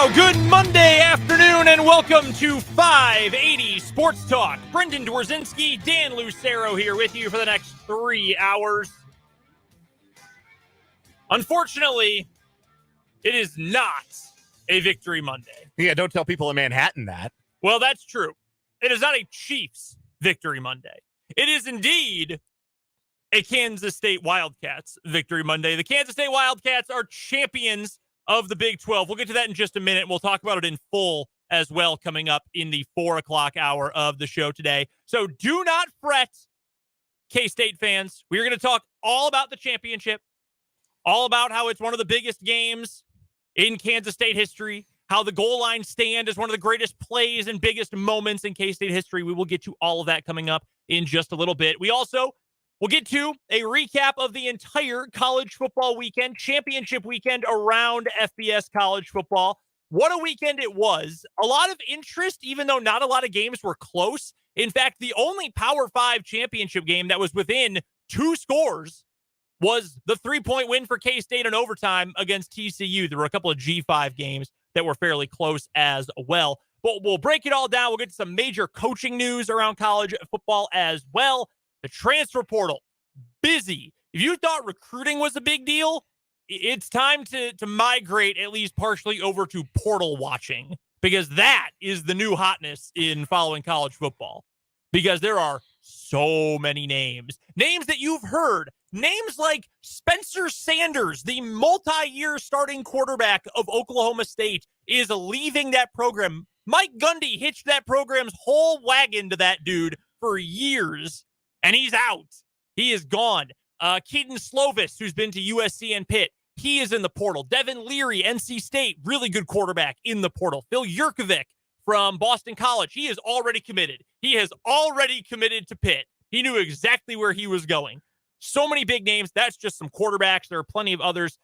Now, good Monday afternoon and welcome to 580 Sports Talk. Brendan Dworzinski, Dan Lucero here with you for the next 3 hours. Unfortunately, it is not a Victory Monday. Yeah, don't tell people in Manhattan that. Well, that's true. It is not a Chiefs Victory Monday. It is indeed a Kansas State Wildcats Victory Monday. The Kansas State Wildcats are champions of the Big 12. We'll get to that in just a minute. We'll talk about it in full as well coming up in the 4 o'clock hour of the show today. So do not fret, K-State fans. We're going to talk all about the championship, all about how it's one of the biggest games in Kansas State history, how the goal line stand is one of the greatest plays and biggest moments in K-State history. We will get to all of that coming up in just a little bit. We also will get to a recap of the entire college football weekend, championship weekend around FBS college football. What a weekend it was. A lot of interest, even though not a lot of games were close. In fact, the only Power 5 championship game that was within 2 scores was the 3-point win for K-State in overtime against TCU. There were a couple of G5 games that were fairly close as well. But we'll break it all down. We'll get to some major coaching news around college football as well. The transfer portal, busy. If you thought recruiting was a big deal, it's time to migrate at least partially over to portal watching, because that is the new hotness in following college football, because there are so many names that you've heard. Names like Spencer Sanders, the multi-year starting quarterback of Oklahoma State, is leaving that program. Mike Gundy hitched that program's whole wagon to that dude for years, and he's out. He is gone. Keaton Slovis, who's been to USC and Pitt, he is in the portal. Devin Leary, NC State, really good quarterback in the portal. Phil Yurkovich from Boston College, he is already committed. He has already committed to Pitt. He knew exactly where he was going. So many big names. That's just some quarterbacks. There are plenty of others.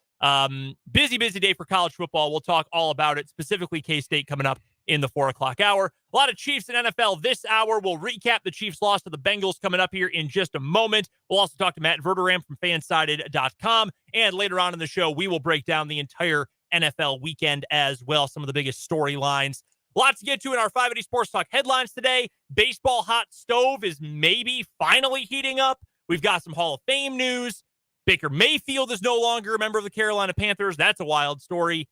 Busy day for college football. We'll talk all about it, specifically K-State coming up in the 4 o'clock hour. A lot of Chiefs and NFL this hour. We'll recap the Chiefs' loss to the Bengals coming up here in just a moment. We'll also talk to Matt Verderame from fansided.com. And later on in the show, we will break down the entire NFL weekend as well, some of the biggest storylines. Lots to get to in our 580 Sports Talk headlines today. Baseball hot stove is maybe finally heating up. We've got some Hall of Fame news. Baker Mayfield is no longer a member of the Carolina Panthers. That's a wild story.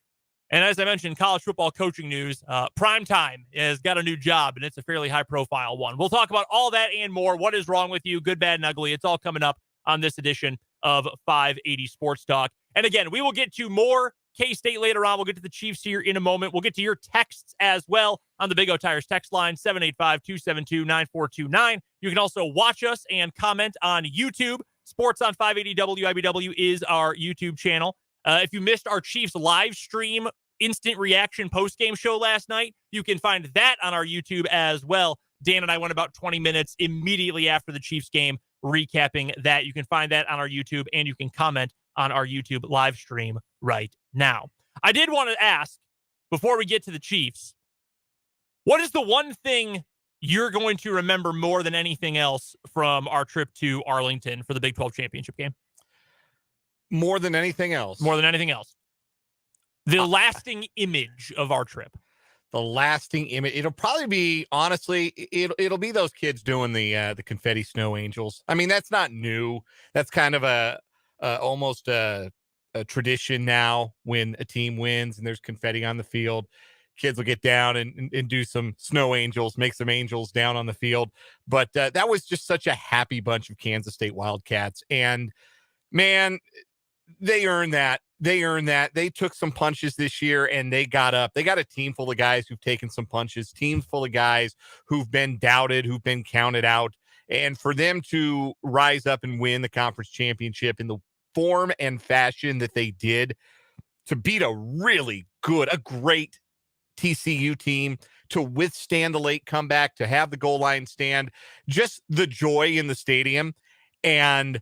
And as I mentioned, college football coaching news. Primetime has got a new job, and it's a fairly high-profile one. We'll talk about all that and more. What is wrong with you? Good, bad, and ugly. It's all coming up on this edition of 580 Sports Talk. And again, we will get to more K-State later on. We'll get to the Chiefs here in a moment. We'll get to your texts as well on the Big O Tires text line, 785-272-9429. You can also watch us and comment on YouTube. Sports on 580 WIBW is our YouTube channel. If you missed our Chiefs live stream instant reaction post-game show last night, you can find that on our YouTube as well. Dan and I went about 20 minutes immediately after the Chiefs game recapping that. You can find that on our YouTube, and you can comment on our YouTube live stream right now. I did want to ask, before we get to the Chiefs, what is the one thing you're going to remember more than anything else from our trip to Arlington for the Big 12 championship game? More than anything else. More than anything else. The lasting image of our trip. The lasting image. It'll probably be, honestly, it'll be those kids doing the confetti snow angels. I mean, that's not new. That's kind of almost a tradition now. When a team wins and there's confetti on the field, kids will get down and do some snow angels, make some angels down on the field. But that was just such a happy bunch of Kansas State Wildcats. And man, they earned that. They took some punches this year and they got up. They got a team full of guys who've taken some punches, teams full of guys who've been doubted, who've been counted out. And for them to rise up and win the conference championship in the form and fashion that they did, to beat a great TCU team, to withstand the late comeback, to have the goal line stand, just the joy in the stadium. And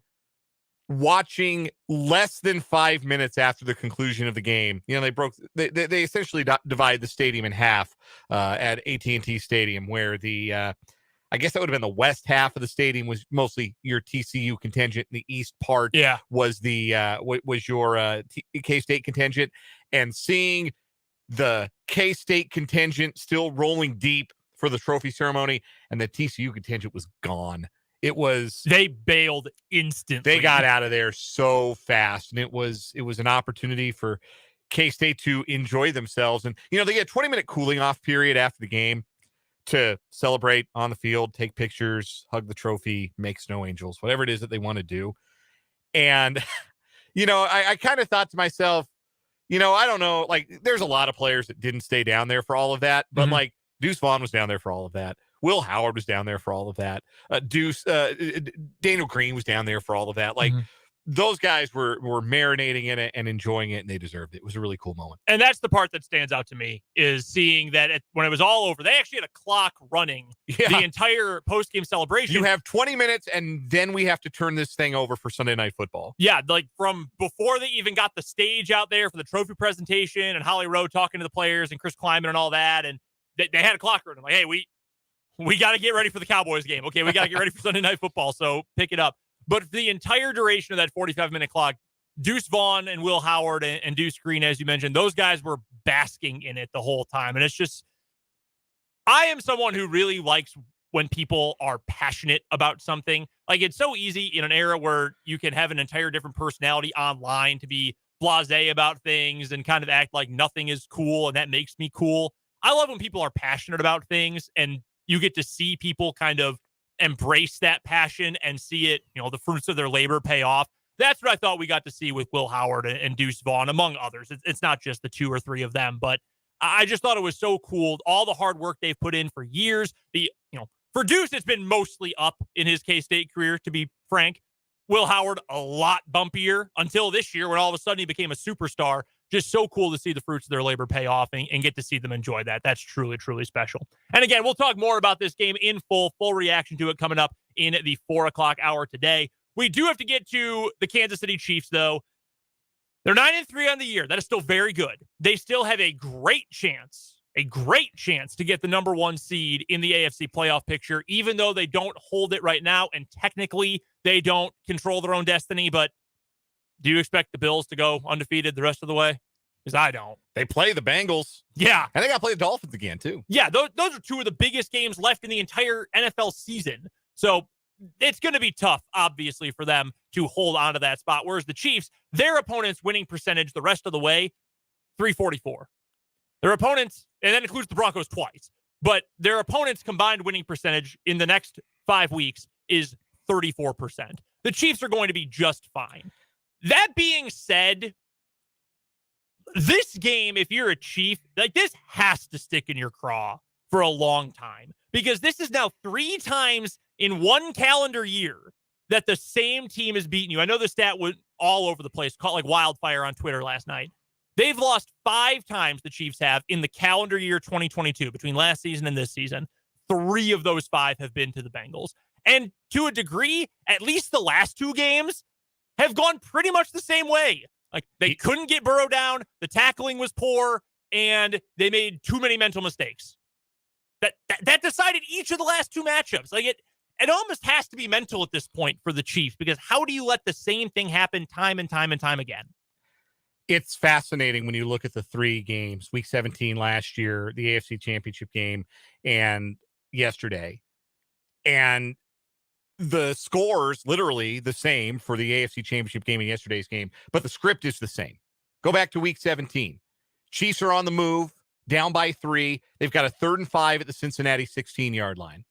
watching less than 5 minutes after the conclusion of the game, they essentially divided the stadium in half at AT&T Stadium, where I guess that would have been the west half of the stadium was mostly your TCU contingent, and the east part was your K-State contingent. And seeing the K-State contingent still rolling deep for the trophy ceremony, and the TCU contingent was gone. They bailed instantly. They got out of there so fast, and it was an opportunity for K-State to enjoy themselves. And, they get a 20-minute cooling off period after the game to celebrate on the field, take pictures, hug the trophy, make snow angels, whatever it is that they want to do. And, I kind of thought to myself, I don't know, there's a lot of players that didn't stay down there for all of that, but Deuce Vaughn was down there for all of that. Will Howard was down there for all of that. Daniel Green was down there for all of that. Those guys were marinating in it and enjoying it, and they deserved it. It was a really cool moment. And that's the part that stands out to me, is seeing that when it was all over, they actually had a clock running the entire post-game celebration. You have 20 minutes, and then we have to turn this thing over for Sunday Night Football. Yeah, from before they even got the stage out there for the trophy presentation, and Holly Rowe talking to the players and Chris Kleiman and all that, and they had a clock running. Hey, we got to get ready for the Cowboys game. Okay, we got to get ready for Sunday Night Football, so pick it up. But the entire duration of that 45-minute clock, Deuce Vaughn and Will Howard and Deuce Green, as you mentioned, those guys were basking in it the whole time. And it's just, I am someone who really likes when people are passionate about something. It's so easy in an era where you can have an entire different personality online to be blasé about things and kind of act like nothing is cool, and that makes me cool. I love when people are passionate about things, and you get to see people kind of embrace that passion and see it, the fruits of their labor pay off. That's what I thought we got to see with Will Howard and Deuce Vaughn, among others. It's not just the two or three of them, but I just thought it was so cool. All the hard work they've put in for years. For Deuce, it's been mostly up in his K-State career, to be frank. Will Howard, a lot bumpier until this year when all of a sudden he became a superstar. Just so cool to see the fruits of their labor pay off and get to see them enjoy that. That's truly, truly special. And again, we'll talk more about this game in full reaction to it coming up in the 4:00 hour today. We do have to get to the Kansas City Chiefs, though. They're 9-3 on the year. That is still very good. They still have a great chance to get the number one seed in the AFC playoff picture, even though they don't hold it right now. And technically, they don't control their own destiny, but do you expect the Bills to go undefeated the rest of the way? Because I don't. They play the Bengals. Yeah. And they got to play the Dolphins again, too. Yeah, those are two of the biggest games left in the entire NFL season. So it's going to be tough, obviously, for them to hold on to that spot. Whereas the Chiefs, their opponents' winning percentage the rest of the way, 344. Their opponents, and that includes the Broncos twice, but their opponents' combined winning percentage in the next 5 weeks is 34%. The Chiefs are going to be just fine. That being said, this game, if you're a Chief, this has to stick in your craw for a long time, because this is now 3 times in one calendar year that the same team has beaten you. I know the stat was all over the place, caught like wildfire on Twitter last night. They've lost 5 times, the Chiefs have, in the calendar year 2022, between last season and this season. 3 of those 5 have been to the Bengals. And to a degree, at least the last 2 games have gone pretty much the same way. They couldn't get Burrow down, the tackling was poor, and they made too many mental mistakes. That decided each of the last 2 matchups. It almost has to be mental at this point for the Chiefs, because how do you let the same thing happen time and time and time again? It's fascinating when you look at the 3 games, week 17 last year, the AFC Championship game, and yesterday. And the scores literally the same for the AFC Championship game and yesterday's game, but the script is the same. Go back to week 17. Chiefs are on the move, down by 3. They've got a 3rd and 5 at the Cincinnati 16-yard line.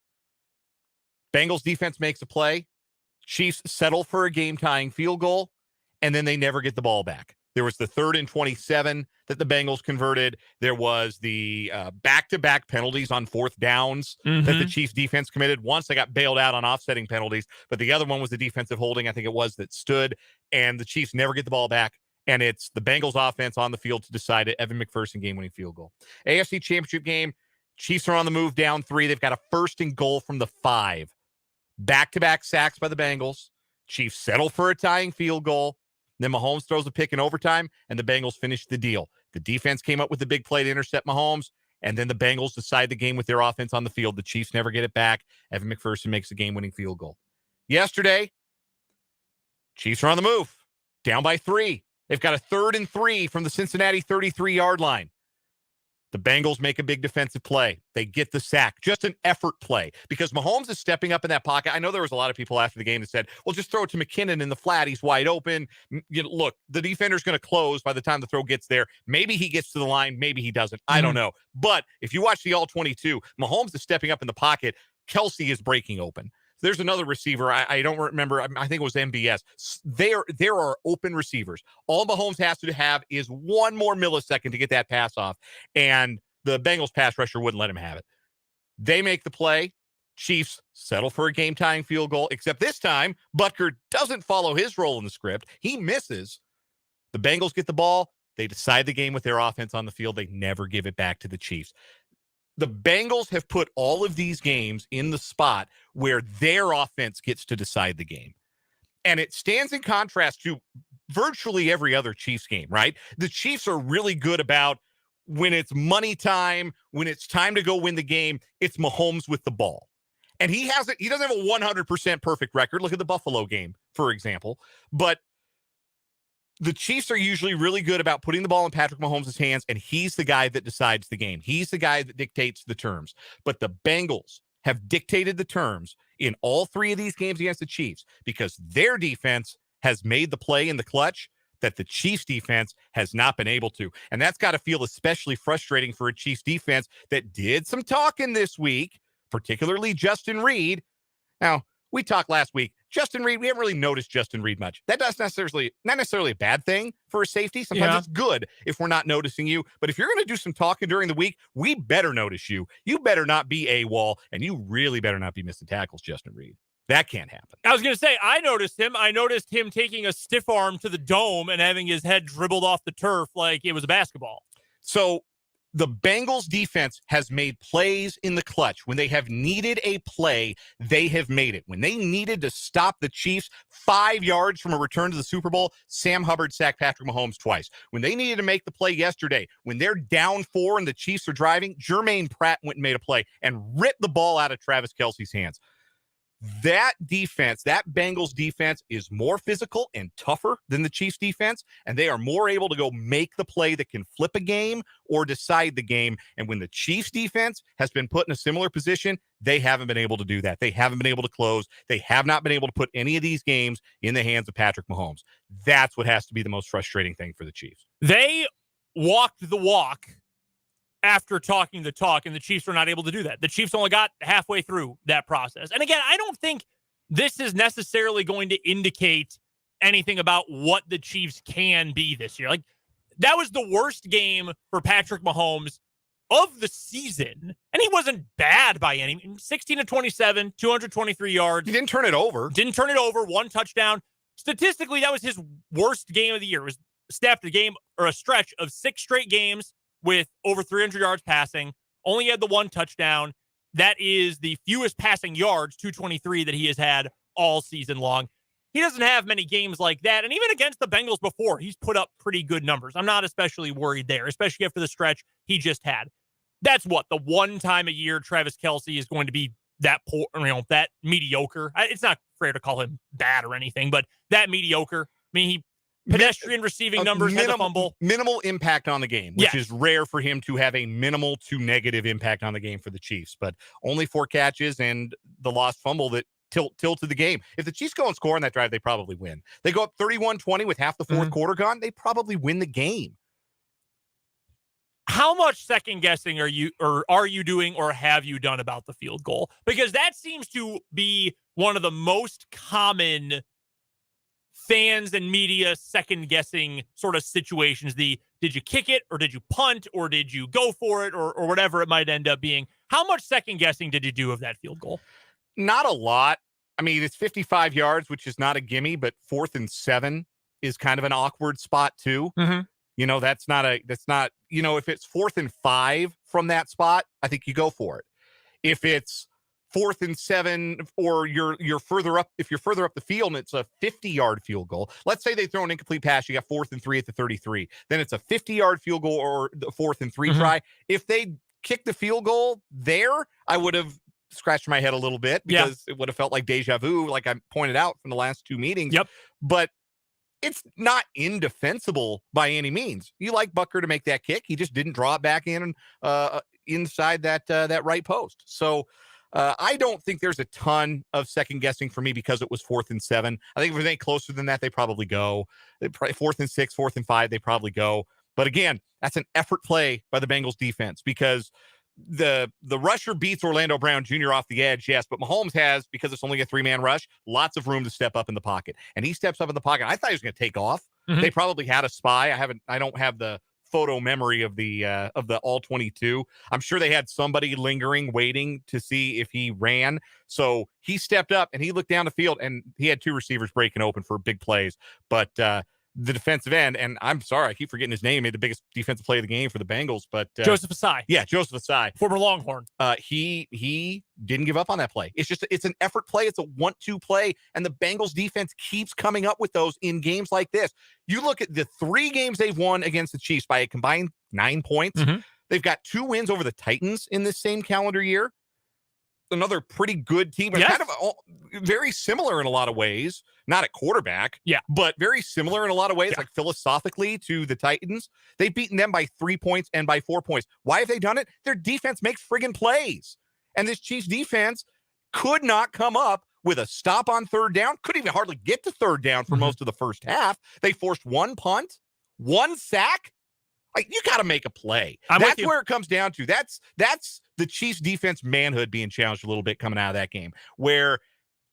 Bengals defense makes a play. Chiefs settle for a game-tying field goal, and then they never get the ball back. There was the 3rd and 27 that the Bengals converted. There was the back-to-back penalties on 4th downs that the Chiefs defense committed. Once they got bailed out on offsetting penalties, but the other one was the defensive holding, I think it was, that stood, and the Chiefs never get the ball back. And it's the Bengals offense on the field to decide it. Evan McPherson game-winning field goal. AFC Championship game, Chiefs are on the move, down 3. They've got a 1st and goal from the 5. Back-to-back sacks by the Bengals. Chiefs settle for a tying field goal. Then Mahomes throws a pick in overtime, and the Bengals finish the deal. The defense came up with the big play to intercept Mahomes, and then the Bengals decide the game with their offense on the field. The Chiefs never get it back. Evan McPherson makes a game-winning field goal. Yesterday, Chiefs are on the move, down by 3. They've got a 3rd and 3 from the Cincinnati 33-yard line. The Bengals make a big defensive play. They get the sack. Just an effort play because Mahomes is stepping up in that pocket. I know there was a lot of people after the game that said, well, just throw it to McKinnon in the flat. He's wide open. Look, the defender's going to close by the time the throw gets there. Maybe he gets to the line. Maybe he doesn't. I don't know. But if you watch the all-22, Mahomes is stepping up in the pocket. Kelsey is breaking open. There's another receiver. I don't remember. I think it was MBS. There are open receivers. All Mahomes has to have is one more millisecond to get that pass off, and the Bengals pass rusher wouldn't let him have it. They make the play. Chiefs settle for a game-tying field goal, except this time, Butker doesn't follow his role in the script. He misses. The Bengals get the ball. They decide the game with their offense on the field. They never give it back to the Chiefs. The Bengals have put all of these games in the spot where their offense gets to decide the game. And it stands in contrast to virtually every other Chiefs game, right? The Chiefs are really good about when it's money time, when it's time to go win the game, it's Mahomes with the ball. And he doesn't have a 100% perfect record. Look at the Buffalo game, for example. But the Chiefs are usually really good about putting the ball in Patrick Mahomes' hands, and he's the guy that decides the game. He's the guy that dictates the terms. But the Bengals have dictated the terms in all three of these games against the Chiefs because their defense has made the play in the clutch that the Chiefs defense has not been able to. And that's got to feel especially frustrating for a Chiefs defense that did some talking this week, particularly Justin Reed. Now, we talked last week. Justin Reed, we haven't really noticed Justin Reed much. That does not necessarily a bad thing for a safety. Sometimes it's good if we're not noticing you. But if you're going to do some talking during the week, we better notice you. You better not be AWOL, and you really better not be missing tackles, Justin Reed. That can't happen. I was going to say, I noticed him. I noticed him taking a stiff arm to the dome and having his head dribbled off the turf like it was a basketball. So the Bengals defense has made plays in the clutch. When they have needed a play, they have made it. When they needed to stop the Chiefs 5 yards from a return to the Super Bowl, Sam Hubbard sacked Patrick Mahomes twice. When they needed to make the play yesterday, when they're down 4 and the Chiefs are driving, Jermaine Pratt went and made a play and ripped the ball out of Travis Kelce's hands. That defense, that Bengals defense is more physical and tougher than the Chiefs defense, and they are more able to go make the play that can flip a game or decide the game. And when the Chiefs defense has been put in a similar position, they haven't been able to do that. They haven't been able to close. They have not been able to put any of these games in the hands of Patrick Mahomes. That's what has to be the most frustrating thing for the Chiefs. They walked the walk after talking the talk, and the Chiefs were not able to do that. The Chiefs only got halfway through that process. And again, I don't think this is necessarily going to indicate anything about what the Chiefs can be this year. Like, that was the worst game for Patrick Mahomes of the season, and he wasn't bad by any means. 16-27, 223 yards. He didn't turn it over. One touchdown. Statistically, that was his worst game of the year. It was staffed a game or a stretch of 6 straight games with over 300 yards passing, only had the 1 touchdown. That is the fewest passing yards, 223, that he has had all season long. He doesn't have many games like that. And even against the Bengals before, he's put up pretty good numbers. I'm not especially worried there, especially after the stretch he just had. That's what, the one time a year Travis Kelce is going to be that poor, that mediocre. It's not fair to call him bad or anything, but that mediocre. I mean, he pedestrian receiving numbers, had a fumble. Minimal impact on the game, which is rare for him to have a minimal to negative impact on the game for the Chiefs. But only 4 catches and the lost fumble that tilted the game. If the Chiefs go and score on that drive, they probably win. They go up 31-20 with half the fourth quarter gone, they probably win the game. How much second guessing are you doing or have you done about the field goal? Because that seems to be one of the most common fans and media second guessing sort of situations. Did you kick it, or did you punt, or did you go for it, or whatever it might end up being? How much second guessing did you do of that field goal? Not a lot. I mean, it's 55 yards, which is not a gimme, but 4th and 7 is kind of an awkward spot too. You know, that's not, if it's 4th and 5 from that spot, I think you go for it. If it's 4th and 7, or you're further up, if you're further up the field and it's a 50-yard field goal, let's say they throw an incomplete pass, you got 4th and 3 at the 33, then it's a 50-yard field goal or the 4th and 3 try. If they kicked the field goal there, I would have scratched my head a little bit because it would have felt like deja vu, like I pointed out from the last 2 meetings. But it's not indefensible by any means. You like Butker to make that kick. He just didn't draw it back in inside that right post. So I don't think there's a ton of second guessing for me because it was 4th and 7. I think if it was any closer than that, they probably go. 4th and 6, 4th and 5, they probably go. But again, that's an effort play by the Bengals defense because the rusher beats Orlando Brown Jr. off the edge, yes, but Mahomes has, because it's only a 3-man rush, lots of room to step up in the pocket. And he steps up in the pocket. I thought he was going to take off. Mm-hmm. They probably had a spy. I don't have the photo memory of the all 22. I'm sure they had somebody lingering, waiting to see if he ran. So he stepped up and he looked down the field and he had 2 receivers breaking open for big plays. But the defensive end, and I'm sorry, I keep forgetting his name, made the biggest defensive play of the game for the Bengals, but Joseph Asai. Yeah, Joseph Asai. Former Longhorn. He didn't give up on that play. It's an effort play. It's a 1-2 play, and the Bengals defense keeps coming up with those in games like this. You look at the 3 games they've won against the Chiefs by a combined 9 points. Mm-hmm. They've got 2 wins over the Titans in this same calendar year. Another pretty good team, yes. Kind of very similar in a lot of ways. Not at quarterback, but very similar in a lot of ways, like philosophically to the Titans. They've beaten them by 3 points and by 4 points. Why have they done it? Their defense makes friggin' plays. And this Chiefs defense could not come up with a stop on 3rd down, couldn't even hardly get to 3rd down for most of the first half. They forced 1 punt, 1 sack. Like, you got to make a play. That's where it comes down to. That's the Chiefs defense manhood being challenged a little bit coming out of that game.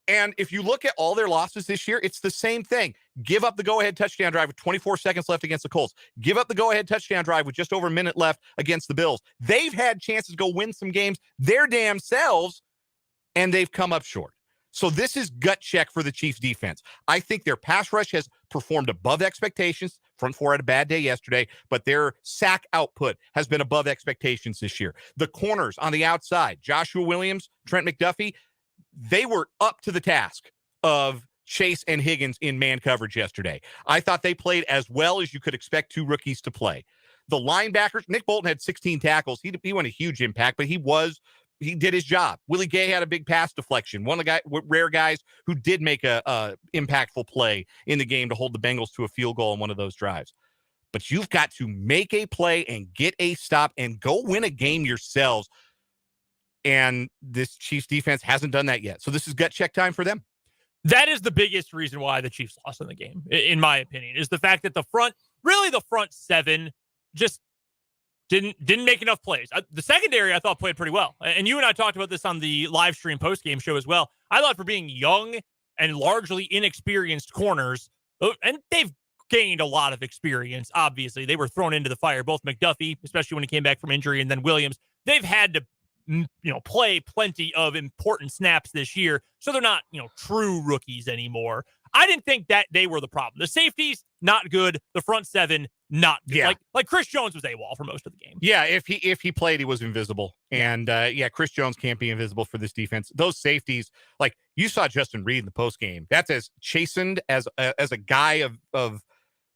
And if you look at all their losses this year, it's the same thing. Give up the go-ahead touchdown drive with 24 seconds left against the Colts. Give up the go-ahead touchdown drive with just over a minute left against the Bills. They've had chances to go win some games their damn selves, and they've come up short. So this is gut check for the Chiefs defense. I think their pass rush has performed above expectations. Front 4 had a bad day yesterday, but their sack output has been above expectations this year. The corners on the outside, Joshua Williams, Trent McDuffie, they were up to the task of Chase and Higgins in man coverage yesterday. I thought they played as well as you could expect 2 rookies to play. The linebackers, Nick Bolton had 16 tackles. He won a huge impact, but he did his job. Willie Gay had a big pass deflection. One of the rare guys who did make a impactful play in the game to hold the Bengals to a field goal on one of those drives. But you've got to make a play and get a stop and go win a game yourselves. And this Chiefs defense hasn't done that yet. So this is gut check time for them. That is the biggest reason why the Chiefs lost in the game, in my opinion, is the fact that the front 7 just didn't make enough plays. The secondary, I thought, played pretty well. And you and I talked about this on the live stream post-game show as well. I thought for being young and largely inexperienced corners, and they've gained a lot of experience, obviously. They were thrown into the fire, both McDuffie, especially when he came back from injury, and then Williams. They've had to play plenty of important snaps this year, so they're not, true rookies anymore. I didn't think that they were the problem. The safeties, not good. The front 7, not good. Yeah. Like Chris Jones was AWOL for most of the game. Yeah, if he played, he was invisible. And Chris Jones can't be invisible for this defense. Those safeties, like you saw Justin Reed in the post game. That's as chastened as a guy of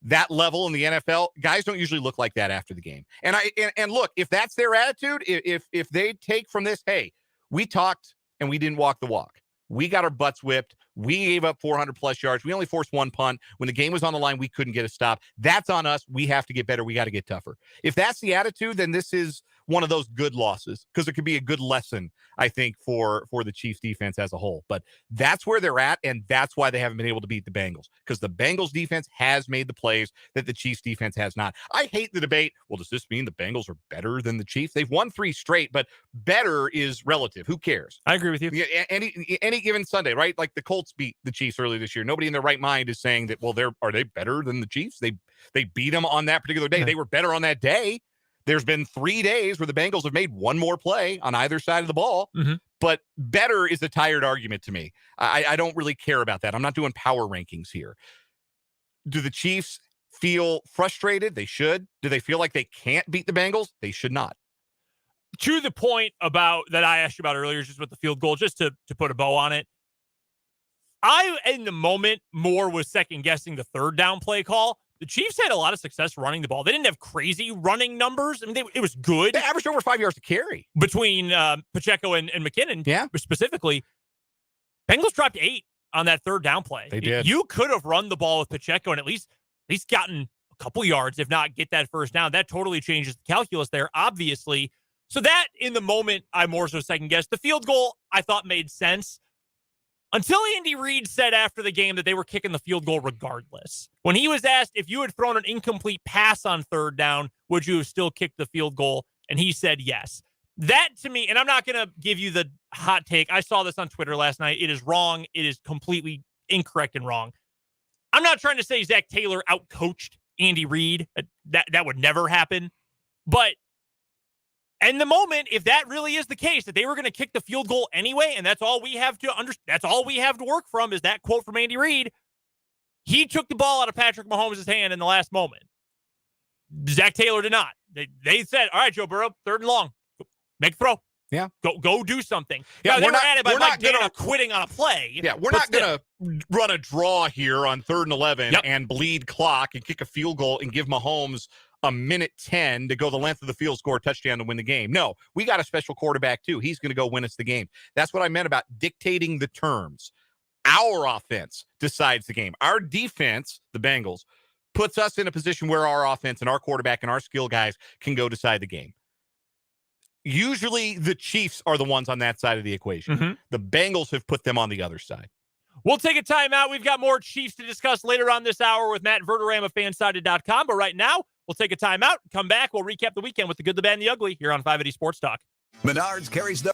that level in the NFL. Guys don't usually look like that after the game. And look, if that's their attitude, if they take from this, hey, we talked and we didn't walk the walk. We got our butts whipped. We gave up 400 plus yards. We only forced 1 punt. When the game was on the line, we couldn't get a stop. That's on us. We have to get better. We got to get tougher. If that's the attitude, then this is one of those good losses, because it could be a good lesson, I think, for the Chiefs defense as a whole. But that's where they're at, and that's why they haven't been able to beat the Bengals, because the Bengals defense has made the plays that the Chiefs defense has not. I hate the debate. Well, does this mean the Bengals are better than the Chiefs? They've won 3 straight, but better is relative. Who cares? I agree with you. Any given Sunday, right? Like the Colts beat the Chiefs earlier this year. Nobody in their right mind is saying that, well, are they better than the Chiefs? They beat them on that particular day. Yeah. They were better on that day. There's been 3 days where the Bengals have made 1 more play on either side of the ball, but better is a tired argument to me. I don't really care about that. I'm not doing power rankings here. Do the Chiefs feel frustrated? They should. Do they feel like they can't beat the Bengals? They should not. To the point about that I asked you about earlier, just with the field goal, just to put a bow on it, I, in the moment, more was second-guessing the 3rd down play call. The Chiefs had a lot of success running the ball. They didn't have crazy running numbers. I mean, it was good. They averaged over 5 yards to carry. Between Pacheco and McKinnon, specifically. Bengals dropped 8 on that third down play. They did. You could have run the ball with Pacheco and at least gotten a couple yards, if not get that first down. That totally changes the calculus there, obviously. So that, in the moment, I more so second-guessed. The field goal, I thought, made sense until Andy Reid said after the game that they were kicking the field goal regardless. When he was asked if you had thrown an incomplete pass on third down, would you have still kicked the field goal? And he said yes. That, to me, and I'm not going to give you the hot take. I saw this on Twitter last night. It is wrong. It is completely incorrect and wrong. I'm not trying to say Zach Taylor outcoached Andy Reid. That would never happen. But in the moment, if that really is the case, that they were going to kick the field goal anyway, and that's all we have to that's all we have to work from is that quote from Andy Reid. He took the ball out of Patrick Mahomes' hand in the last moment. Zach Taylor did not. They said, all right, Joe Burrow, third and long. Make a throw. Yeah. Go do something. Yeah, now, they were added by Mike Dana quitting on a play. Yeah, we're not going to run a draw here on 3rd and 11 and bleed clock and kick a field goal and give Mahomes a minute 10 to go the length of the field, score a touchdown to win the game. No, we got a special quarterback too. He's going to go win us the game. That's what I meant about dictating the terms. Our offense decides the game. Our defense, the Bengals, puts us in a position where our offense and our quarterback and our skill guys can go decide the game. Usually the Chiefs are the ones on that side of the equation. Mm-hmm. The Bengals have put them on the other side. We'll take a timeout. We've got more Chiefs to discuss later on this hour with Matt Verderame of Fansided.com. But right now, we'll take a timeout. Come back. We'll recap the weekend with the good, the bad, and the ugly here on 580 Sports Talk. Menards carries the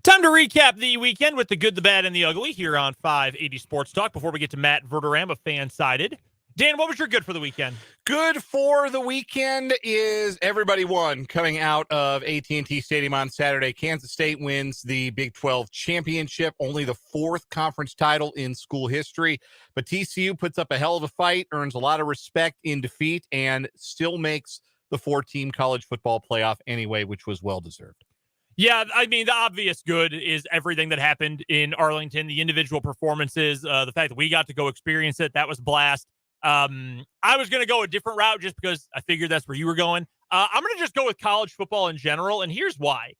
Time to recap the weekend with the good, the bad, and the ugly here on 580 Sports Talk before we get to Matt Verderame of Fansided. Dan, what was your good for the weekend? Good for the weekend is everybody won coming out of AT&T Stadium on Saturday. Kansas State wins the Big 12 championship, only the fourth conference title in school history. But TCU puts up a hell of a fight, earns a lot of respect in defeat, and still makes the 4-team college football playoff anyway, which was well-deserved. Yeah, I mean, the obvious good is everything that happened in Arlington, the individual performances, the fact that we got to go experience it. That was a blast. I was going to go a different route just because I figured that's where you were going. I'm going to just go with college football in general, and here's why.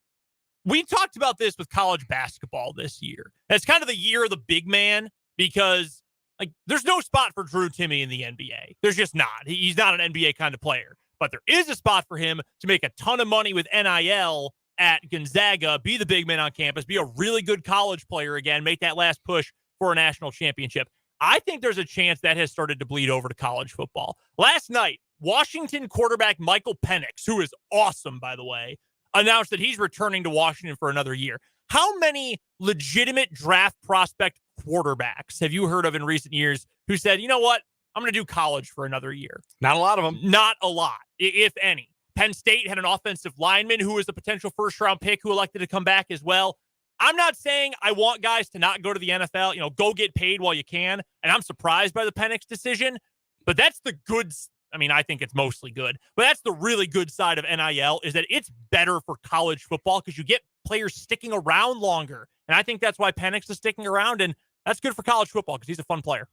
We talked about this with college basketball this year. It's kind of the year of the big man because, like, there's no spot for Drew Timme in the NBA. There's just not. He's not an NBA kind of player. But there is a spot for him to make a ton of money with NIL at Gonzaga, be the big man on campus, be a really good college player again, make that last push for a national championship. I think there's a chance that has started to bleed over to college football. Last night, Washington quarterback Michael Penix, who is awesome, by the way, announced that he's returning to Washington for another year. How many legitimate draft prospect quarterbacks have you heard of in recent years who said, you know what, I'm going to do college for another year? Not a lot of them. Not a lot, if any. Penn State had an offensive lineman who was a potential first-round pick who elected to come back as well. I'm not saying I want guys to not go to the NFL, go get paid while you can. And I'm surprised by the Penix decision, but that's the good. I mean, I think it's mostly good, but that's the really good side of NIL is that it's better for college football because you get players sticking around longer. And I think that's why Penix is sticking around, and that's good for college football because he's a fun player.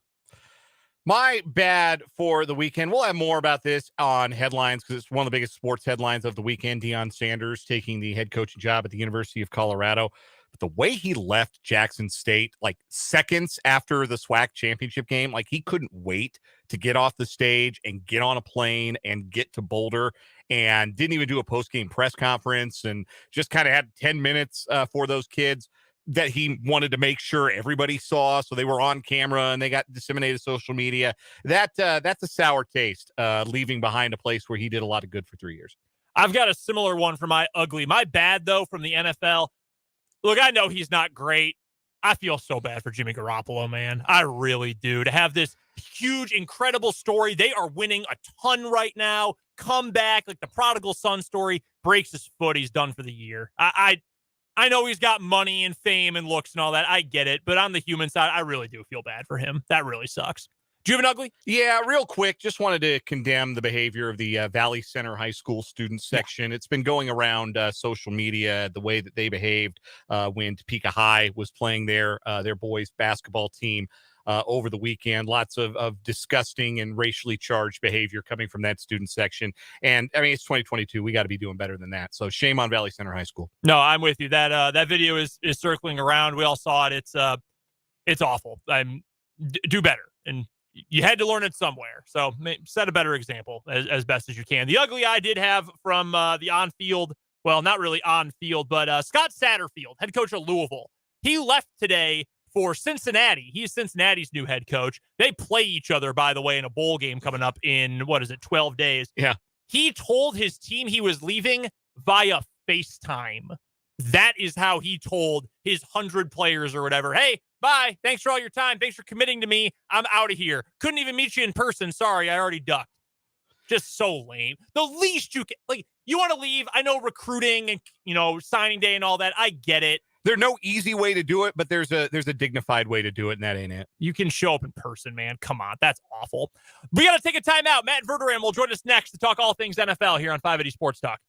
My bad for the weekend. We'll have more about this on headlines because it's one of the biggest sports headlines of the weekend. Deion Sanders taking the head coaching job at the University of Colorado. But the way he left Jackson State, like seconds after the SWAC championship game, like he couldn't wait to get off the stage and get on a plane and get to Boulder, and didn't even do a post-game press conference and just kind of had 10 minutes for those kids that he wanted to make sure everybody saw. So they were on camera and they got disseminated to social media. That's a sour taste, leaving behind a place where he did a lot of good for 3 years. I've got a similar one for my ugly. My bad, though, from the NFL. Look, I know he's not great. I feel so bad for Jimmy Garoppolo, man. I really do. To have this huge, incredible story. They are winning a ton right now. Come back, like the prodigal son story, breaks his foot. He's done for the year. I know he's got money and fame and looks and all that. I get it. But on the human side, I really do feel bad for him. That really sucks. Do you have an ugly? Yeah, real quick. Just wanted to condemn the behavior of the Valley Center High School student section. It's been going around social media, the way that they behaved when Topeka High was playing their boys basketball team over the weekend. Lots of disgusting and racially charged behavior coming from that student section. And I mean, it's 2022. We got to be doing better than that. So shame on Valley Center High School. No, I'm with you. That video is circling around. We all saw it. It's awful. Do better. And you had to learn it somewhere. So set a better example as best as you can. The ugly I did have from the on-field, well, not really on-field, but Scott Satterfield, head coach of Louisville. He left today for Cincinnati. He's Cincinnati's new head coach. They play each other, by the way, in a bowl game coming up in, 12 days. Yeah. He told his team he was leaving via FaceTime. That is how he told his 100 players or whatever, hey, bye. Thanks for all your time. Thanks for committing to me. I'm out of here. Couldn't even meet you in person. Sorry, I already ducked. Just so lame. The least you can, like, you want to leave. I know recruiting and, signing day and all that. I get it. There's no easy way to do it, but there's a dignified way to do it, and that ain't it. You can show up in person, man. Come on. That's awful. We got to take a time out. Matt Verderame will join us next to talk all things NFL here on 580 Sports Talk.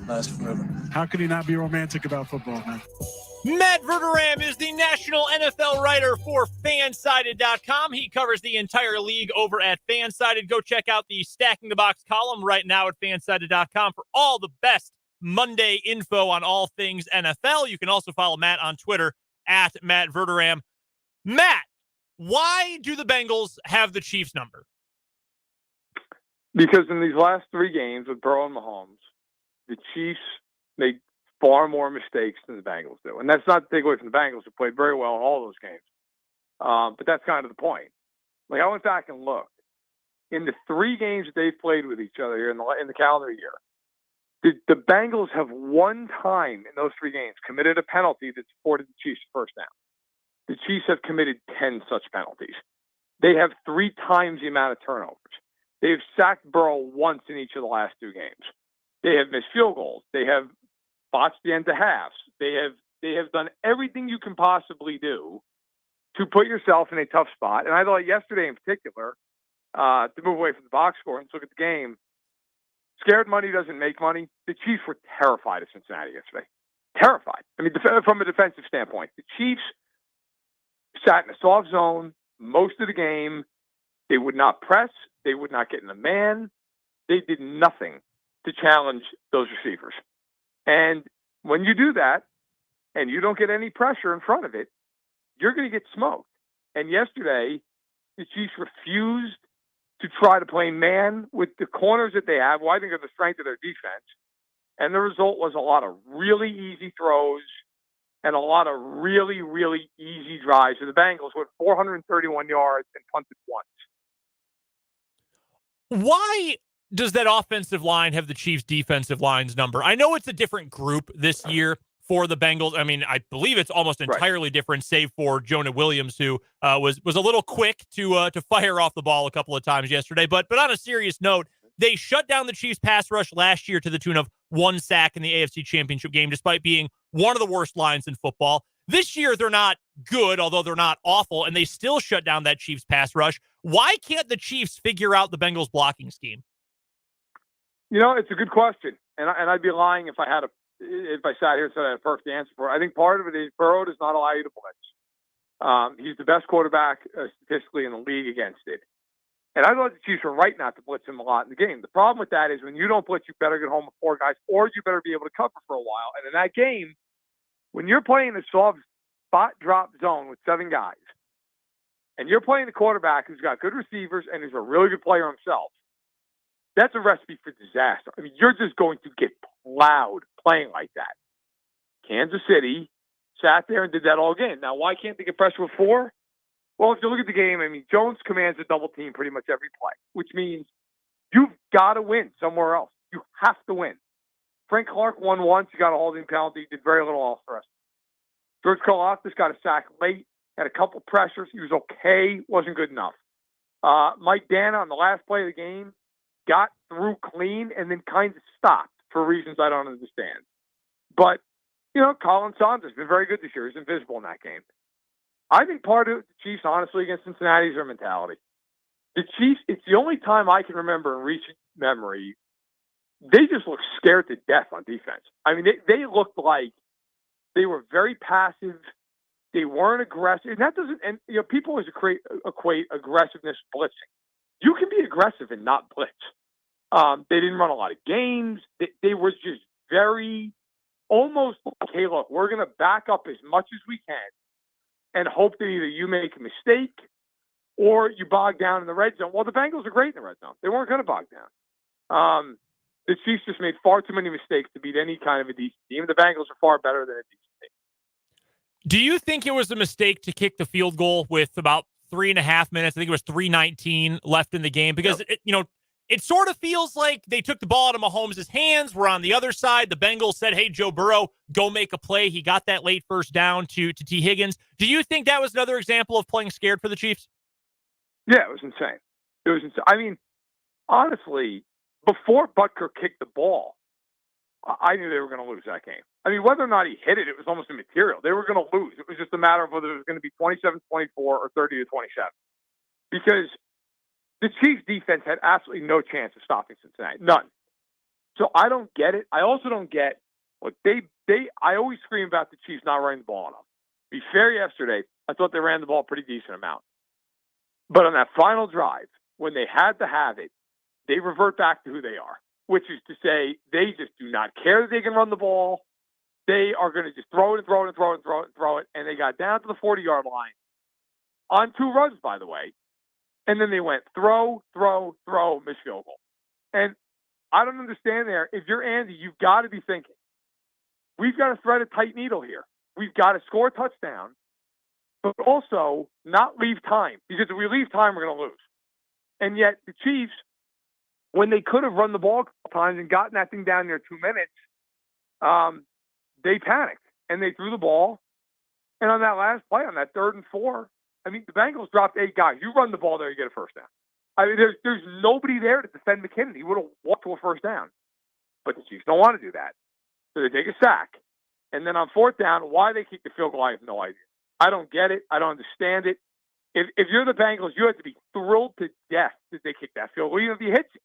last forever. How could he not be romantic about football, man? Matt Verderame is the national NFL writer for Fansided.com. He covers the entire league over at Fansided. Go check out the Stacking the Box column right now at Fansided.com for all the best Monday info on all things NFL. You can also follow Matt on Twitter at Matt Verderame. Matt, why do the Bengals have the Chiefs number? Because in these last three games with Burrow and Mahomes, the Chiefs make far more mistakes than the Bengals do. And that's not to take away from the Bengals, who played very well in all those games. But that's kind of the point. Like, I went back and looked. In the three games that they've played with each other here in the calendar year, the Bengals have one time in those three games committed a penalty that supported the Chiefs' first down. The Chiefs have committed 10 such penalties. They have three times the amount of turnovers. They've sacked Burrow once in each of the last two games. They have missed field goals. They have botched the end to halves. They have done everything you can possibly do to put yourself in a tough spot. And I thought yesterday in particular, to move away from the box score and look at the game, scared money doesn't make money. The Chiefs were terrified of Cincinnati yesterday. Terrified. I mean, from a defensive standpoint, the Chiefs sat in a soft zone most of the game. They would not press. They would not get in the man. They did nothing to challenge those receivers. And when you do that and you don't get any pressure in front of it, you're going to get smoked. And yesterday, the Chiefs refused to try to play man with the corners that they have, well, I think are the strength of their defense. And the result was a lot of really easy throws and a lot of really, really easy drives. So the Bengals went 431 yards and punted once. Why does that offensive line have the Chiefs' defensive line's number? I know it's a different group this year for the Bengals. I mean, I believe it's almost entirely different, save for Jonah Williams, who was a little quick to fire off the ball a couple of times yesterday. But on a serious note, they shut down the Chiefs' pass rush last year to the tune of 1 sack in the AFC Championship game, despite being one of the worst lines in football. This year, they're not good, although they're not awful, and they still shut down that Chiefs pass rush. Why can't the Chiefs figure out the Bengals blocking scheme? You know, it's a good question, and I'd be lying if I sat here and said I had a perfect answer for it. I think part of it is Burrow does not allow you to blitz. He's the best quarterback statistically in the league against it. And I thought the Chiefs were right not to blitz him a lot in the game. The problem with that is when you don't blitz, you better get home with four guys, or you better be able to cover for a while. And in that game, when you're playing a soft spot drop zone with 7 guys, and you're playing the quarterback who's got good receivers and is a really good player himself, that's a recipe for disaster. I mean, you're just going to get plowed playing like that. Kansas City sat there and did that all game. Now, why can't they get pressure with 4? Well, if you look at the game, I mean, Jones commands a double team pretty much every play, which means you've got to win somewhere else. You have to win. Frank Clark won once. He got a holding penalty. Did very little else for us. George Karlaftis got a sack late. Had a couple pressures. He was okay. Wasn't good enough. Mike Dana on the last play of the game got through clean and then kind of stopped for reasons I don't understand. But, you know, Colin Saunders has been very good this year. He's invisible in that game. I think part of the Chiefs, honestly, against Cincinnati is their mentality. The Chiefs, it's the only time I can remember in recent memory, they just looked scared to death on defense. I mean, they looked like they were very passive. They weren't aggressive. And that doesn't, and you know, people always equate aggressiveness with blitzing. You can be aggressive and not blitz. They didn't run a lot of games. They were just very, almost, okay, look, we're going to back up as much as we can and hope that either you make a mistake or you bog down in the red zone. Well, the Bengals are great in the red zone. They weren't going to bog down. The Chiefs just made far too many mistakes to beat any kind of a decent team. The Bengals are far better than a decent team. Do you think it was a mistake to kick the field goal with about 3.5 minutes? I think it was 3:19 left in the game because, it sort of feels like they took the ball out of Mahomes' hands. We're on the other side. The Bengals said, hey, Joe Burrow, go make a play. He got that late first down to T. Higgins. Do you think that was another example of playing scared for the Chiefs? Yeah, it was insane. It was insane. I mean, honestly, before Butker kicked the ball, I knew they were going to lose that game. I mean, whether or not he hit it, it was almost immaterial. They were going to lose. It was just a matter of whether it was going to be 27-24 or 30-27. Because the Chiefs defense had absolutely no chance of stopping Cincinnati. None. So I don't get it. I also don't get what I always scream about the Chiefs not running the ball enough. To be fair, yesterday, I thought they ran the ball a pretty decent amount. But on that final drive, when they had to have it, they revert back to who they are, which is to say they just do not care that they can run the ball. They are going to just throw it and throw it and throw it and throw it and throw it. And they got down to the 40-yard line on 2 runs, by the way. And then they went throw, miss field goal. And I don't understand there. If you're Andy, you've got to be thinking, we've got to thread a tight needle here. We've got to score a touchdown, but also not leave time. Because if we leave time, we're going to lose. And yet the Chiefs, when they could have run the ball a couple times and gotten that thing down there 2 minutes, they panicked and they threw the ball. And on that last play, on that 3rd and 4, I mean, the Bengals dropped 8 guys. You run the ball there, you get a first down. I mean, there's nobody there to defend McKinnon. He would have walked to a first down. But the Chiefs don't want to do that. So they take a sack. And then on 4th down, why they kick the field goal, I have no idea. I don't get it. I don't understand it. If you're the Bengals, you have to be thrilled to death that they kick that field goal, even if he hits you.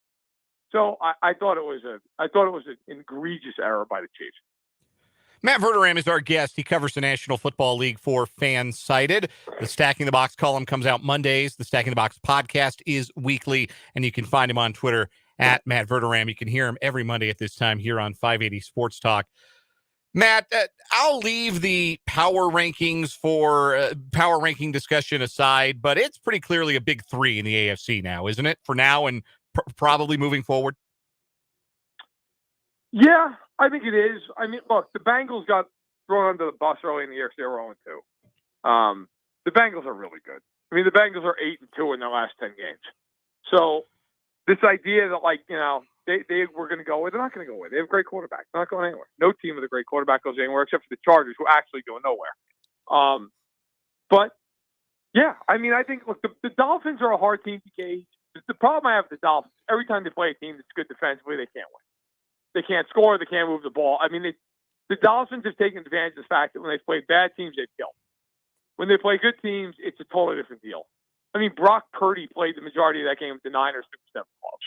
So I thought it was an egregious error by the Chiefs. Matt Verderame is our guest. He covers the National Football League for Fansided. The Stacking the Box column comes out Mondays. The Stacking the Box podcast is weekly, and you can find him on Twitter at Matt Verderame. You can hear him every Monday at this time here on 580 Sports Talk. Matt, I'll leave the power rankings for power ranking discussion aside, but it's pretty clearly a big 3 in the AFC now, isn't it? For now and probably moving forward. Yeah, I think it is. I mean, look, the Bengals got thrown under the bus early in the year because they were 0-2. The Bengals are really good. I mean, the Bengals are 8-2 in their last 10 games. So this idea that, like, you know, they were going to go away, they're not going to go away. They have a great quarterback. They're not going anywhere. No team with a great quarterback goes anywhere except for the Chargers, who actually go nowhere. But, yeah, I mean, I think, look, the Dolphins are a hard team to gauge. The problem I have with the Dolphins, every time they play a team that's good defensively, they can't win. They can't score. They can't move the ball. I mean, the Dolphins have taken advantage of the fact that when they play bad teams, they kill. When they play good teams, it's a totally different deal. I mean, Brock Purdy played the majority of that game with the Niners, 7 calls.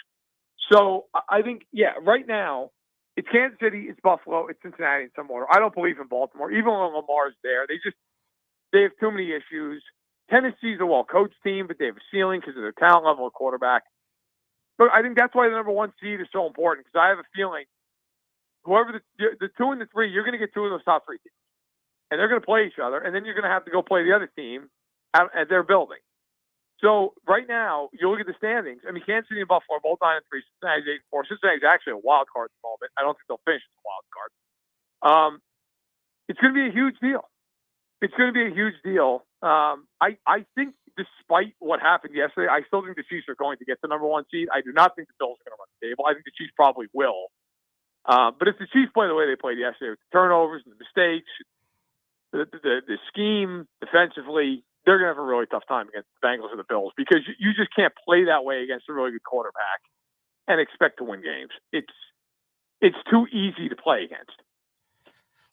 So I think, yeah, right now, it's Kansas City, it's Buffalo, it's Cincinnati in some order. I don't believe in Baltimore. Even when Lamar's there, they have too many issues. Tennessee's a well-coached team, but they have a ceiling because of their talent level of quarterback. But I think that's why the number 1 seed is so important, because I have a feeling whoever the 2 and the 3, you're going to get 2 of those top 3 teams. And they're going to play each other, and then you're going to have to go play the other team at their building. So right now, you look at the standings. I mean, Kansas City and Buffalo are both 9-3. Cincinnati's 8-4. Cincinnati's actually a wild card at the moment. I don't think they'll finish as a wild card. It's going to be a huge deal. It's going to be a huge deal. I think despite what happened yesterday, I still think the Chiefs are going to get the number 1 seed. I do not think the Bills are going to run the table. I think the Chiefs probably will. But if the Chiefs play the way they played yesterday with the turnovers and the mistakes, the scheme defensively, they're going to have a really tough time against the Bengals or the Bills, because you just can't play that way against a really good quarterback and expect to win games. It's too easy to play against.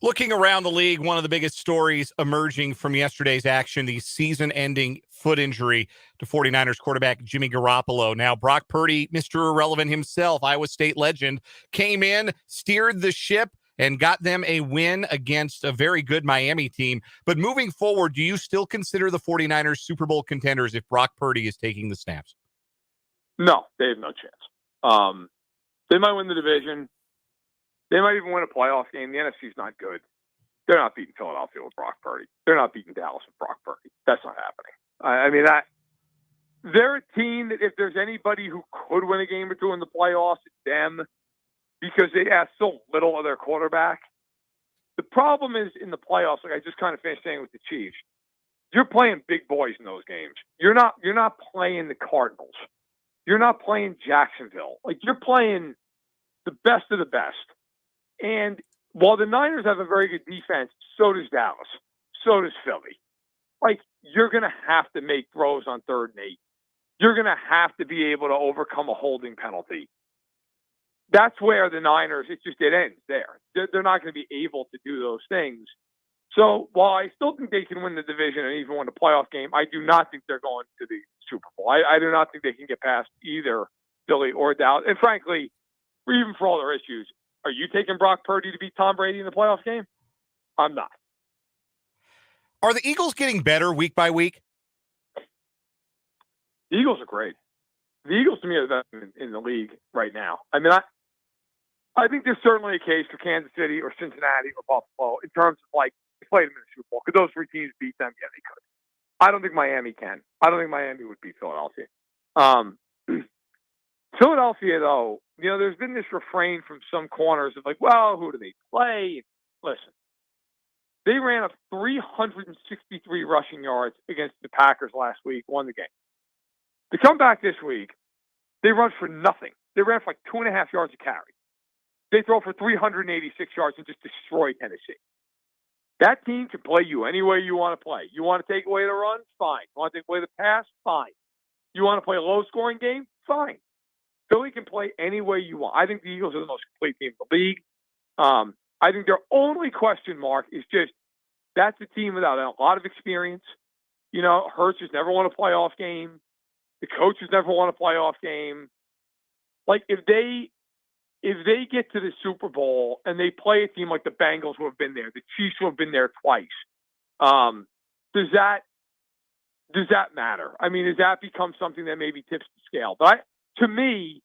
Looking around the league, one of the biggest stories emerging from yesterday's action, the season-ending foot injury to 49ers quarterback Jimmy Garoppolo. Now, Brock Purdy, Mr. Irrelevant himself, Iowa State legend, came in, steered the ship, and got them a win against a very good Miami team. But moving forward, do you still consider the 49ers Super Bowl contenders if Brock Purdy is taking the snaps? No, they have no chance. They might win the division. They might even win a playoff game. The NFC's not good. They're not beating Philadelphia with Brock Purdy. They're not beating Dallas with Brock Purdy. That's not happening. I mean, they're a team that if there's anybody who could win a game or 2 in the playoffs, it's them, because they ask so little of their quarterback. The problem is in the playoffs, like I just kind of finished saying with the Chiefs, you're playing big boys in those games. You're not playing the Cardinals. You're not playing Jacksonville. Like, you're playing the best of the best. And while the Niners have a very good defense, so does Dallas. So does Philly. Like, you're going to have to make throws on 3rd and 8. You're going to have to be able to overcome a holding penalty. That's where the Niners, it ends there. They're not going to be able to do those things. So while I still think they can win the division and even win the playoff game, I do not think they're going to the Super Bowl. I do not think they can get past either Philly or Dallas. And frankly, even for all their issues, are you taking Brock Purdy to beat Tom Brady in the playoff game? I'm not. Are the Eagles getting better week by week? The Eagles are great. The Eagles, to me, are the best in the league right now. I mean, I think there's certainly a case for Kansas City or Cincinnati or Buffalo in terms of, like, they played them in the Super Bowl. Could those three teams beat them? Yeah, they could. I don't think Miami can. I don't think Miami would beat Philadelphia. Philadelphia, though, there's been this refrain from some corners of, like, well, who do they play? Listen, they ran up 363 rushing yards against the Packers last week, won the game. To come back this week, they run for nothing. They ran for like 2.5 yards a carry. They throw for 386 yards and just destroy Tennessee. That team can play you any way you want to play. You want to take away the run? Fine. You want to take away the pass? Fine. You want to play a low-scoring game? Fine. Philly can play any way you want. I think the Eagles are the most complete team in the league. I think their only question mark is just that's a team without a lot of experience. Hurts has never won a playoff game. The coaches never won a playoff game. Like, if they get to the Super Bowl and they play a team like the Bengals who have been there, the Chiefs who have been there twice, does that matter? I mean, does that become something that maybe tips the scale? But to me,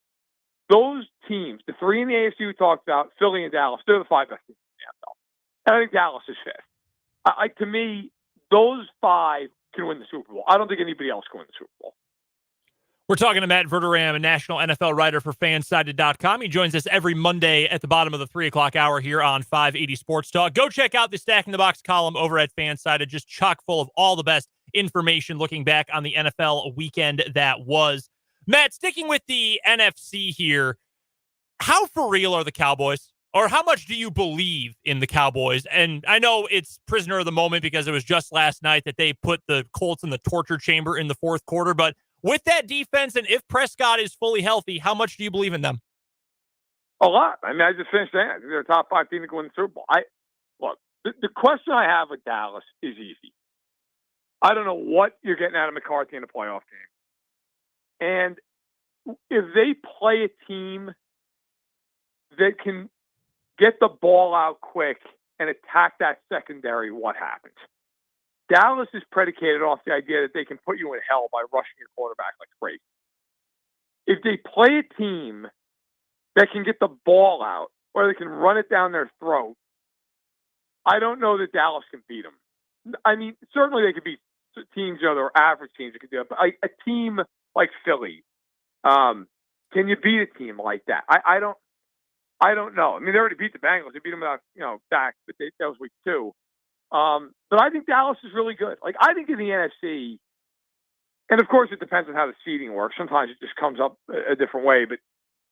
those teams, the three in the AFC we talked about, Philly and Dallas, they're the 5 best teams in the NFL. And I think Dallas is 5th. To me, those 5 can win the Super Bowl. I don't think anybody else can win the Super Bowl. We're talking to Matt Verderame, a national NFL writer for Fansided.com. He joins us every Monday at the bottom of the 3 o'clock hour here on 580 Sports Talk. Go check out the Stacking the Box column over at Fansided, just chock full of all the best information looking back on the NFL weekend that was. Matt, sticking with the NFC here, how for real are the Cowboys? Or how much do you believe in the Cowboys? And I know it's prisoner of the moment because it was just last night that they put the Colts in the torture chamber in the fourth quarter, but with that defense, and if Prescott is fully healthy, how much do you believe in them? A lot. I mean, I just finished saying they're a top 5 team to go in the Super Bowl. Look, the question I have with Dallas is easy. I don't know what you're getting out of McCarthy in a playoff game. And if they play a team that can get the ball out quick and attack that secondary, what happens? Dallas is predicated off the idea that they can put you in hell by rushing your quarterback like crazy. If they play a team that can get the ball out or they can run it down their throat, I don't know that Dallas can beat them. I mean, certainly they could beat teams, they're average teams that could do it, but a team like Philly, can you beat a team like that? I don't know. I mean, they already beat the Bengals. They beat them without, Dak, but that was week 2. But I think Dallas is really good. Like, I think in the NFC, and of course it depends on how the seeding works. Sometimes it just comes up a different way, but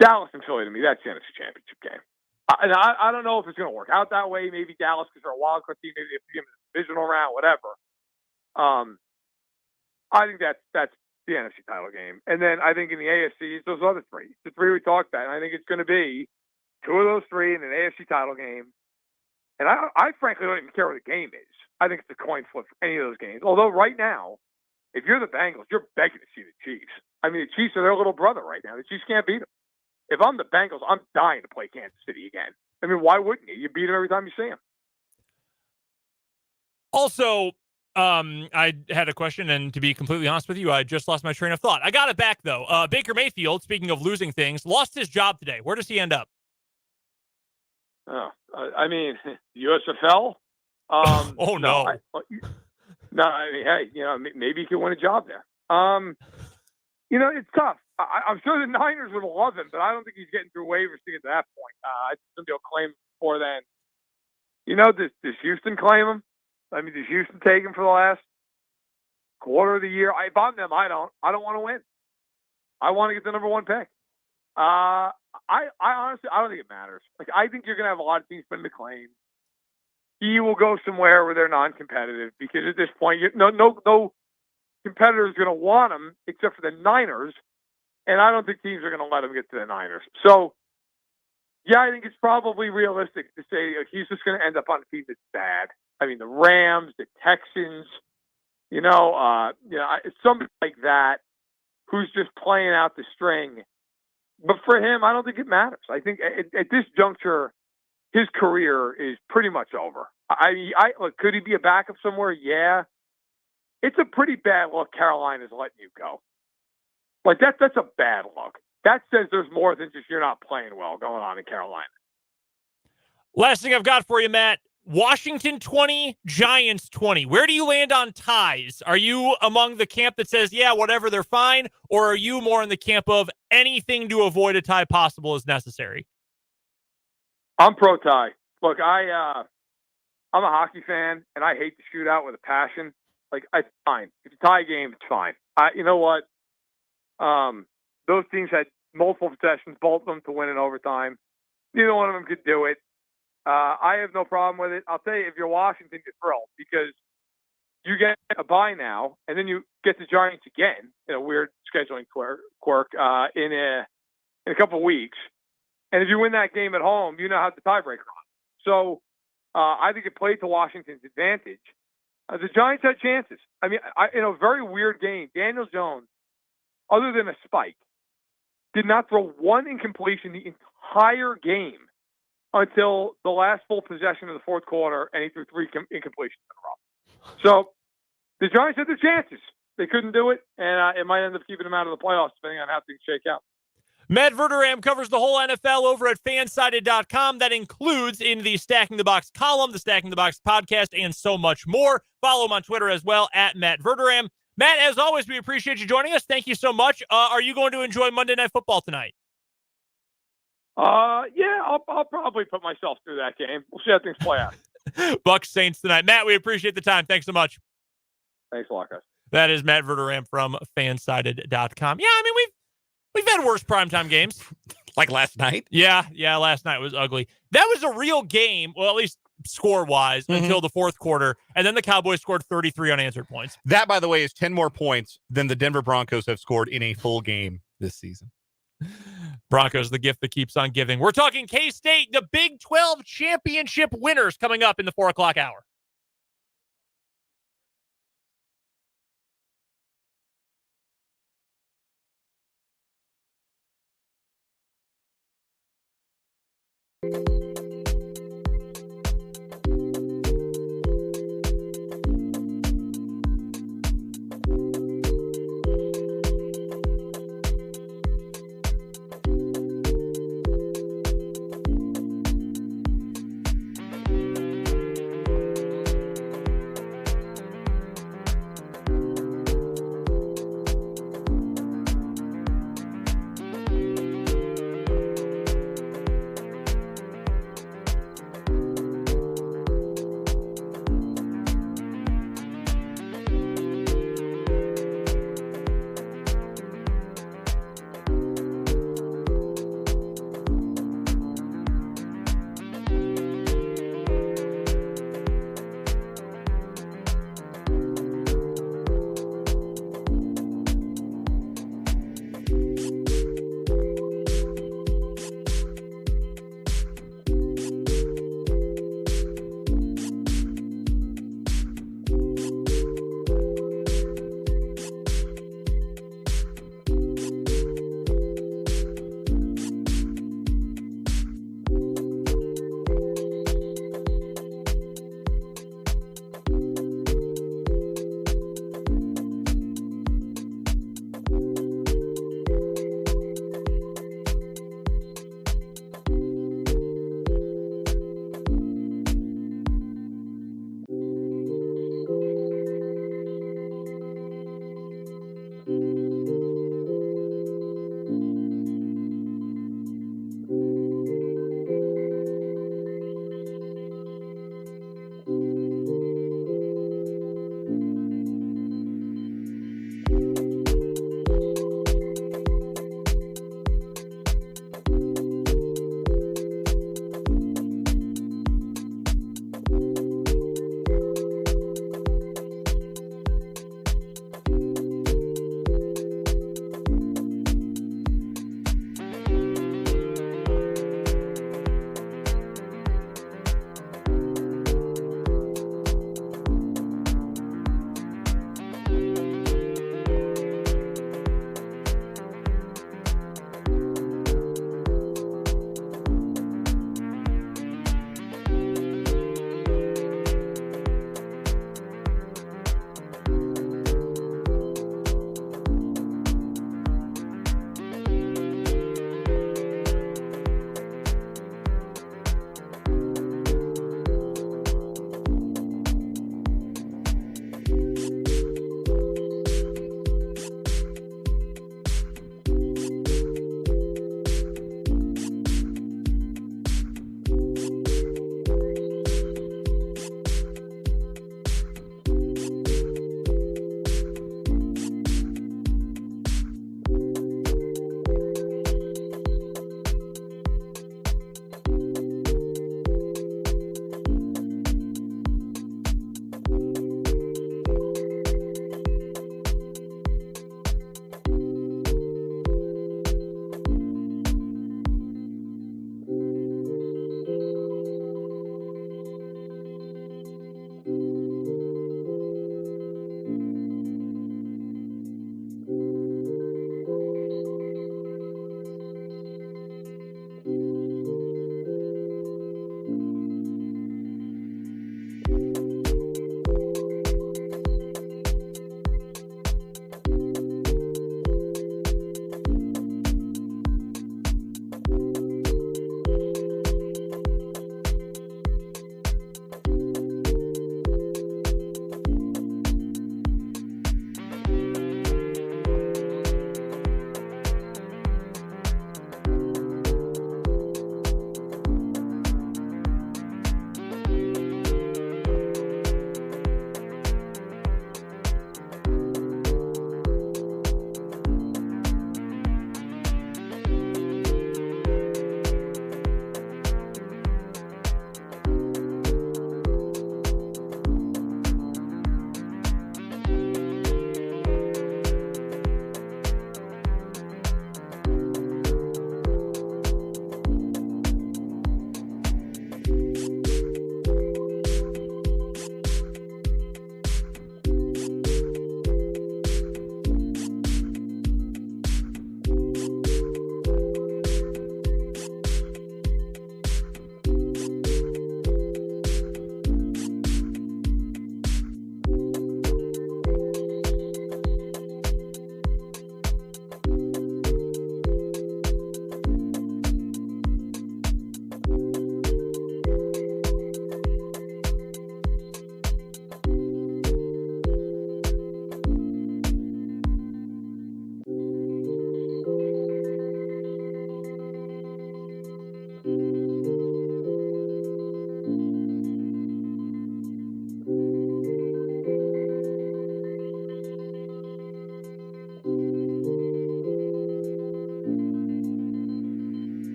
Dallas and Philly, to me, that's the NFC Championship game. And I don't know if it's going to work out that way. Maybe Dallas, because they're a wild card team, maybe they put them in the divisional round, whatever. I think that's the NFC title game. And then I think in the AFC, it's those other 3. The 3 we talked about. And I think it's going to be 2 of those 3 in an AFC title game. And I frankly don't even care what the game is. I think it's a coin flip for any of those games. Although right now, if you're the Bengals, you're begging to see the Chiefs. I mean, the Chiefs are their little brother right now. The Chiefs can't beat them. If I'm the Bengals, I'm dying to play Kansas City again. I mean, why wouldn't you? You beat them every time you see them. Also, I had a question, and to be completely honest with you, I just lost my train of thought. I got it back, though. Baker Mayfield, speaking of losing things, lost his job today. Where does he end up? Oh, I mean, USFL. Oh no! I mean, hey, maybe he could win a job there. It's tough. I'm sure the Niners would love him, but I don't think he's getting through waivers to get to that point. I think somebody will claim him before then. Does Houston claim him? I mean, does Houston take him for the last quarter of the year? If I'm them, I don't want to win. I want to get the number 1 pick. I honestly, I don't think it matters. Like, I think you're going to have a lot of teams putting the claim. He will go somewhere where they're non-competitive because at this point, no competitor is going to want him except for the Niners, and I don't think teams are going to let him get to the Niners. So, yeah, I think it's probably realistic to say he's just going to end up on a team that's bad. I mean, the Rams, the Texans, somebody like that who's just playing out the string. But for him, I don't think it matters. I think at this juncture, his career is pretty much over. Look, could he be a backup somewhere? Yeah. It's a pretty bad look Carolina's letting you go. Like, that's a bad look. That says there's more than just you're not playing well going on in Carolina. Last thing I've got for you, Matt. Washington 20, Giants 20. Where do you land on ties? Are you among the camp that says, yeah, whatever, they're fine? Or are you more in the camp of anything to avoid a tie possible is necessary? I'm pro-tie. Look, I'm a hockey fan, and I hate the shootout with a passion. Like, it's fine. If it's a tie game, it's fine. You know what? Those teams had multiple possessions, both of them to win in overtime. Neither one of them could do it. I have no problem with it. I'll tell you, if you're Washington, you're thrilled because you get a bye now, and then you get the Giants again in a weird scheduling quirk in a couple of weeks. And if you win that game at home, you now have the tiebreaker on. So I think it played to Washington's advantage. The Giants had chances. I mean, in a very weird game, Daniel Jones, other than a spike, did not throw one incompletion the entire game until the last full possession of the fourth quarter, and he threw 3 incompletions in a row. So the Giants had their chances. They couldn't do it, and it might end up keeping them out of the playoffs, depending on how things shake out. Matt Verderame covers the whole NFL over at fansided.com. That includes in the Stacking the Box column, the Stacking the Box podcast, and so much more. Follow him on Twitter as well, at Matt Verderame. Matt, as always, we appreciate you joining us. Thank you so much. Are you going to enjoy Monday Night Football tonight? Yeah, I'll probably put myself through that game. We'll see how things play out. Bucs Saints tonight. Matt, we appreciate the time. Thanks so much. Thanks a lot, guys. That is Matt Verderame from fansided.com. Yeah, I mean, we've had worse primetime games. Like last night? Yeah, last night was ugly. That was a real game, well, at least score-wise, until the fourth quarter, and then the Cowboys scored 33 unanswered points. That, by the way, is 10 more points than the Denver Broncos have scored in a full game this season. Broncos, the gift that keeps on giving. We're talking K-State, the Big 12 championship winners coming up in the 4 o'clock hour.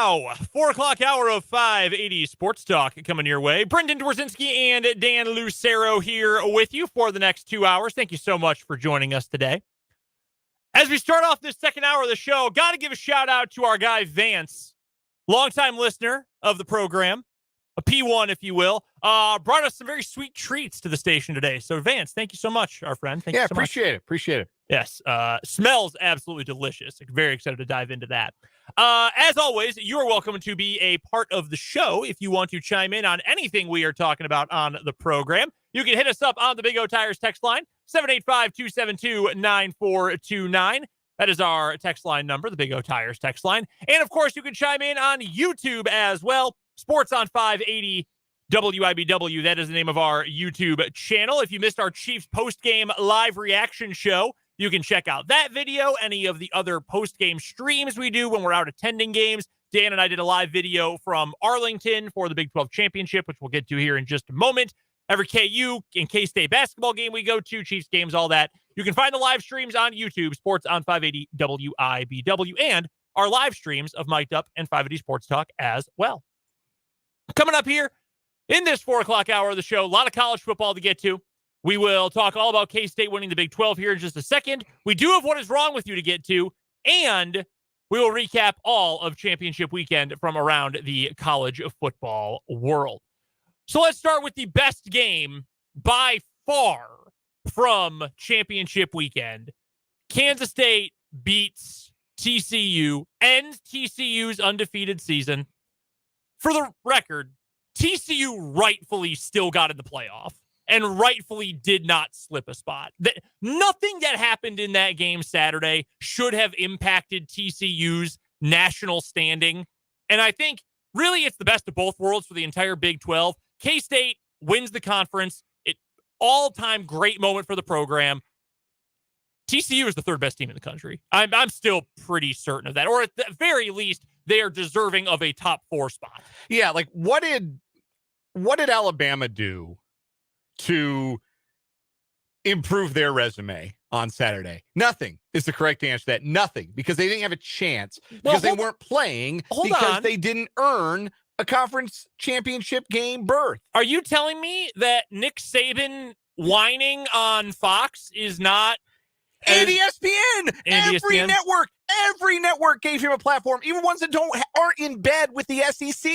now, 4 o'clock hour of 580 Sports Talk coming your way. Brendan Dworzinski and Dan Lucero here with you for the next 2 hours. Thank you so much for joining us today. As we start off this second hour of the show, got to give a shout out to our guy Vance, longtime listener of the program, a P1, if you will, brought us some very sweet treats to the station today. So, Vance, thank you so much, our friend. Thank you so much. Appreciate it. Yes, smells absolutely delicious. Very excited to dive into that. As always, you are welcome to be a part of the show if you want to chime in on anything we are talking about on the program. You can hit us up on the Big O Tires text line, 785-272-9429. That is our text line number, the Big O Tires text line. And, of course, you can chime in on YouTube as well. Sports on 580 WIBW. That is the name of our YouTube channel. If you missed our Chiefs post-game live reaction show, you can check out that video, any of the other post-game streams we do when we're out attending games. Dan and I did a live video from Arlington for the Big 12 Championship, which we'll get to here in just a moment. Every KU and K-State basketball game we go to, Chiefs games, all that. You can find the live streams on YouTube, Sports on 580 WIBW, and our live streams of Mic'd Up and 580 Sports Talk as well. Coming up here in this 4 o'clock hour of the show, a lot of college football to get to. We will talk all about K-State winning the Big 12 here in just a second. We do have What Is Wrong With You to get to, and we will recap all of championship weekend from around the college football world. So let's start with the best game by far from championship weekend. Kansas State beats TCU, ends TCU's undefeated season. For the record, TCU rightfully still got in the playoff and rightfully did not slip a spot. Nothing that happened in that game Saturday should have impacted TCU's national standing. And I think really it's the best of both worlds for the entire Big 12. K-State wins the conference. All-time great moment for the program. TCU is the third best team in the country. I'm still pretty certain of that. Or at the very least, they are deserving of a top 4 spot. Yeah, like what did Alabama do to improve their resume on Saturday? Nothing is the correct answer to that. Nothing, because they didn't have a chance, because they weren't playing, because they didn't earn a conference championship game berth. Are you telling me that Nick Saban whining on Fox is not... And ESPN, every network gave him a platform, even ones that aren't in bed with the SEC.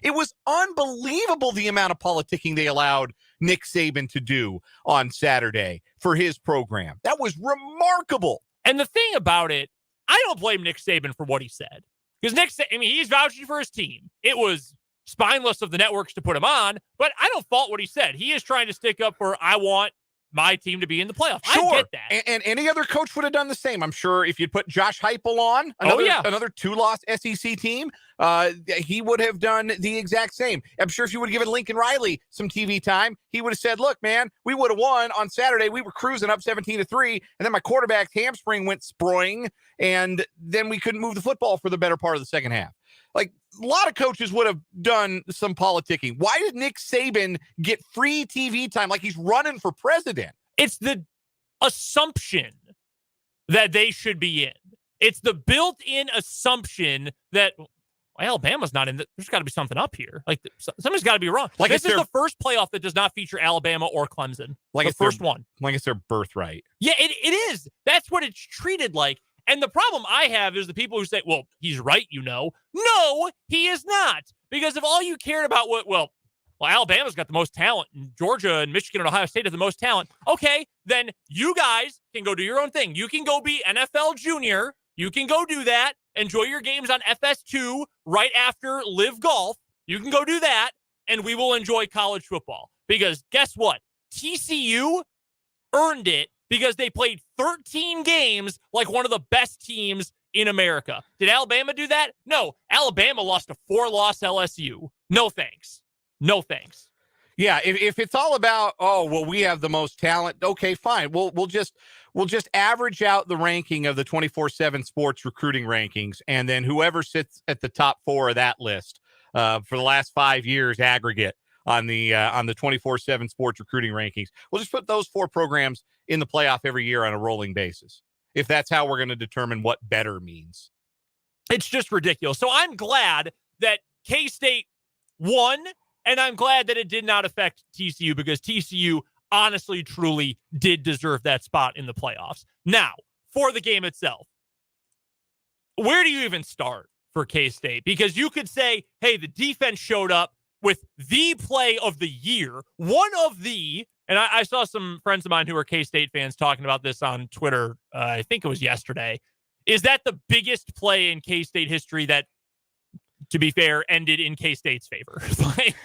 It was unbelievable the amount of politicking they allowed Nick Saban to do on Saturday for his program. That was remarkable. And the thing about it, I don't blame Nick Saban for what he said. Because he's vouching for his team. It was spineless of the networks to put him on, but I don't fault what he said. He is trying to stick up for, I want my team to be in the playoffs. Sure. I get that. And any other coach would have done the same. I'm sure if you'd put Josh Heupel on, another 2-loss SEC team, he would have done the exact same. I'm sure if you would have given Lincoln Riley some TV time, he would have said, look, man, we would have won on Saturday. We were cruising up 17-3, and then my quarterback's hamstring went sproing, and then we couldn't move the football for the better part of the second half. Like, a lot of coaches would have done some politicking. Why did Nick Saban get free TV time like he's running for president? It's the assumption that they should be in. It's the built-in assumption that Alabama's not in. There's got to be something up here. Like, something's got to be wrong. Like, this is the first playoff that does not feature Alabama or Clemson. Like, the first one. Like it's their birthright. Yeah, it is. That's what it's treated like. And the problem I have is the people who say, well, he's right, No, he is not. Because if all you cared about Alabama's got the most talent, and Georgia and Michigan and Ohio State have the most talent. Okay, then you guys can go do your own thing. You can go be NFL junior. You can go do that. Enjoy your games on FS2 right after Live Golf. You can go do that, and we will enjoy college football. Because guess what? TCU earned it because they played 13 games like one of the best teams in America. Did Alabama do that? No. Alabama lost to 4-loss LSU. No thanks. No thanks. Yeah, if it's all about, we have the most talent, okay, fine. We'll just average out the ranking of the 24/7 sports recruiting rankings, and then whoever sits at the top 4 of that list for the last 5 years aggregate on the 24/7 sports recruiting rankings. We'll just put those 4 programs in the playoff every year on a rolling basis, if that's how we're going to determine what better means. It's just ridiculous. So I'm glad that K-State won, and I'm glad that it did not affect TCU because TCU honestly, truly did deserve that spot in the playoffs. Now, for the game itself, where do you even start for K-State? Because you could say, hey, the defense showed up with the play of the year, one of the, and I saw some friends of mine who are K-State fans talking about this on Twitter, I think it was yesterday. Is that the biggest play in K-State history that, to be fair, ended in K-State's favor? Like,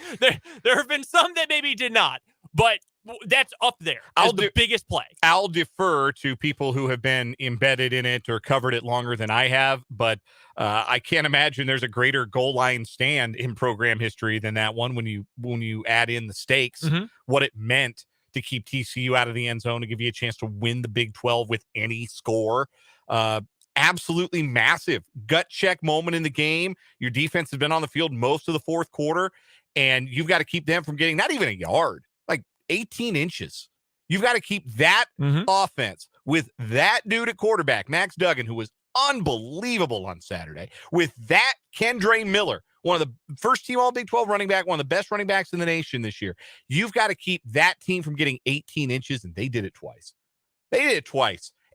there have been some that maybe did not, but that's up there as the biggest play. I'll defer to people who have been embedded in it or covered it longer than I have, but I can't imagine there's a greater goal line stand in program history than that one when you add in the stakes, what it meant to keep TCU out of the end zone, to give you a chance to win the Big 12 with any score. Absolutely massive gut check moment in the game. Your defense has been on the field most of the fourth quarter, and you've got to keep them from getting not even a yard, like 18 inches. You've got to keep that offense with that dude at quarterback, Max Duggan, who was unbelievable on Saturday, with that Kendre Miller, one of the first team all Big 12 running back, one of the best running backs in the nation this year. You've got to keep that team from getting 18 inches, and they did it twice.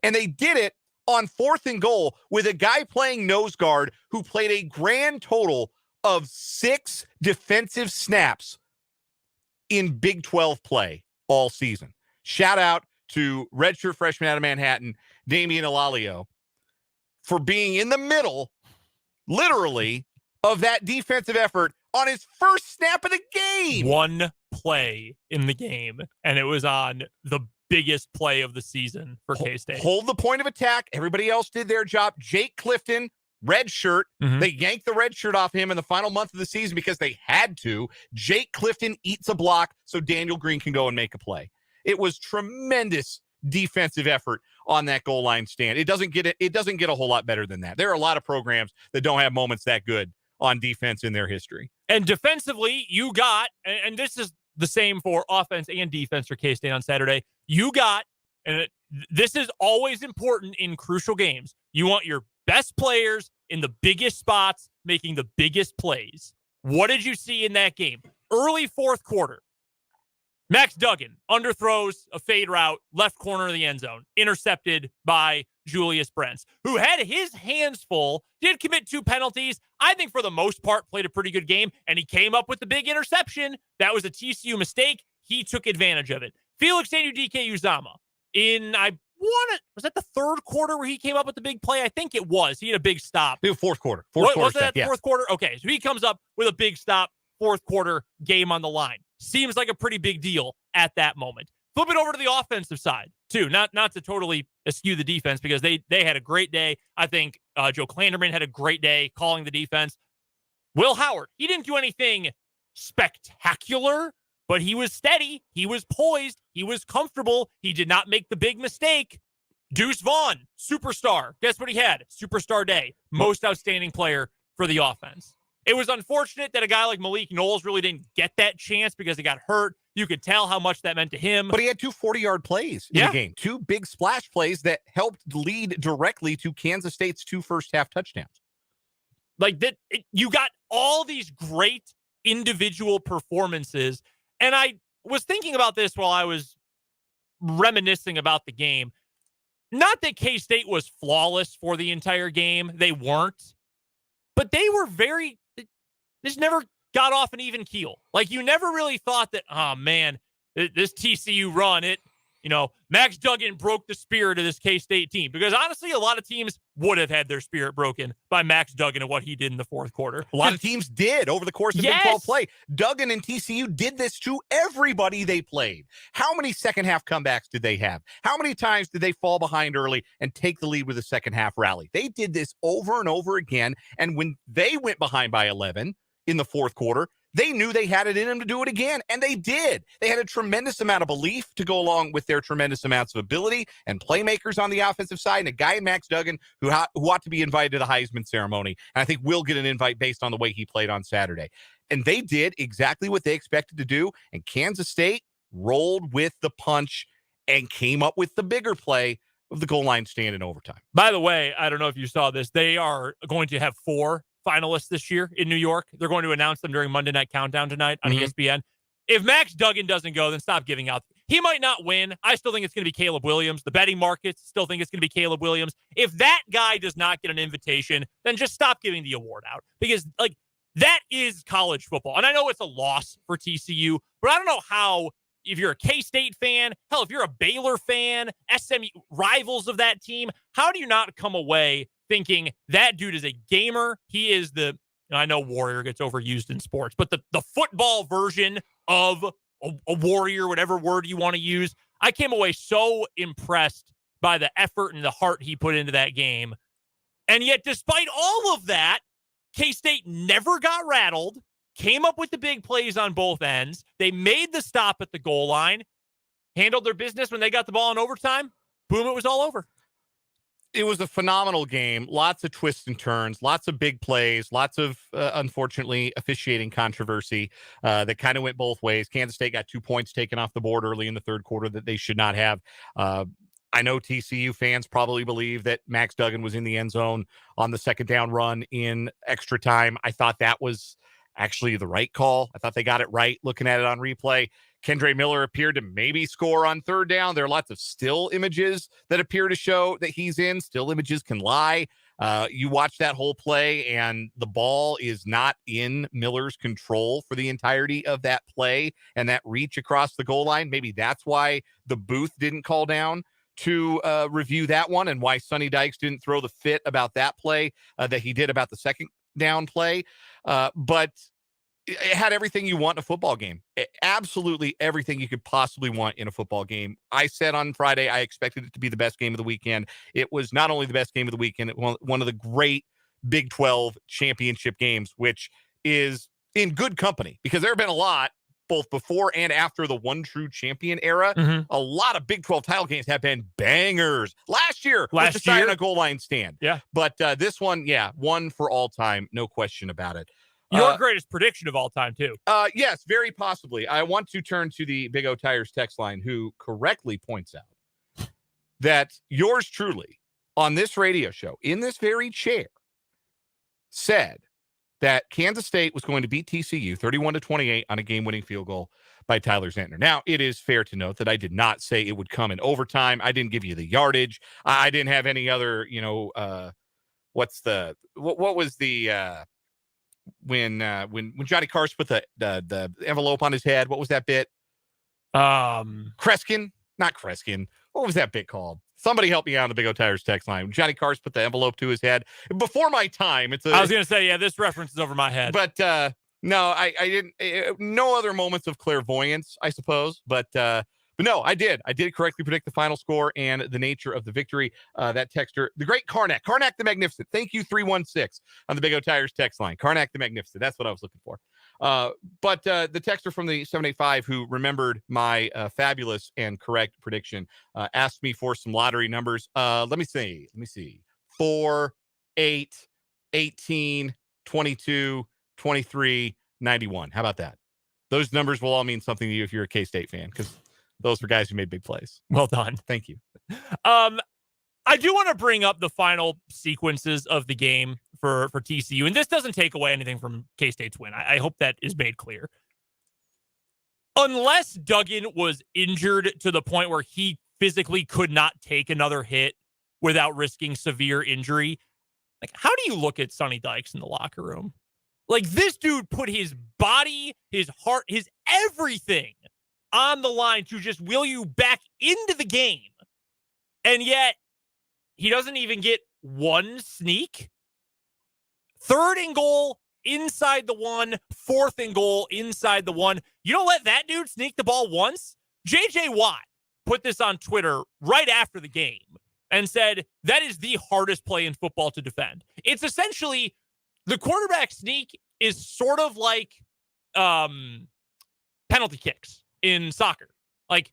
And they did it on 4th and goal with a guy playing nose guard who played a grand total of 6 defensive snaps in Big 12 play all season. Shout out to redshirt freshman out of Manhattan, Damian Alalio, for being in the middle, literally, of that defensive effort on his first snap of the game. One play in the game, and it was on the biggest play of the season for K-State. Hold the point of attack. Everybody else did their job. Jake Clifton, red shirt. They yanked the red shirt off him in the final month of the season because they had to. Jake Clifton eats a block so Daniel Green can go and make a play. It was tremendous defensive effort on that goal line stand. It doesn't get a whole lot better than that. There are a lot of programs that don't have moments that good on defense in their history. And defensively, you got, and this is the same for offense and defense for K-State on Saturday, you got, and this is always important in crucial games, you want your best players in the biggest spots making the biggest plays. What did you see in that game? Early fourth quarter, Max Duggan underthrows a fade route, left corner of the end zone, intercepted by Julius Brents, who had his hands full, did commit 2 penalties. I think for the most part played a pretty good game, and he came up with the big interception. That was a TCU mistake. He took advantage of it. Felix Anudike-Uzomah was that the third quarter where he came up with the big play? I think it was. He had a big stop. Fourth quarter. Was that fourth quarter? Okay, so he comes up with a big stop, fourth quarter, game on the line. Seems like a pretty big deal at that moment. Flip it over to the offensive side, too. Not to totally eschew the defense because they had a great day. I think Joe Klanderman had a great day calling the defense. Will Howard, he didn't do anything spectacular, but he was steady. He was poised. He was comfortable. He did not make the big mistake. Deuce Vaughn, superstar. Guess what he had? Superstar day. Most outstanding player for the offense. It was unfortunate that a guy like Malik Knowles really didn't get that chance because he got hurt. You could tell how much that meant to him. But he had 2 40-yard plays in the game. 2 big splash plays that helped lead directly to Kansas State's 2 first-half touchdowns. Like that, you got all these great individual performances. And I was thinking about this while I was reminiscing about the game. Not that K-State was flawless for the entire game. They weren't. But they were they just never got off an even keel. Like, you never really thought that, oh, man, this TCU run, Max Duggan broke the spirit of this K-State team. Because, honestly, a lot of teams would have had their spirit broken by Max Duggan and what he did in the fourth quarter. A lot of teams did over the course of Big 12 play. Duggan and TCU did this to everybody they played. How many second-half comebacks did they have? How many times did they fall behind early and take the lead with a second-half rally? They did this over and over again, and when they went behind by 11 in the fourth quarter, they knew they had it in them to do it again, and they did. They had a tremendous amount of belief to go along with their tremendous amounts of ability and playmakers on the offensive side, and a guy in Max Duggan who ought to be invited to the Heisman ceremony, and I think will get an invite based on the way he played on Saturday. And they did exactly what they expected to do, and Kansas State rolled with the punch and came up with the bigger play of the goal line stand in overtime. By the way, I don't know if you saw this. They are going to have 4 finalists this year in New York. They're going to announce them during Monday Night Countdown tonight on ESPN. If Max Duggan doesn't go, then stop giving out. He might not win. I still think it's going to be Caleb Williams. The betting markets still think it's going to be Caleb Williams. If that guy does not get an invitation, then just stop giving the award out, because like that is college football. And I know it's a loss for TCU, but I don't know how, if you're a K-State fan, hell, if you're a Baylor fan, SMU, rivals of that team, how do you not come away thinking that dude is a gamer? He is the, I know warrior gets overused in sports, but the football version of a warrior, whatever word you want to use. I came away so impressed by the effort and the heart he put into that game. And yet, despite all of that, K-State never got rattled, came up with the big plays on both ends. They made the stop at the goal line, handled their business when they got the ball in overtime. Boom, it was all over. It was a phenomenal game. Lots of twists and turns, lots of big plays, lots of, unfortunately, officiating controversy that kind of went both ways. Kansas State got 2 points taken off the board early in the third quarter that they should not have. I know TCU fans probably believe that Max Duggan was in the end zone on the second down run in extra time. I thought that was actually the right call. I thought they got it right looking at it on replay. Kendre Miller appeared to maybe score on third down. There are lots of still images that appear to show that he's in. Still images can lie. You watch that whole play, and the ball is not in Miller's control for the entirety of that play and that reach across the goal line. Maybe that's why the booth didn't call down to review that one, and why Sonny Dykes didn't throw the fit about that play that he did about the second down play. But it had everything you want in a football game. Absolutely everything you could possibly want in a football game. I said on Friday I expected it to be the best game of the weekend. It was not only the best game of the weekend, it was one of the great Big 12 championship games, which is in good company, because there have been a lot both before and after the one true champion era. A lot of Big 12 title games have been bangers. Last year was decided on a goal line stand. Yeah. But this one, one for all time. No question about it. Your greatest prediction of all time, too. Yes, very possibly. I want to turn to the Big O Tires text line, who correctly points out that yours truly on this radio show, in this very chair, said that Kansas State was going to beat TCU 31-28 on a game-winning field goal by Tyler Zentner. Now, it is fair to note that I did not say it would come in overtime. I didn't give you the yardage. I didn't have any other, what was the when Johnny Carson put the envelope on his head? What was that bit? Kreskin? Not Kreskin. What was that bit called? Somebody help me out on the Big O Tires text line. Johnny Carson put the envelope to his head. Before my time. I was going to say, this reference is over my head. But no, I didn't. No other moments of clairvoyance, I suppose. But no, I did. I did correctly predict the final score and the nature of the victory. That texter, the great Karnak the Magnificent. Thank you, 316 on the Big O Tires text line. Karnak the Magnificent. That's what I was looking for. But the texter from the 785 who remembered my fabulous and correct prediction asked me for some lottery numbers. Let me see. 4, 8, 18, 22, 23, 91. How about that? Those numbers will all mean something to you if you're a K-State fan, because those were guys who made big plays. Well done. Thank you. I do want to bring up the final sequences of the game for TCU, and this doesn't take away anything from K-State's win. I hope that is made clear. Unless Duggan was injured to the point where he physically could not take another hit without risking severe injury, like, how do you look at Sonny Dykes in the locker room? Like, this dude put his body, his heart, his everything on the line to just will you back into the game. And yet, he doesn't even get one sneak. 3rd and goal inside the 1, 4th and goal inside the 1. You don't let that dude sneak the ball once. J.J. Watt put this on Twitter right after the game and said that is the hardest play in football to defend. It's essentially the quarterback sneak is sort of like penalty kicks in soccer. Like,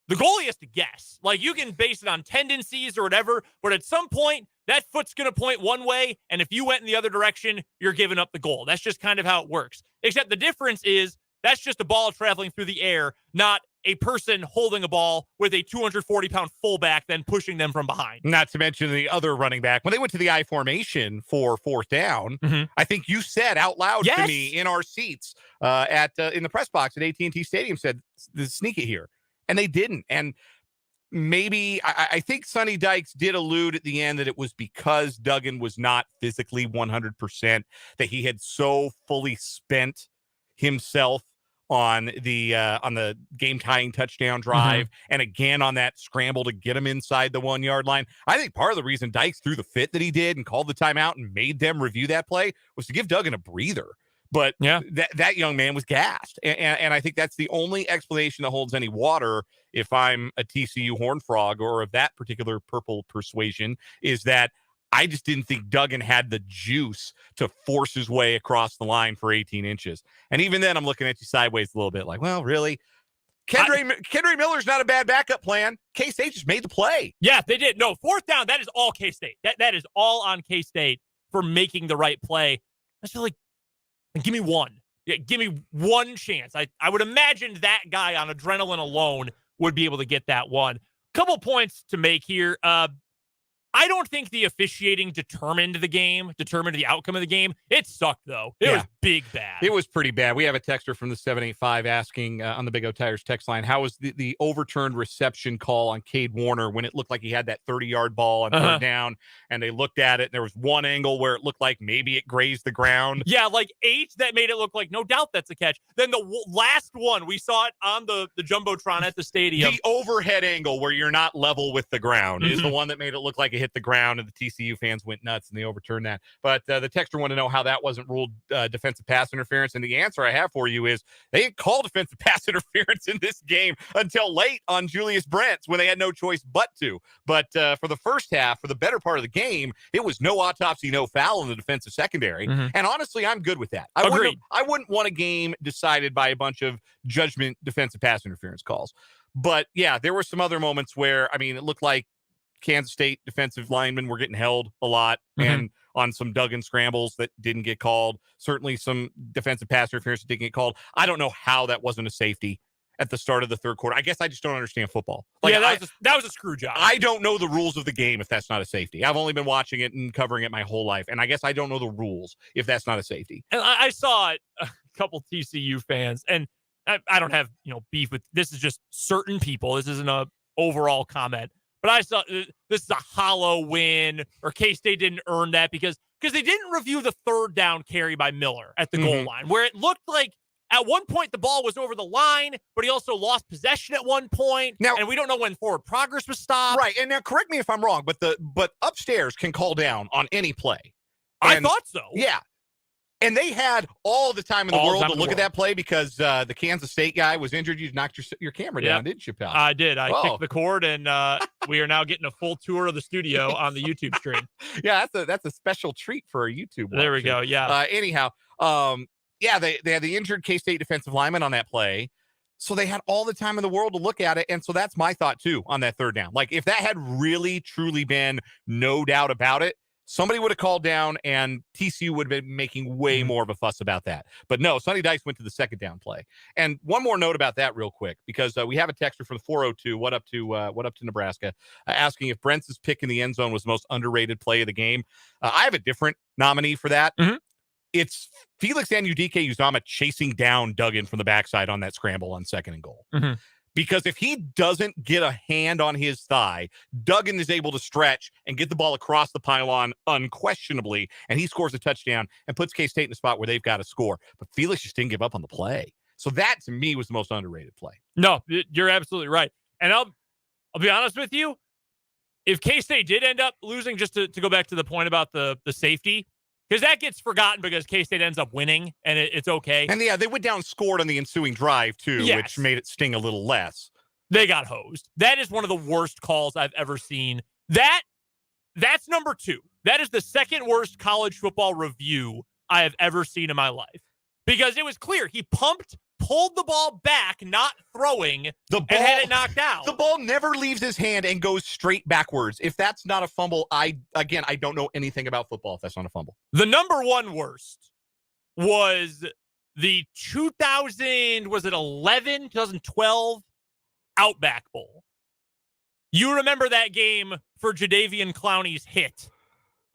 the goalie has to guess. Like, you can base it on tendencies or whatever, but at some point, that foot's going to point one way, and if you went in the other direction, you're giving up the goal. That's just kind of how it works. Except the difference is that's just a ball traveling through the air, not a person holding a ball with a 240-pound fullback then pushing them from behind. Not to mention the other running back. When they went to the I formation for fourth down, I think you said out loud to me in our seats in the press box at AT&T Stadium, said, sneak it here. And they didn't. And maybe I think Sonny Dykes did allude at the end that it was because Duggan was not physically 100%, that he had so fully spent himself on the game tying touchdown drive and again on that scramble to get him inside the 1 yard line. I think part of the reason Dykes threw the fit that he did and called the timeout and made them review that play was to give Duggan a breather. But that young man was gassed. And I think that's the only explanation that holds any water if I'm a TCU Horned Frog or of that particular purple persuasion, is that I just didn't think Duggan had the juice to force his way across the line for 18 inches. And even then, I'm looking at you sideways a little bit like, well, really? Kendry Miller's not a bad backup plan. K-State just made the play. Yeah, they did. No, fourth down, that is all K-State. That is all on K-State for making the right play. I feel like, give me one. Yeah, give me one chance. I would imagine that guy on adrenaline alone would be able to get that one. Couple points to make here. I don't think the officiating determined the outcome of the game. It sucked, though. It was big bad. It was pretty bad. We have a texter from the 785 asking on the Big O Tires text line, how was the overturned reception call on Cade Warner when it looked like he had that 30-yard ball on third down, and they looked at it, and there was one angle where it looked like maybe it grazed the ground. Yeah, like 8 that made it look like no doubt that's a catch. Then the last one, we saw it on the Jumbotron at the stadium. The overhead angle where you're not level with the ground is the one that made it look like it hit the ground, and the TCU fans went nuts and they overturned that. But the texter wanted to know how that wasn't ruled defensive pass interference, and the answer I have for you is they didn't call defensive pass interference in this game until late on Julius Brents when they had no choice but to. But for the first half, for the better part of the game, it was no autopsy, no foul in the defensive secondary. And honestly, I'm good with that. I wouldn't want a game decided by a bunch of judgment defensive pass interference calls. But yeah, there were some other moments where, I mean, it looked like Kansas State defensive linemen were getting held a lot and on some Duggan scrambles that didn't get called. Certainly some defensive pass interference that didn't get called. I don't know how that wasn't a safety at the start of the third quarter. I guess I just don't understand football. Like, that was a screw job. I don't know the rules of the game if that's not a safety. I've only been watching it and covering it my whole life, and I guess I don't know the rules if that's not a safety. And I saw it, a couple TCU fans, and I don't have beef with this. Is just certain people. This isn't a overall comment. But I saw this is a hollow win, or K-State didn't earn that because they didn't review the third down carry by Miller at the goal line, where it looked like at one point the ball was over the line, but he also lost possession at one point. Now, and we don't know when forward progress was stopped. Right, and now correct me if I'm wrong, but upstairs can call down on any play. And I thought so. Yeah. And they had all the time in the world to look at that play because the Kansas State guy was injured. You knocked your camera down, didn't you, pal? I did. I kicked the cord, and we are now getting a full tour of the studio on the YouTube stream. Yeah, that's a special treat for our YouTube watch. There we go, yeah. Anyhow, they had the injured K-State defensive lineman on that play. So they had all the time in the world to look at it. And so that's my thought, too, on that third down. Like, if that had really, truly been no doubt about it, somebody would have called down and TCU would have been making way more of a fuss about that. But no, Sonny Dykes went to the second down play. And one more note about that real quick, because we have a texter from the 402, what up to Nebraska, asking if Brent's pick in the end zone was the most underrated play of the game. I have a different nominee for that. It's Felix Anudike-Uzomah chasing down Duggan from the backside on that scramble on second and goal. Because if he doesn't get a hand on his thigh, Duggan is able to stretch and get the ball across the pylon unquestionably, and he scores a touchdown and puts K-State in a spot where they've got to score. But Felix just didn't give up on the play. So that, to me, was the most underrated play. No, you're absolutely right. And I'll be honest with you, if K-State did end up losing, just to go back to the point about the safety, because that gets forgotten because K-State ends up winning, and it's okay. And yeah, they went down and scored on the ensuing drive, too, which made it sting a little less. They got hosed. That is one of the worst calls I've ever seen. That's number 2. That is the second worst college football review I have ever seen in my life. Because it was clear. He pulled the ball back, not throwing, and had it knocked out. The ball never leaves his hand and goes straight backwards. If that's not a fumble, I don't know anything about football if that's not a fumble. The number 1 worst was the 2012 Outback Bowl. You remember that game for Jadeveon Clowney's hit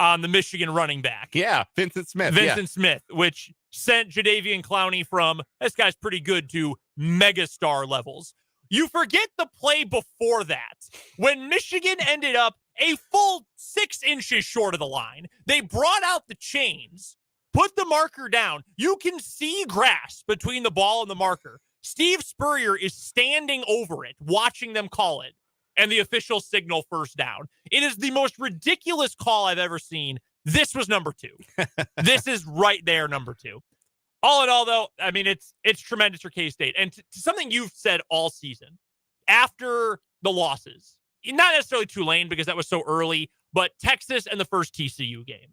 on the Michigan running back. Yeah, Vincent Smith, which sent Jadeveon Clowney from, this guy's pretty good, to megastar levels. You forget the play before that, when Michigan ended up a full 6 inches short of the line. They brought out the chains, put the marker down. You can see grass between the ball and the marker. Steve Spurrier is standing over it, watching them call it, and the official signal first down. It is the most ridiculous call I've ever seen. This was number 2. This is right there, number 2. All in all, though, I mean, it's tremendous for K-State. And to something you've said all season, after the losses, not necessarily Tulane because that was so early, but Texas and the first TCU game.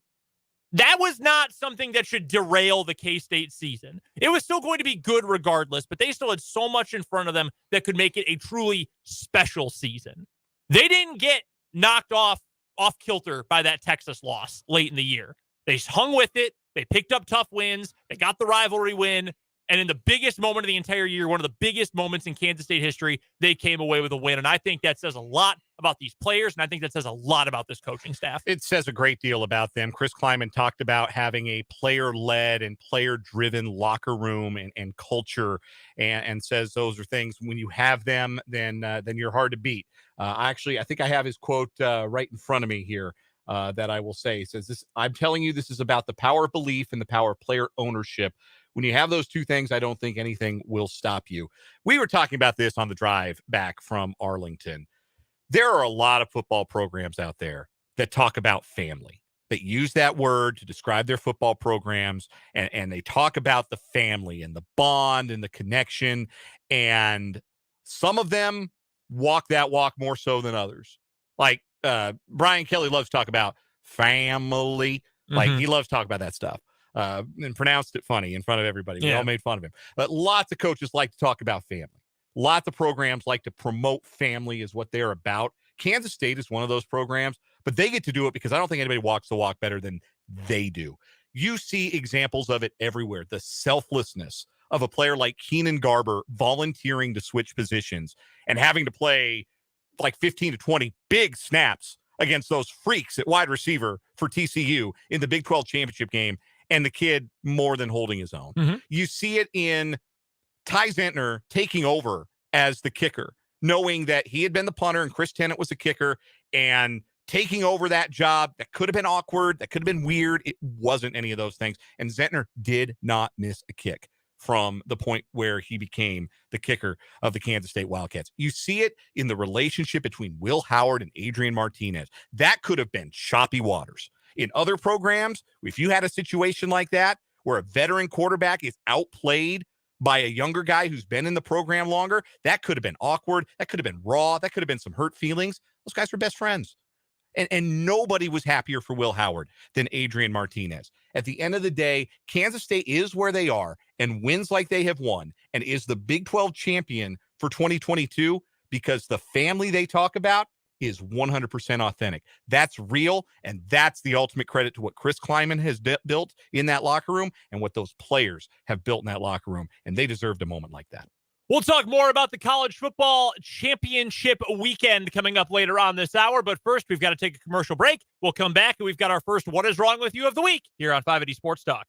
That was not something that should derail the K-State season. It was still going to be good regardless, but they still had so much in front of them that could make it a truly special season. They didn't get knocked off kilter by that Texas loss late in the year. They hung with it. They picked up tough wins. They got the rivalry win. And in the biggest moment of the entire year, one of the biggest moments in Kansas State history, they came away with a win. And I think that says a lot about these players, and I think that says a lot about this coaching staff. It says a great deal about them. Chris Kleiman talked about having a player-led and player-driven locker room and culture, and says those are things, when you have them, then you're hard to beat. I think I have his quote right in front of me here. That I will say. He says, I'm telling you, this is about the power of belief and the power of player ownership. When you have those two things, I don't think anything will stop you. We were talking about this on the drive back from Arlington. There are a lot of football programs out there that talk about family, that use that word to describe their football programs, and they talk about the family and the bond and the connection. And some of them walk that walk more so than others. Like, Brian Kelly loves to talk about family. Like, he loves to talk about that stuff. And pronounced it funny in front of everybody. We all made fun of him. But lots of coaches like to talk about family. Lots of programs like to promote family is what they're about. Kansas State is one of those programs, but they get to do it because I don't think anybody walks the walk better than they do. You see examples of it everywhere. The selflessness of a player like Keenan Garber volunteering to switch positions and having to play like 15 to 20 big snaps against those freaks at wide receiver for TCU in the Big 12 championship game, and the kid more than holding his own. You see it in Ty Zentner taking over as the kicker, knowing that he had been the punter and Chris Tennant was the kicker, and taking over that job that could have been awkward, that could have been weird. It wasn't any of those things. And Zentner did not miss a kick from the point where he became the kicker of the Kansas State Wildcats. You see it in the relationship between Will Howard and Adrian Martinez. That could have been choppy waters. In other programs, if you had a situation like that, where a veteran quarterback is outplayed by a younger guy who's been in the program longer, that could have been awkward. That could have been raw. That could have been some hurt feelings. Those guys were best friends. And nobody was happier for Will Howard than Adrian Martinez. At the end of the day, Kansas State is where they are and wins like they have won and is the Big 12 champion for 2022 because the family they talk about is 100% authentic. That's real, and that's the ultimate credit to what Chris Kleiman has built in that locker room and what those players have built in that locker room, and they deserved a moment like that. We'll talk more about the college football championship weekend coming up later on this hour. But first, we've got to take a commercial break. We'll come back, and we've got our first What Is Wrong With You of the week here on 580 Sports Talk.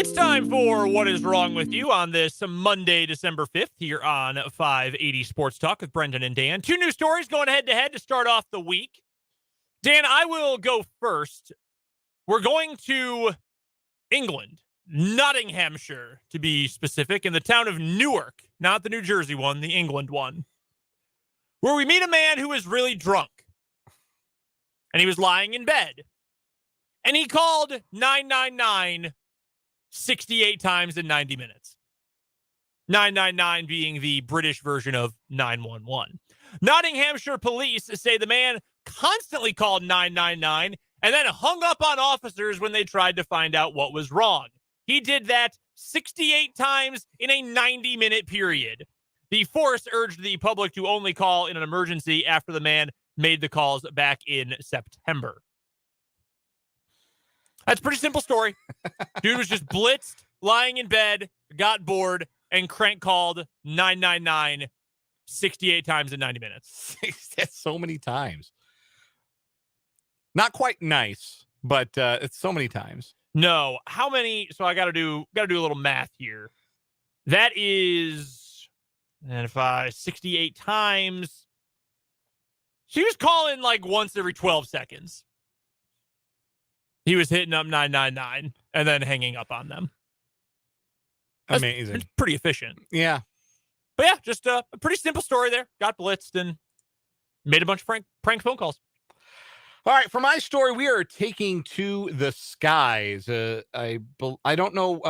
It's time for What is Wrong with You on this Monday, December 5th here on 580 Sports Talk with Brendan and Dan. Two new stories going head-to-head to start off the week. Dan, I will go first. We're going to England, Nottinghamshire to be specific, in the town of Newark, not the New Jersey one, the England one, where we meet a man who is really drunk. And he was lying in bed. And he called 999 68 times in 90 minutes. 999 being the British version of 911. Nottinghamshire police say the man constantly called 999 and then hung up on officers when they tried to find out what was wrong. He did that 68 times in a 90-minute period. The force urged the public to only call in an emergency after the man made the calls back in September. That's a pretty simple story. Dude was just blitzed, lying in bed, got bored, and crank called 999 68 times in 90 minutes. That's so many times. Not quite nice, but it's so many times. No, how many? So I got to do a little math here. That is, and if 68 times, she was calling like once every 12 seconds. He was hitting up 999 and then hanging up on them. Amazing. It's pretty efficient. Yeah. But yeah, just a pretty simple story there. Got blitzed and made a bunch of prank phone calls. All right, for my story, we are taking to the skies. I don't know.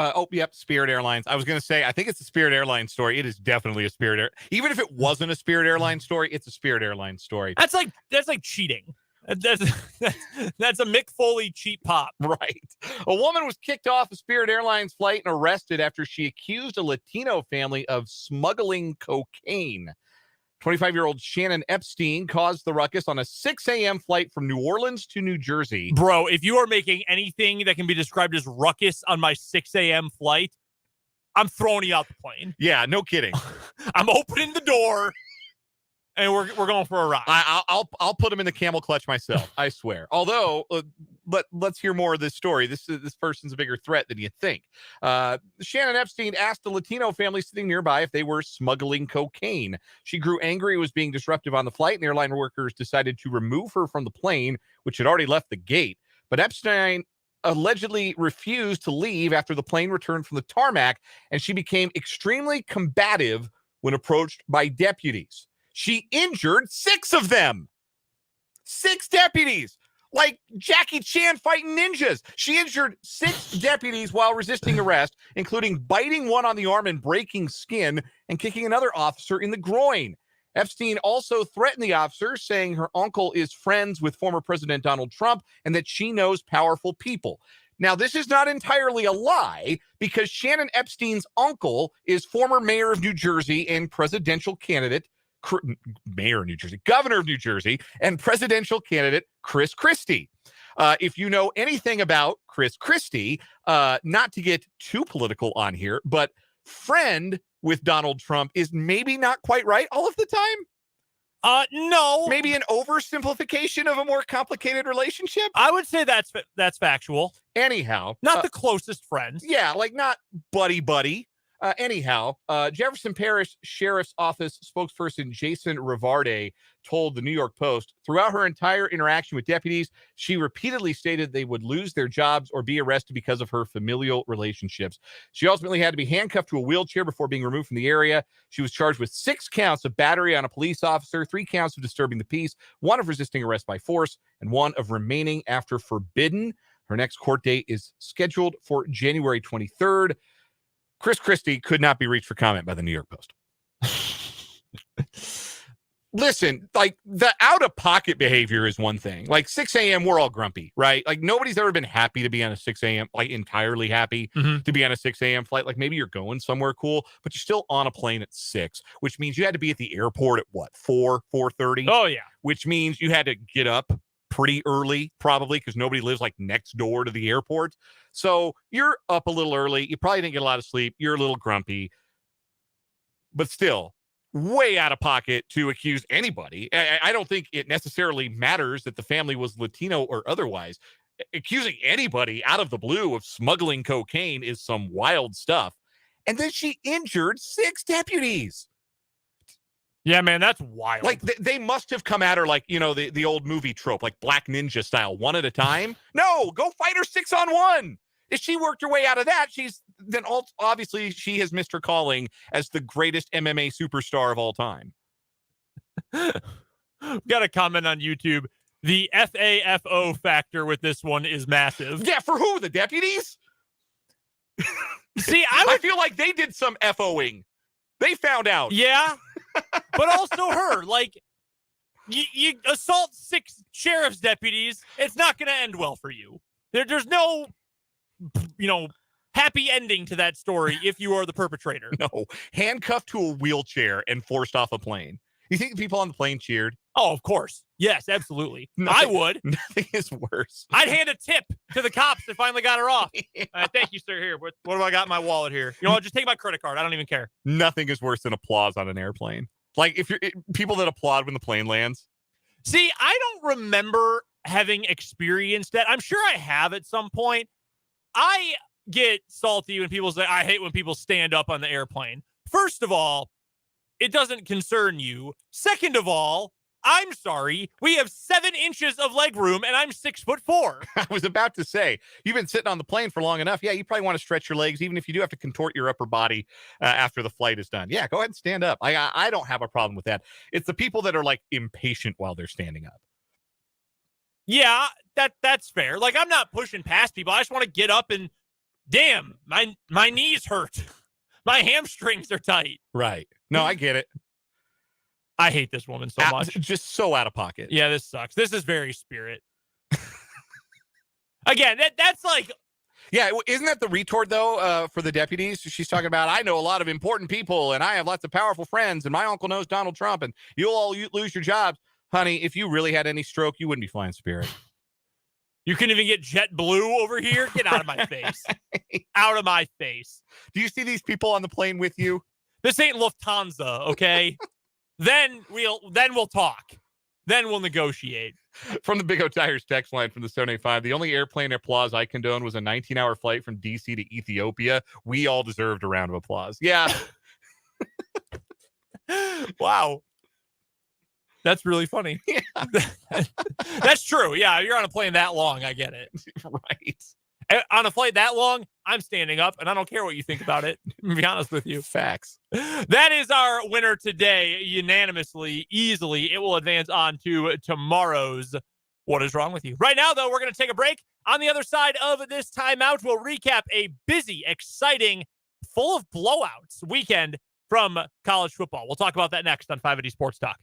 Spirit Airlines. I was going to say, I think it's a Spirit Airlines story. It is definitely a Spirit Air. Even if it wasn't a Spirit Airlines story, it's a Spirit Airlines story. That's like cheating. That's a Mick Foley cheap pop. Right. A woman was kicked off a Spirit Airlines flight and arrested after she accused a Latino family of smuggling cocaine. 25-year-old Shannon Epstein caused the ruckus on a 6 a.m. flight from New Orleans to New Jersey. Bro, if you are making anything that can be described as ruckus on my 6 a.m. flight, I'm throwing you out the plane. Yeah, no kidding. I'm opening the door. And we're going for a ride. I'll put him in the camel clutch myself. I swear. Although, let's hear more of this story. This person's a bigger threat than you think. Shannon Epstein asked a Latino family sitting nearby if they were smuggling cocaine. She grew angry, was being disruptive on the flight, and airline workers decided to remove her from the plane, which had already left the gate. But Epstein allegedly refused to leave after the plane returned from the tarmac, and she became extremely combative when approached by deputies. She injured 6 of them. 6 deputies. Like Jackie Chan fighting ninjas. She injured 6 deputies while resisting arrest, including biting one on the arm and breaking skin and kicking another officer in the groin. Epstein also threatened the officer, saying her uncle is friends with former President Donald Trump and that she knows powerful people. Now, this is not entirely a lie because Shannon Epstein's uncle is former mayor of New Jersey and presidential candidate Mayor of New Jersey, Governor of New Jersey, and presidential candidate Chris Christie. If you know anything about Chris Christie, not to get too political on here, but friend with Donald Trump is maybe not quite right all of the time. No. Maybe an oversimplification of a more complicated relationship. I would say that's factual. Anyhow. Not the closest friends. Yeah, like not buddy. Jefferson Parish Sheriff's Office spokesperson Jason Rivarde told the New York Post, throughout her entire interaction with deputies, she repeatedly stated they would lose their jobs or be arrested because of her familial relationships. She ultimately had to be handcuffed to a wheelchair before being removed from the area. She was charged with 6 counts of battery on a police officer, 3 counts of disturbing the peace, 1 of resisting arrest by force, and 1 of remaining after forbidden. Her next court date is scheduled for January 23rd. Chris Christie could not be reached for comment by the New York Post. Listen, like the out-of-pocket behavior is one thing. Like 6 a.m., we're all grumpy, right? Like nobody's ever been happy to be on a 6 a.m., like entirely happy to be on a 6 a.m. flight. Like maybe you're going somewhere cool, but you're still on a plane at 6, which means you had to be at the airport at what, 4:30? Oh, yeah. Which means you had to get up pretty early, probably, because nobody lives like next door to the airport. So you're up a little early. You probably didn't get a lot of sleep. You're a little grumpy. But still, way out of pocket to accuse anybody. I don't think it necessarily matters that the family was Latino or otherwise. accusing anybody out of the blue of smuggling cocaine is some wild stuff. And then she injured 6 deputies. Yeah, man, that's wild. Like, they must have come at her like, the old movie trope, like Black Ninja style, one at a time. No, go fight her 6-on-1. If she worked her way out of that, obviously she has missed her calling as the greatest MMA superstar of all time. Got a comment on YouTube. The FAFO factor with this one is massive. Yeah, for who? The deputies? See, I feel like they did some FOing. They found out. Yeah, but also her. Like, you assault 6 sheriff's deputies, it's not going to end well for you. There's no, happy ending to that story if you are the perpetrator. No, handcuffed to a wheelchair and forced off a plane. You think the people on the plane cheered? Oh, of course. Yes, absolutely. I would. Nothing is worse. I'd hand a tip to the cops that finally got her off. Yeah. Thank you, sir. Here, what do I got in my wallet here? You know what? Just take my credit card. I don't even care. Nothing is worse than applause on an airplane. Like, if you're people that applaud when the plane lands. See, I don't remember having experienced that. I'm sure I have at some point. I get salty when people say, I hate when people stand up on the airplane. First of all, it doesn't concern you. Second of all, I'm sorry. We have 7 inches of leg room and I'm 6'4". I was about to say, you've been sitting on the plane for long enough. Yeah, you probably want to stretch your legs, even if you do have to contort your upper body after the flight is done. Yeah, go ahead and stand up. I don't have a problem with that. It's the people that are like impatient while they're standing up. Yeah, that's fair. Like, I'm not pushing past people. I just want to get up and, damn, my knees hurt. My hamstrings are tight. Right. No, I get it. I hate this woman so much. Just so out of pocket. Yeah, this sucks. This is very Spirit. Again, that's like... Yeah, isn't that the retort, though, for the deputies? She's talking about, I know a lot of important people, and I have lots of powerful friends, and my uncle knows Donald Trump, and you'll all lose your jobs. Honey, if you really had any stroke, you wouldn't be flying Spirit. You couldn't even get JetBlue over here? Get out of my face. Out of my face. Do you see these people on the plane with you? This ain't Lufthansa, okay? Then we'll talk. Then we'll negotiate. From the Big O Tires text line from the 785, the only airplane applause I condone was a 19-hour flight from D.C. to Ethiopia. We all deserved a round of applause. Yeah. Wow. That's really funny. Yeah. That's true. Yeah, you're on a plane that long. I get it. Right. On a flight that long, I'm standing up, and I don't care what you think about it. To be honest with you. Facts. That is our winner today, unanimously, easily. It will advance on to tomorrow's What Is Wrong With You. Right now, though, we're going to take a break. On the other side of this timeout, we'll recap a busy, exciting, full of blowouts weekend from college football. We'll talk about that next on 580 Sports Talk.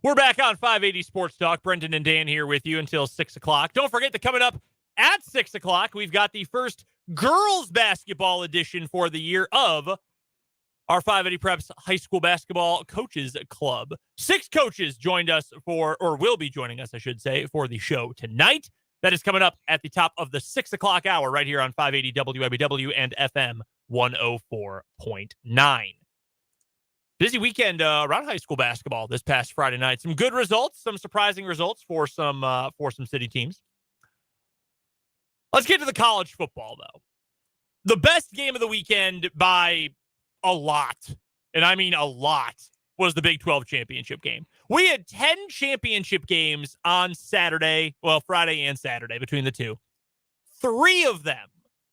We're back on 580 Sports Talk. Brendan and Dan here with you until 6 o'clock. Don't forget that coming up at 6 o'clock, we've got the first girls basketball edition for the year of our 580 Preps High School Basketball Coaches Club. 6 coaches joined us or will be joining us, I should say, for the show tonight. That is coming up at the top of the 6 o'clock hour right here on 580 WIBW and FM 104.9. Busy weekend around high school basketball this past Friday night. Some good results, some surprising results for some city teams. Let's get to the college football, though. The best game of the weekend by a lot, and I mean a lot, was the Big 12 championship game. We had 10 championship games on Saturday, well, Friday and Saturday between the two. 3 of them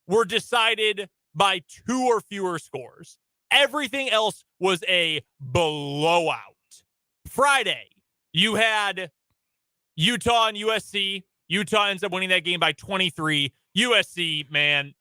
were decided by 2 or fewer scores. Everything else was a blowout. Friday, you had Utah and USC. Utah ends up winning that game by 23. USC, man,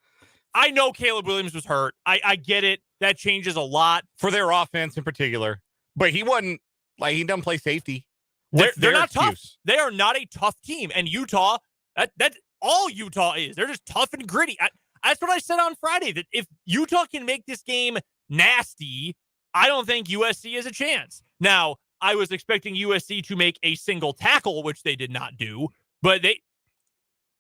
I know Caleb Williams was hurt. I get it. That changes a lot. For their offense in particular. But he wasn't, like, he doesn't play safety. They're not tough. They are not a tough team. And Utah, that's all Utah is. They're just tough and gritty. That's what I said on Friday, that if Utah can make this game nasty, I don't think USC has a chance. Now, I was expecting USC to make a single tackle, which they did not do, but they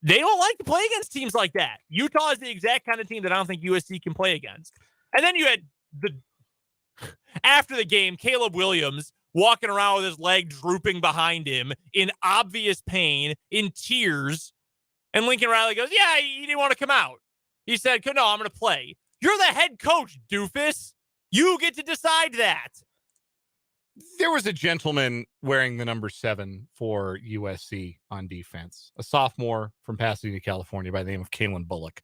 don't like to play against teams like that. Utah is the exact kind of team that I don't think USC can play against. And then you had after the game, Caleb Williams walking around with his leg drooping behind him in obvious pain, in tears. And Lincoln Riley goes, yeah, he didn't want to come out. He said, no, I'm going to play. You're the head coach, doofus. You get to decide that. There was a gentleman wearing the number 7 for USC on defense, a sophomore from Pasadena, California, by the name of Kalen Bullock.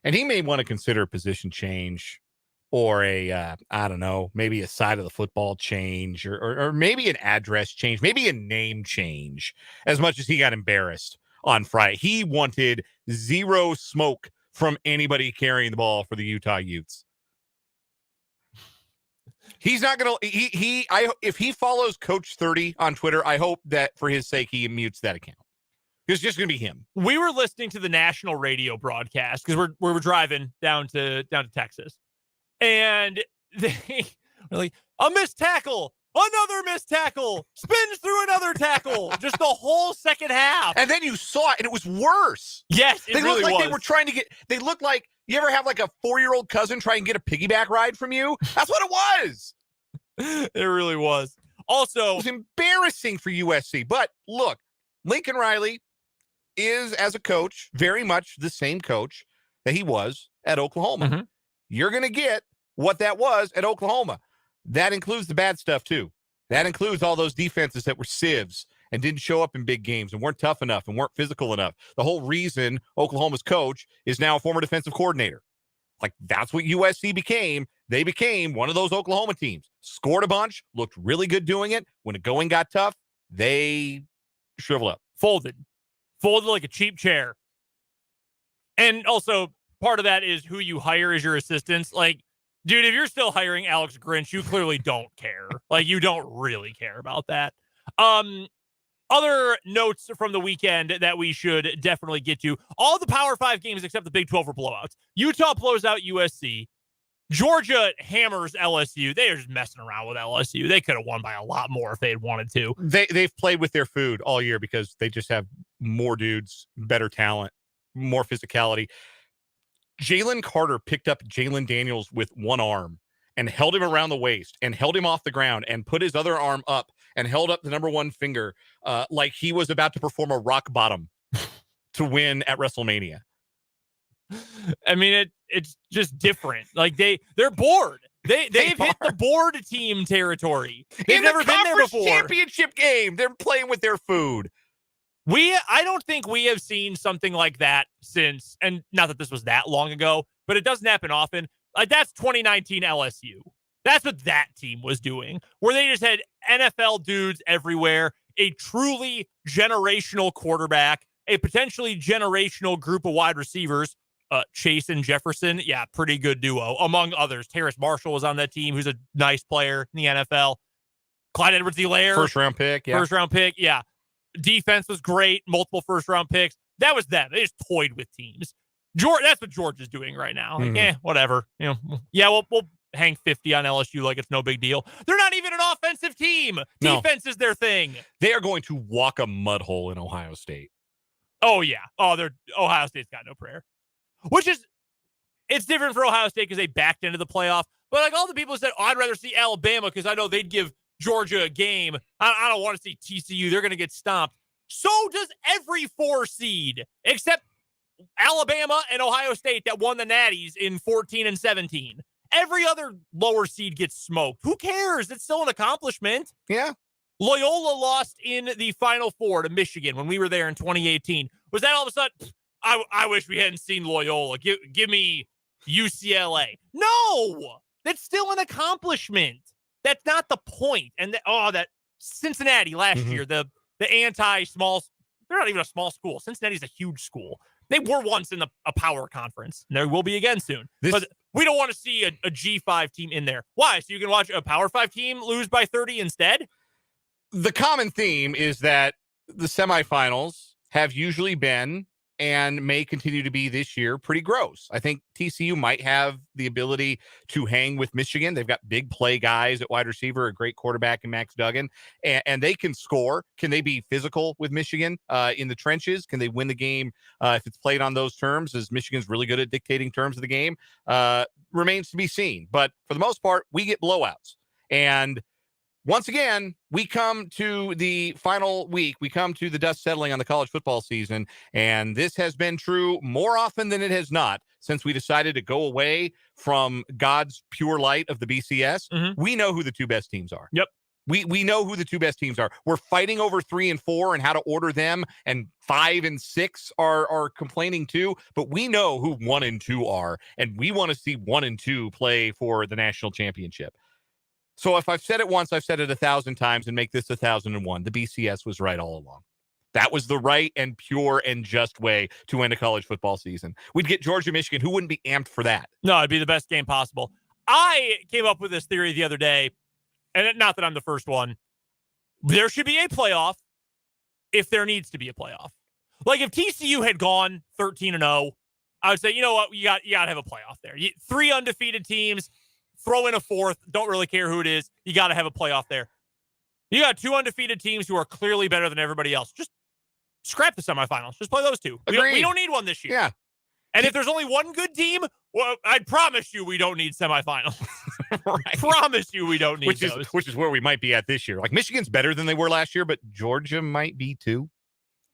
And he may want to consider a position change or I don't know, maybe a side of the football change or maybe an address change, maybe a name change, as much as he got embarrassed on Friday. He wanted zero smoke from anybody carrying the ball for the Utah Utes. He's not going to, if he follows Coach 30 on Twitter, I hope that for his sake, he mutes that account. It's just going to be him. We were listening to the national radio broadcast because we're driving down to Texas. And they were like, a missed tackle, another missed tackle, spins through another tackle, just the whole second half. And then you saw it, and it was worse. Yes, they really looked like was. They were trying to they looked like, you ever have like a 4-year-old cousin try and get a piggyback ride from you? That's what it was. It really was. Also, it was embarrassing for USC. But look, Lincoln Riley is, as a coach, very much the same coach that he was at Oklahoma. Mm-hmm. You're going to get what that was at Oklahoma. That includes the bad stuff, too. That includes all those defenses that were sieves and didn't show up in big games and weren't tough enough and weren't physical enough. The whole reason Oklahoma's coach is now a former defensive coordinator. Like, that's what USC became. They became one of those Oklahoma teams. Scored a bunch, looked really good doing it. When the going got tough, they shriveled up. Folded like a cheap chair. And also, part of that is who you hire as your assistants. Like, dude, if you're still hiring Alex Grinch, you clearly don't care. Like, you don't really care about that. Other notes from the weekend that we should definitely get to. All the Power 5 games except the Big 12 were blowouts. Utah blows out USC. Georgia hammers LSU. They are just messing around with LSU. They could have won by a lot more if they had wanted to. They've played with their food all year because they just have more dudes, better talent, more physicality. Jalen Carter picked up Jalen Daniels with one arm and held him around the waist and held him off the ground and put his other arm up and held up the number 1 finger like he was about to perform a rock bottom to win at WrestleMania. I mean, it's just different. Like, they're bored. They've hit the bored team territory. They've never been there before. Championship game, they're playing with their food. I don't think we have seen something like that since, and not that this was that long ago, but it doesn't happen often. Like, that's 2019 LSU. That's what that team was doing, where they just had NFL dudes everywhere, a truly generational quarterback, a potentially generational group of wide receivers, Chase and Jefferson. Yeah, pretty good duo, among others. Terrace Marshall was on that team, who's a nice player in the NFL. Clyde Edwards-Helaire. First round pick. Yeah. First round pick. Yeah. Defense was great. Multiple first round picks. That was them. They just toyed with teams. That's what Georgia's doing right now. Like, whatever. We'll hang 50 on LSU like it's no big deal. They're not even an offensive team. Defense is their thing. They are going to walk a mud hole in Ohio State. Oh, yeah. Ohio State's got no prayer. It's different for Ohio State because they backed into the playoff. But like all the people said, I'd rather see Alabama because I know they'd give Georgia a game. I don't want to see TCU. They're going to get stomped. So does every 4 seed, except Alabama and Ohio State that won the Natties in 14 and 17. Every other lower seed gets smoked. Who cares? It's still an accomplishment. Yeah. Loyola lost in the Final Four to Michigan when we were there in 2018. Was that all of a sudden, I wish we hadn't seen Loyola. Give me UCLA. No! That's still an accomplishment. That's not the point. And that Cincinnati last year, the anti-small, they're not even a small school. Cincinnati's a huge school. They were once in a power conference. And there will be again soon. But we don't want to see a G5 team in there. Why? So you can watch a Power 5 team lose by 30 instead? The common theme is that the semifinals have usually been and may continue to be this year pretty gross. I think TCU might have the ability to hang with Michigan. They've got big play guys at wide receiver, a great quarterback in Max Duggan, and they can score. Can they be physical with Michigan in the trenches? Can they win the game if it's played on those terms, as Michigan's really good at dictating terms of the game? Remains to be seen. But for the most part, we get blowouts. And once again, we come to the final week. We come to the dust settling on the college football season, and this has been true more often than it has not since we decided to go away from God's pure light of the BCS. Mm-hmm. We know who the 2 best teams are. Yep. We know who the 2 best teams are. We're fighting over 3 and 4 and how to order them, and 5 and 6 are complaining too. But we know who 1 and 2 are, and we want to see 1 and 2 play for the national championship. So if I've said it once, I've said it 1,000 times, and make this 1,001. The BCS was right all along. That was the right and pure and just way to end a college football season. We'd get Georgia, Michigan. Who wouldn't be amped for that? No, it'd be the best game possible. I came up with this theory the other day, and not that I'm the first one. There should be a playoff if there needs to be a playoff. Like if TCU had gone 13-0, I would say, you know what, you got to have a playoff there. 3 undefeated teams. Throw in a 4th. Don't really care who it is. You got to have a playoff there. You got 2 undefeated teams who are clearly better than everybody else. Just scrap the semifinals. Just play those 2. We don't need one this year. Yeah. And if there's only one good team, well, I promise you we don't need semifinals. Right. Promise you we don't need those. Which is where we might be at this year. Like Michigan's better than they were last year, but Georgia might be too.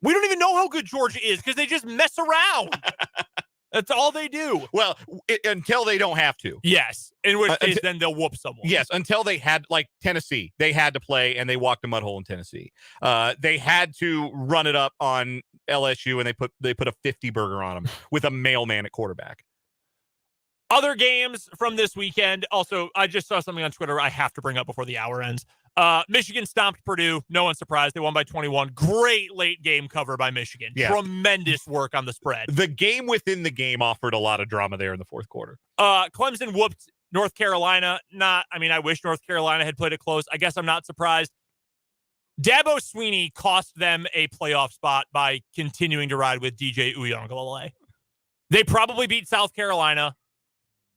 We don't even know how good Georgia is because they just mess around. That's all they do. Well, until they don't have to. Yes. In which case, then they'll whoop someone. Yes, until they had, like Tennessee, they had to play, and they walked a mud hole in Tennessee. They had to run it up on LSU, and they put a 50 burger on them with a mailman at quarterback. Other games from this weekend. Also, I just saw something on Twitter I have to bring up before the hour ends. Michigan stomped Purdue. No one's surprised. They won by 21. Great late game cover by Michigan. Yeah. Tremendous work on the spread. The game within the game offered a lot of drama there in the fourth quarter. Clemson whooped North Carolina. I wish North Carolina had played it close. I guess I'm not surprised. Dabo Swinney cost them a playoff spot by continuing to ride with DJ Uiagalelei. They probably beat South Carolina.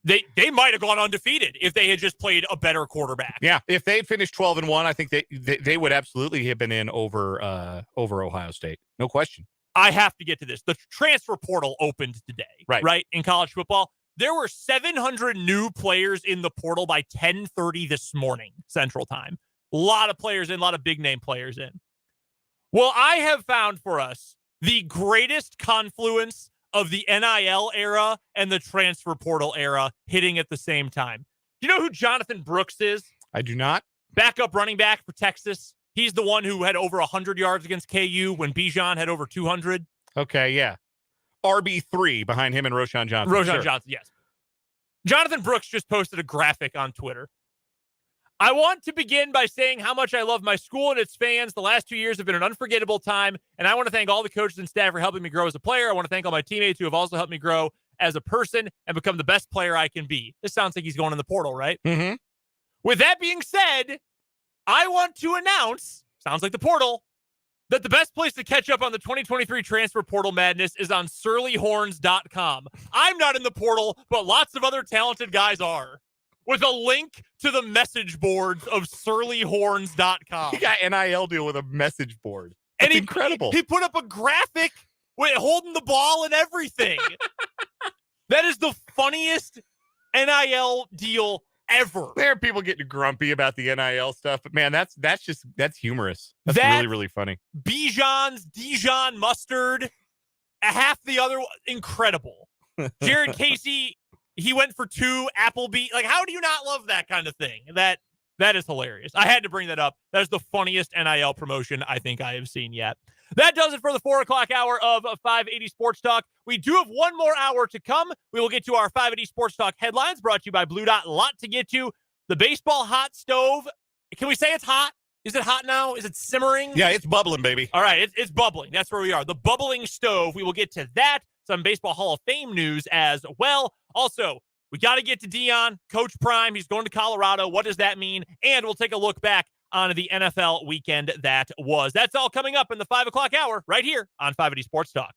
They might have gone undefeated if they had just played a better quarterback. Yeah, if they finished 12-1, I think they would absolutely have been in over Ohio State. No question. I have to get to this. The transfer portal opened today, right? In college football. There were 700 new players in the portal by 10:30 this morning, Central Time. A lot of players in, a lot of big-name players in. Well, I have found for us the greatest confluence of the NIL era and the transfer portal era hitting at the same time. Do you know who Jonathan Brooks is? I do not. Backup running back for Texas. He's the one who had over 100 yards against KU when Bijan had over 200. Okay, yeah. RB3 behind him and Roschon Johnson. Johnson, yes. Jonathan Brooks just posted a graphic on Twitter. I want to begin by saying how much I love my school and its fans. The last 2 years have been an unforgettable time, and I want to thank all the coaches and staff for helping me grow as a player. I want to thank all my teammates who have also helped me grow as a person and become the best player I can be. This sounds like he's going in the portal, right? Mm-hmm. With that being said, I want to announce, sounds like the portal, that the best place to catch up on the 2023 transfer portal madness is on surlyhorns.com. I'm not in the portal, but lots of other talented guys are. With a link to the message boards of surlyhorns.com. He got NIL deal with a message board. And That's incredible. He put up a graphic with holding the ball and everything. That is the funniest NIL deal ever. There are people getting grumpy about the NIL stuff, but man, that's humorous. That's really, really funny. Bijan's Dijon mustard, half the other, incredible. Jared Casey, he went for 2 Applebee. Like, how do you not love that kind of thing? That is hilarious. I had to bring that up. That is the funniest NIL promotion I think I have seen yet. That does it for the 4 o'clock hour of 580 Sports Talk. We do have one more hour to come. We will get to our 580 Sports Talk headlines brought to you by Blue Dot. A lot to get to. The baseball hot stove. Can we say it's hot? Is it hot now? Is it simmering? Yeah, it's bubbling, baby. All right, it's bubbling. That's where we are. The bubbling stove. We will get to that. Some Baseball Hall of Fame news as well. Also, we got to get to Deion, Coach Prime. He's going to Colorado. What does that mean? And we'll take a look back on the NFL weekend that was. That's all coming up in the 5 o'clock hour right here on 580 Sports Talk.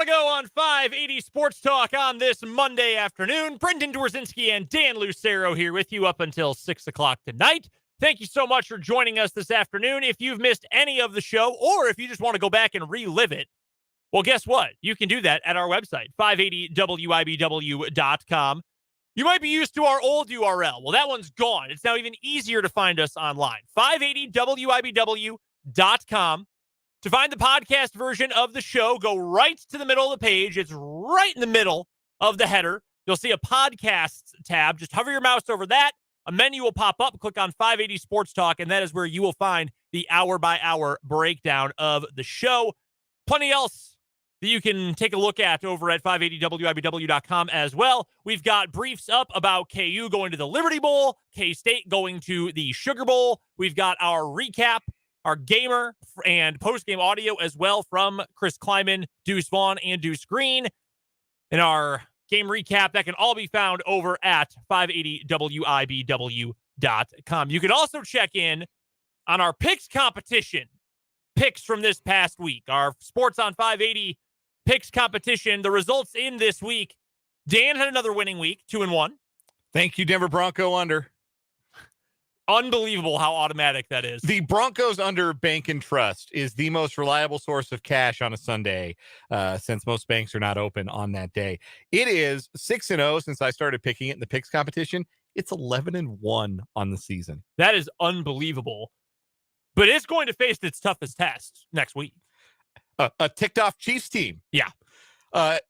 Chicago on 580 Sports Talk on this Monday afternoon. Brendan Dworzinski and Dan Lucero here with you up until 6 o'clock tonight. Thank you so much for joining us this afternoon. If you've missed any of the show, or if you just want to go back and relive it, well, guess what? You can do that at our website, 580wibw.com. You might be used to our old URL. Well, that one's gone. It's now even easier to find us online, 580wibw.com. To find the podcast version of the show, go right to the middle of the page. It's right in the middle of the header. You'll see a podcasts tab. Just hover your mouse over that. A menu will pop up. Click on 580 Sports Talk, and that is where you will find the hour-by-hour breakdown of the show. Plenty else that you can take a look at over at 580wibw.com as well. We've got briefs up about KU going to the Liberty Bowl, K-State going to the Sugar Bowl. We've got our recap, our gamer and post-game audio as well from Chris Kleiman, Deuce Vaughn, and Deuce Green. In our game recap, that can all be found over at 580wibw.com. You can also check in on our picks competition, picks from this past week. Our Sports on 580 picks competition, the results in this week. Dan had another winning week, 2-1. Thank you, Denver Bronco under. Unbelievable how automatic that is. The Broncos under Bank and Trust is the most reliable source of cash on a Sunday, since most banks are not open on that day. It is 6-0 since I started picking it in the picks competition. It's 11-1 on the season. That is unbelievable. But it's going to face its toughest test next week. A ticked off Chiefs team. Yeah.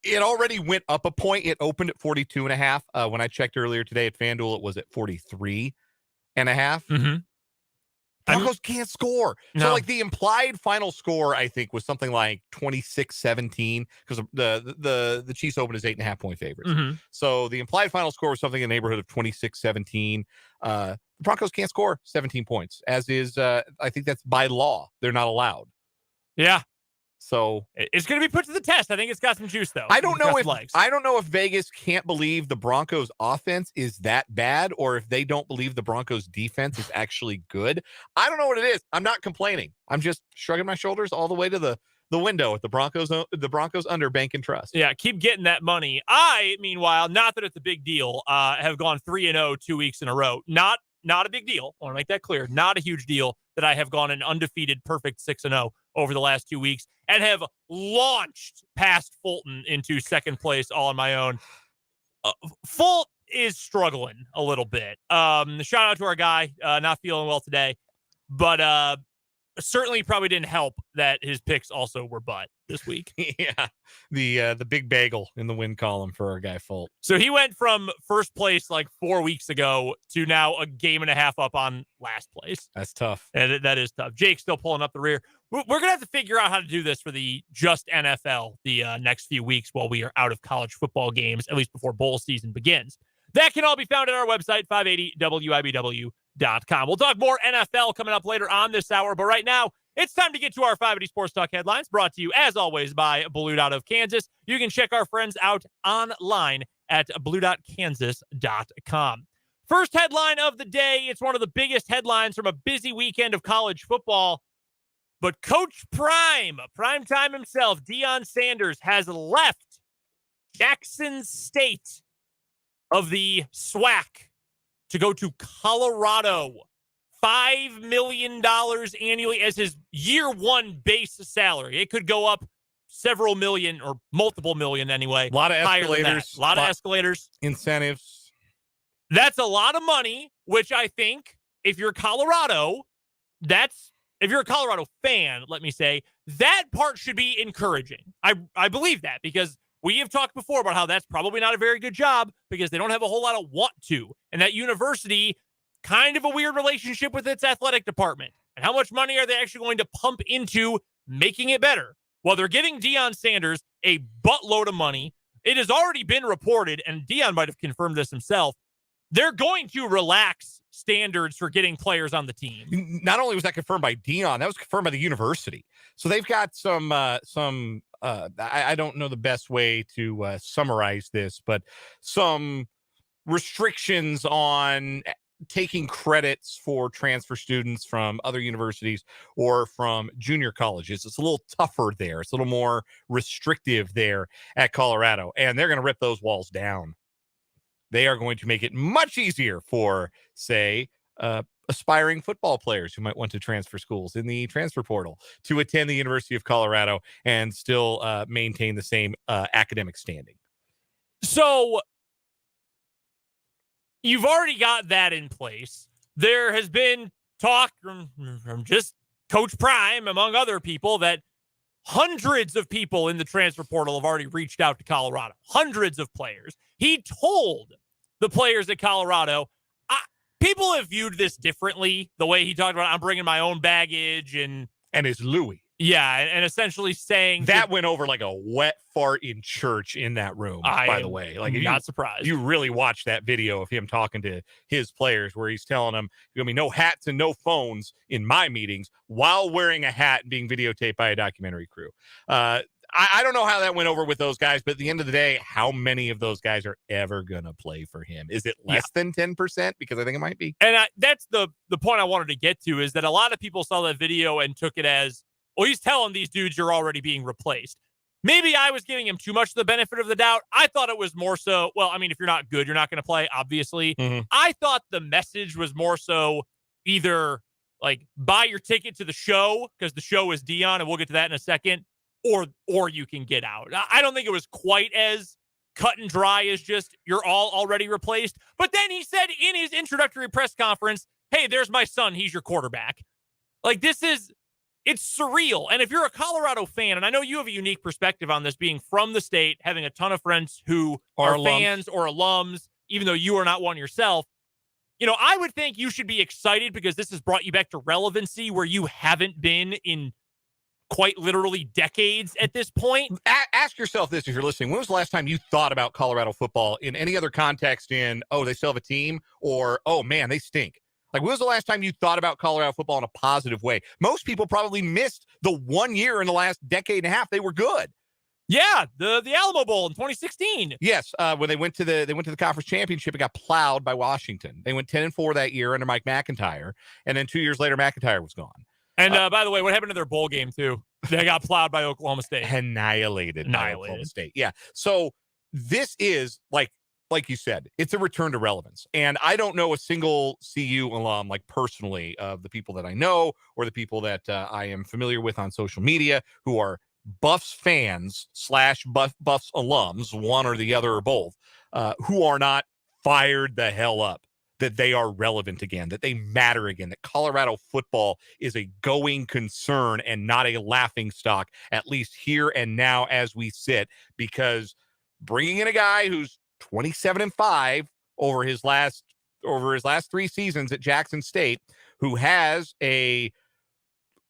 It already went up a point. It opened at 42.5. When I checked earlier today at FanDuel, it was at 43.5. Mm-hmm. Broncos can't score. No. So, like, the implied final score, I think, was something like 26-17 because the Chiefs opened as 8.5-point favorites. Mm-hmm. So the implied final score was something in the neighborhood of 26-17. The Broncos can't score 17 points, as is, I think that's by law. They're not allowed. Yeah. So it's going to be put to the test. I think it's got some juice, though. I don't know if Vegas can't believe the Broncos offense is that bad, or if they don't believe the Broncos defense is actually good. I don't know what it is. I'm not complaining. I'm just shrugging my shoulders all the way to the window at the Broncos under Bank and Trust. Yeah, keep getting that money. I, meanwhile, not that it's a big deal, have gone 3-0 2 weeks in a row. Not a big deal. I want to make that clear. Not a huge deal that I have gone an undefeated perfect 6-0 over the last 2 weeks and have launched past Fulton into second place all on my own. Fulton is struggling a little bit. Shout out to our guy, not feeling well today, but certainly probably didn't help that his picks also were butt this week. Yeah, the big bagel in the win column for our guy Fulton. So he went from first place like 4 weeks ago to now a game and a half up on last place. That's tough. And that is tough. Jake's still pulling up the rear. We're going to have to figure out how to do this for the just NFL the next few weeks while we are out of college football games, at least before bowl season begins. That can all be found at our website, 580wibw.com. We'll talk more NFL coming up later on this hour, but right now, it's time to get to our 580 Sports Talk headlines, brought to you, as always, by Blue Dot of Kansas. You can check our friends out online at bluedotkansas.com. First headline of the day, it's one of the biggest headlines from a busy weekend of college football. But Coach Primetime himself, Deion Sanders, has left Jackson State of the SWAC to go to Colorado. $5 million annually as his year one base salary. It could go up several million or multiple million anyway. A lot of escalators. A lot of escalators. Incentives. That's a lot of money, which I think if you're Colorado, if you're a Colorado fan, let me say, that part should be encouraging. I believe that because we have talked before about how that's probably not a very good job because they don't have a whole lot of want to. And that university kind of a weird relationship with its athletic department. And how much money are they actually going to pump into making it better? Well, they're giving Deion Sanders a buttload of money. It has already been reported, and Deion might have confirmed this himself, they're going to relax standards for getting players on the team. Not only was that confirmed by Deion, that was confirmed by the university. So they've got some I don't know the best way to summarize this, but some restrictions on taking credits for transfer students from other universities or from junior colleges. It's a little tougher there. It's a little more restrictive there at Colorado, and they're going to rip those walls down. They are going to make it much easier for, say, aspiring football players who might want to transfer schools in the transfer portal to attend the University of Colorado and still maintain the same academic standing. So you've already got that in place. There has been talk from just Coach Prime, among other people, that hundreds of people in the transfer portal have already reached out to Colorado. Hundreds of players. He told the players at Colorado, people have viewed this differently, the way he talked about, I'm bringing my own baggage and his Louis. Yeah, and essentially saying that went over like a wet fart in church in that room, by the way. Like, not surprised. You really watch that video of him talking to his players where he's telling them, there's going to be no hats and no phones in my meetings while wearing a hat and being videotaped by a documentary crew. I don't know how that went over with those guys, but at the end of the day, how many of those guys are ever going to play for him? Is it less than 10%? Because I think it might be. And that's the point I wanted to get to, is that a lot of people saw that video and took it as, well, he's telling these dudes you're already being replaced. Maybe I was giving him too much of the benefit of the doubt. I thought it was more so, well, I mean, if you're not good, you're not going to play, obviously. Mm-hmm. I thought the message was more so either like buy your ticket to the show because the show is Dion, and we'll get to that in a second, or you can get out. I don't think it was quite as cut and dry as just you're all already replaced. But then he said in his introductory press conference, hey, there's my son. He's your quarterback. Like, it's surreal. And if you're a Colorado fan, and I know you have a unique perspective on this, being from the state, having a ton of friends who are fans or alums, even though you are not one yourself, I would think you should be excited because this has brought you back to relevancy where you haven't been in quite literally decades at this point. Ask yourself this if you're listening. When was the last time you thought about Colorado football in any other context in, oh, they still have a team, or, oh, man, they stink? Like, when was the last time you thought about Colorado football in a positive way? Most people probably missed the 1 year in the last decade and a half they were good. Yeah, the Alamo Bowl in 2016. Yes, when they went to the conference championship, it got plowed by Washington. They went 10-4 that year under Mike McIntyre, and then 2 years later, McIntyre was gone. And by the way, what happened to their bowl game too? They got plowed by Oklahoma State. Annihilated by Oklahoma State. Yeah. So this is like you said, it's a return to relevance. And I don't know a single CU alum, like personally, of the people that I know or the people that I am familiar with on social media who are Buffs fans / Buffs alums, one or the other or both, who are not fired the hell up that they are relevant again, that they matter again, that Colorado football is a going concern and not a laughing stock, at least here and now as we sit, because bringing in a guy who's 27-5 over his last 3 seasons at Jackson State, who has a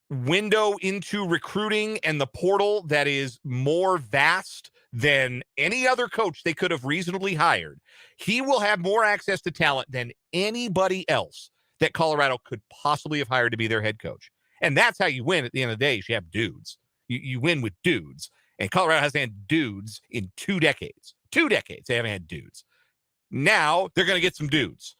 window into recruiting and the portal that is more vast than any other coach they could have reasonably hired. He will have more access to talent than anybody else that Colorado could possibly have hired to be their head coach. And that's how you win at the end of the day. You have dudes. You win with dudes. And Colorado hasn't had dudes in 2 decades. 2 decades they haven't had dudes. Now they're going to get some dudes.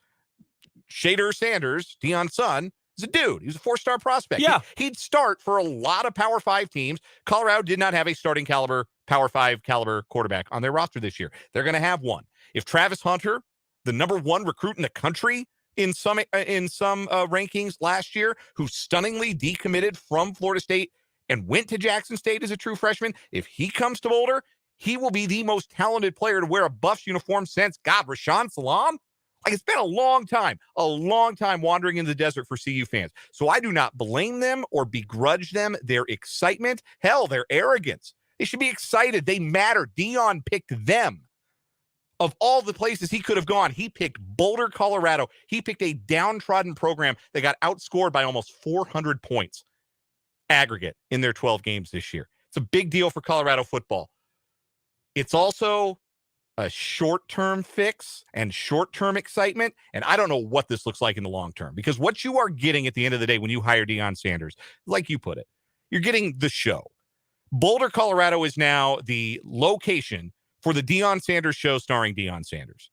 Shader Sanders, Deion's son, is a dude. He was a 4-star prospect. Yeah. He'd start for a lot of Power 5 teams. Colorado did not have a starting caliber, Power 5 caliber quarterback on their roster this year. They're going to have one. If Travis Hunter, the number 1 recruit in the country in some rankings last year, who stunningly decommitted from Florida State and went to Jackson State as a true freshman, if he comes to Boulder, he will be the most talented player to wear a Buffs uniform since, Rashaan Salaam. Like, it's been a long time wandering in the desert for CU fans. So I do not blame them or begrudge them their excitement. Hell, their arrogance. They should be excited. They matter. Deion picked them. Of all the places he could have gone, he picked Boulder, Colorado. He picked a downtrodden program that got outscored by almost 400 points aggregate in their 12 games this year. It's a big deal for Colorado football. It's also a short-term fix and short-term excitement, and I don't know what this looks like in the long term, because what you are getting at the end of the day when you hire Deion Sanders, like you put it, you're getting the show. Boulder, Colorado is now the location for the Deion Sanders show starring Deion Sanders.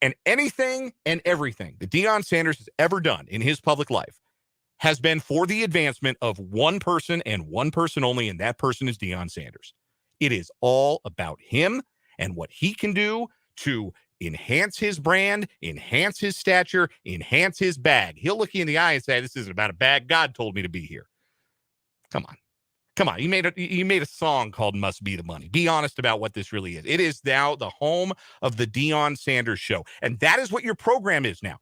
And anything and everything that Deion Sanders has ever done in his public life has been for the advancement of one person and one person only, and that person is Deion Sanders. It is all about him and what he can do to enhance his brand, enhance his stature, enhance his bag. He'll look you in the eye and say, this isn't about a bag. God told me to be here. Come on. Come on. You made a song called Must Be the Money. Be honest about what this really is. It is now the home of the Deion Sanders Show. And that is what your program is now.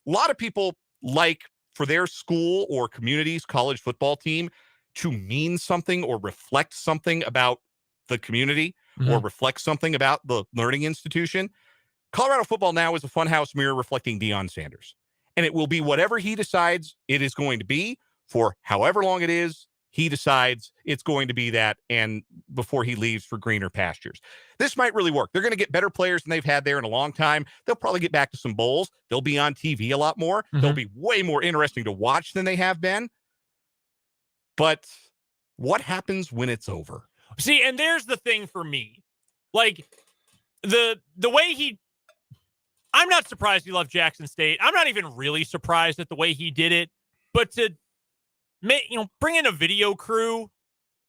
A lot of people like for their school or community's college football team to mean something or reflect something about the community or reflect something about the learning institution. Colorado football now is a funhouse mirror reflecting Deion Sanders. And it will be whatever he decides it is going to be for however long it is he decides it's going to be that, and before he leaves for greener pastures. This might really work. They're going to get better players than they've had there in a long time. They'll probably get back to some bowls. They'll be on TV a lot more. They'll be way more interesting to watch than they have been. But what happens when it's over? See, and there's the thing for me. Like, the way I'm not surprised he left Jackson State. I'm not even really surprised at the way he did it. But to bring in a video crew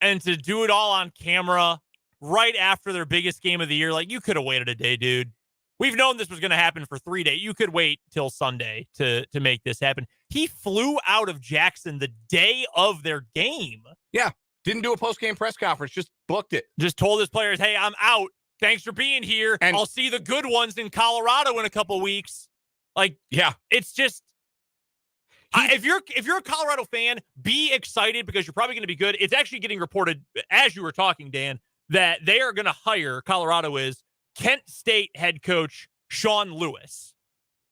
and to do it all on camera right after their biggest game of the year, like, you could have waited a day, dude. We've known this was going to happen for 3 days. You could wait till Sunday to make this happen. He flew out of Jackson the day of their game. Yeah. Didn't do a post-game press conference. Just booked it. Just told his players, hey, I'm out. Thanks for being here. And I'll see the good ones in Colorado in a couple weeks. Like, yeah, it's just, if you're a Colorado fan, be excited because you're probably going to be good. It's actually getting reported, as you were talking, Dan, that they are going to hire, Colorado is, Kent State head coach Sean Lewis.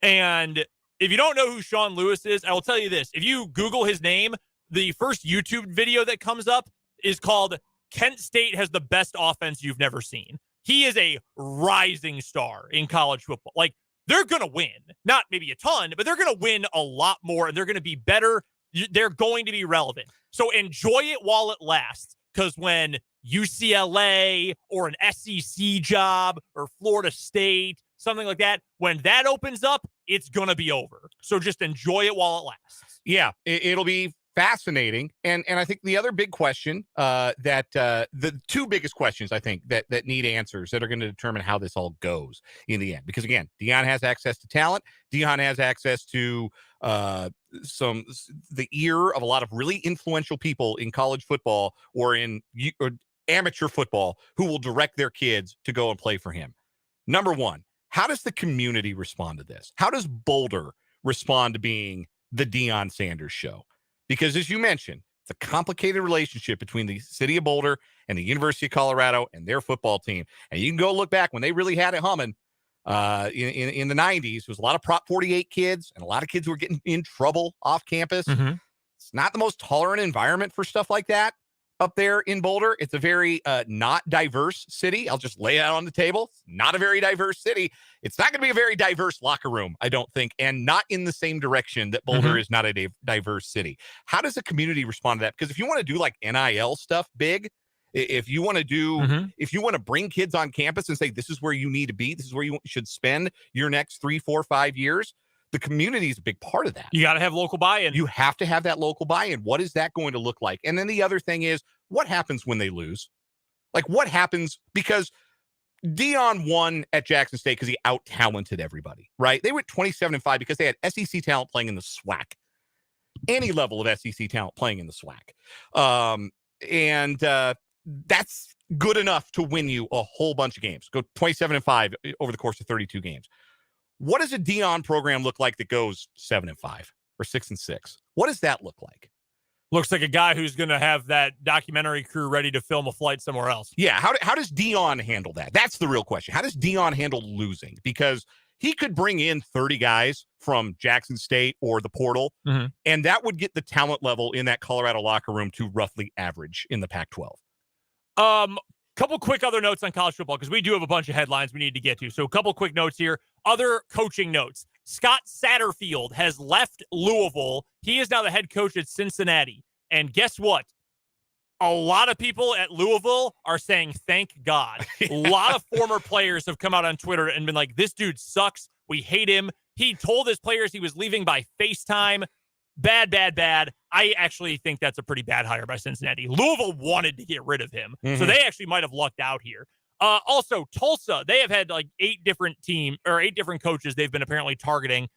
And if you don't know who Sean Lewis is, I will tell you this. If you Google his name, the first YouTube video that comes up is called Kent State Has the Best Offense You've Never Seen. He is a rising star in college football. Like, they're going to win. Not maybe a ton, but they're going to win a lot more, and they're going to be better. They're going to be relevant. So enjoy it while it lasts, because when UCLA or an SEC job or Florida State, something like that, when that opens up, it's going to be over. So just enjoy it while it lasts. Yeah, it'll be fascinating. And I think the other big question the two biggest questions, I think, that need answers that are going to determine how this all goes in the end. Because, again, Deion has access to talent. Deion has access to the ear of a lot of really influential people in college football or amateur football who will direct their kids to go and play for him. Number one, how does the community respond to this? How does Boulder respond to being the Deion Sanders Show? Because, as you mentioned, it's a complicated relationship between the city of Boulder and the University of Colorado and their football team. And you can go look back when they really had it humming in the 90s. There was a lot of Prop 48 kids and a lot of kids who were getting in trouble off campus. It's not the most tolerant environment for stuff like that up there in Boulder. It's a very not diverse city. I'll just lay it out on the table. It's not a very diverse city. It's not going to be a very diverse locker room, I don't think, and not in the same direction that Boulder is not a diverse city. How does the community respond to that? Because if you want to do like NIL stuff big, if you want to do, if you want to bring kids on campus and say, this is where you need to be, this is where you should spend your next 3, 4, 5 years, the community is a big part of that. You got to have local buy-in. You have to have that local buy-in. What is that going to look like? And then the other thing is, what happens when they lose? Like, what happens? Because Deion won at Jackson State because he out-talented everybody, right? They went 27-5 because they had SEC talent playing in the SWAC. Any level of SEC talent playing in the SWAC. That's good enough to win you a whole bunch of games. Go 27-5 over the course of 32 games. What does a Deion program look like that goes 7-5 or 6-6? What does that look like? Looks like a guy who's going to have that documentary crew ready to film a flight somewhere else. Yeah, how does Deion handle that? That's the real question. How does Deion handle losing? Because he could bring in 30 guys from Jackson State or the portal, and that would get the talent level in that Colorado locker room to roughly average in the Pac-12. Couple quick other notes on college football, because we do have a bunch of headlines we need to get to. So a couple quick notes here. Other coaching notes. Scott Satterfield has left Louisville. He is now the head coach at Cincinnati. And guess what? A lot of people at Louisville are saying, thank God. A lot of former players have come out on Twitter and been like, this dude sucks. We hate him. He told his players he was leaving by FaceTime. Bad, bad, bad. I actually think that's a pretty bad hire by Cincinnati. Louisville wanted to get rid of him, so they actually might have lucked out here. Also, Tulsa, they have had like 8 different coaches they've been apparently targeting.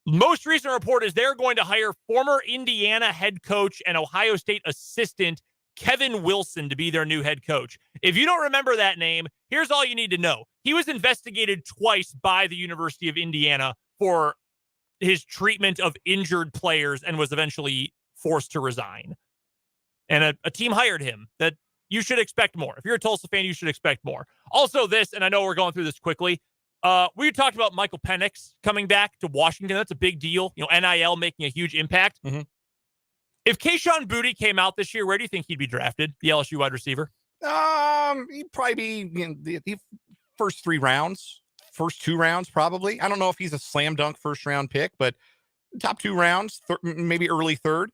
Most recent report is they're going to hire former Indiana head coach and Ohio State assistant Kevin Wilson to be their new head coach. If you don't remember that name, here's all you need to know. He was investigated twice by the University of Indiana for his treatment of injured players and was eventually forced to resign. And a team hired him. That you should expect more. If you're a Tulsa fan, you should expect more. Also this, and I know we're going through this quickly, we talked about Michael Penix coming back to Washington. That's a big deal. You know, NIL making a huge impact. If Kayshon Boutte came out this year, where do you think he'd be drafted? The LSU wide receiver? He'd probably be the first 3 rounds, first 2 rounds, probably. I don't know if he's a slam dunk first round pick, but top 2 rounds, maybe early 3rd.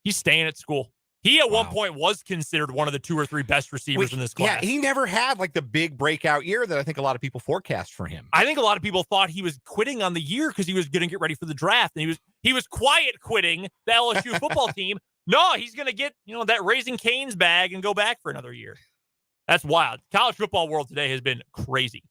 He's staying at school. He at one point was considered one of the 2 or 3 best receivers in this class. Yeah, he never had like the big breakout year that I think a lot of people forecast for him. I think a lot of people thought he was quitting on the year because he was going to get ready for the draft, and he was quiet quitting the LSU football team. No, he's going to get that Raising Cane's bag and go back for another year. That's wild. College football world today has been crazy.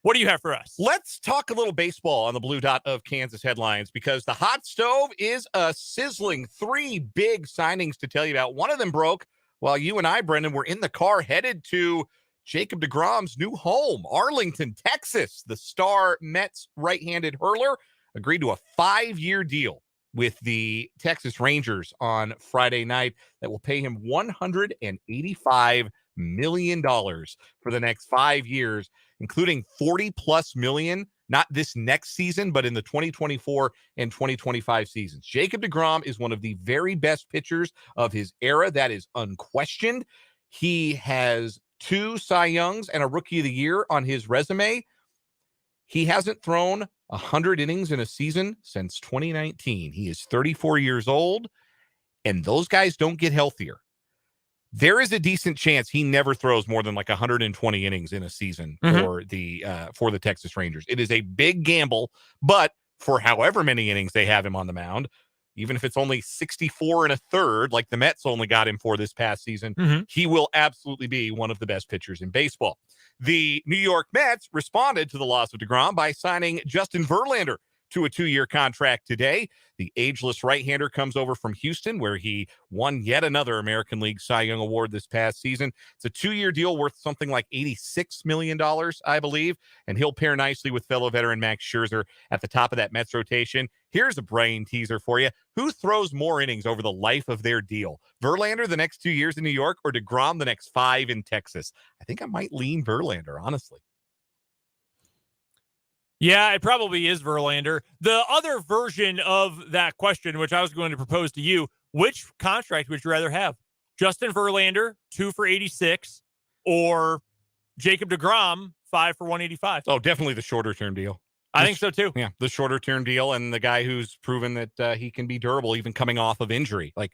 What do you have for us? Let's talk a little baseball on the Blue Dot of Kansas headlines, because the hot stove is a sizzling. 3 big signings to tell you about. One of them broke while you and I, Brendan, were in the car headed to Jacob deGrom's new home, Arlington, Texas. The star Mets right-handed hurler agreed to a 5-year deal with the Texas Rangers on Friday night that will pay him $185 million for the next 5 years, including 40+ million, not this next season, but in the 2024 and 2025 seasons. Jacob deGrom is one of the very best pitchers of his era. That is unquestioned. He has 2 Cy Youngs and a Rookie of the Year on his resume. He hasn't thrown 100 innings in a season since 2019. He is 34 years old, and those guys don't get healthier. There is a decent chance he never throws more than like 120 innings in a season for the Texas Rangers. It is a big gamble, but for however many innings they have him on the mound, even if it's only 64 1/3, like the Mets only got him for this past season, he will absolutely be one of the best pitchers in baseball. The New York Mets responded to the loss of deGrom by signing Justin Verlander to a 2-year contract today. The ageless right-hander comes over from Houston, where he won yet another American League Cy Young Award this past season. It's a 2-year deal worth something like $86 million, I believe, and he'll pair nicely with fellow veteran Max Scherzer at the top of that Mets rotation. Here's a brain teaser for you. Who throws more innings over the life of their deal? Verlander the next 2 years in New York, or deGrom the next 5 in Texas? I think I might lean Verlander, honestly. Yeah, it probably is Verlander. The other version of that question, which I was going to propose to you, which contract would you rather have? Justin Verlander, 2 for 86, or Jacob deGrom, 5 for 185? Oh, definitely the shorter term deal. I think so too. Yeah, the shorter term deal, and the guy who's proven that he can be durable even coming off of injury. Like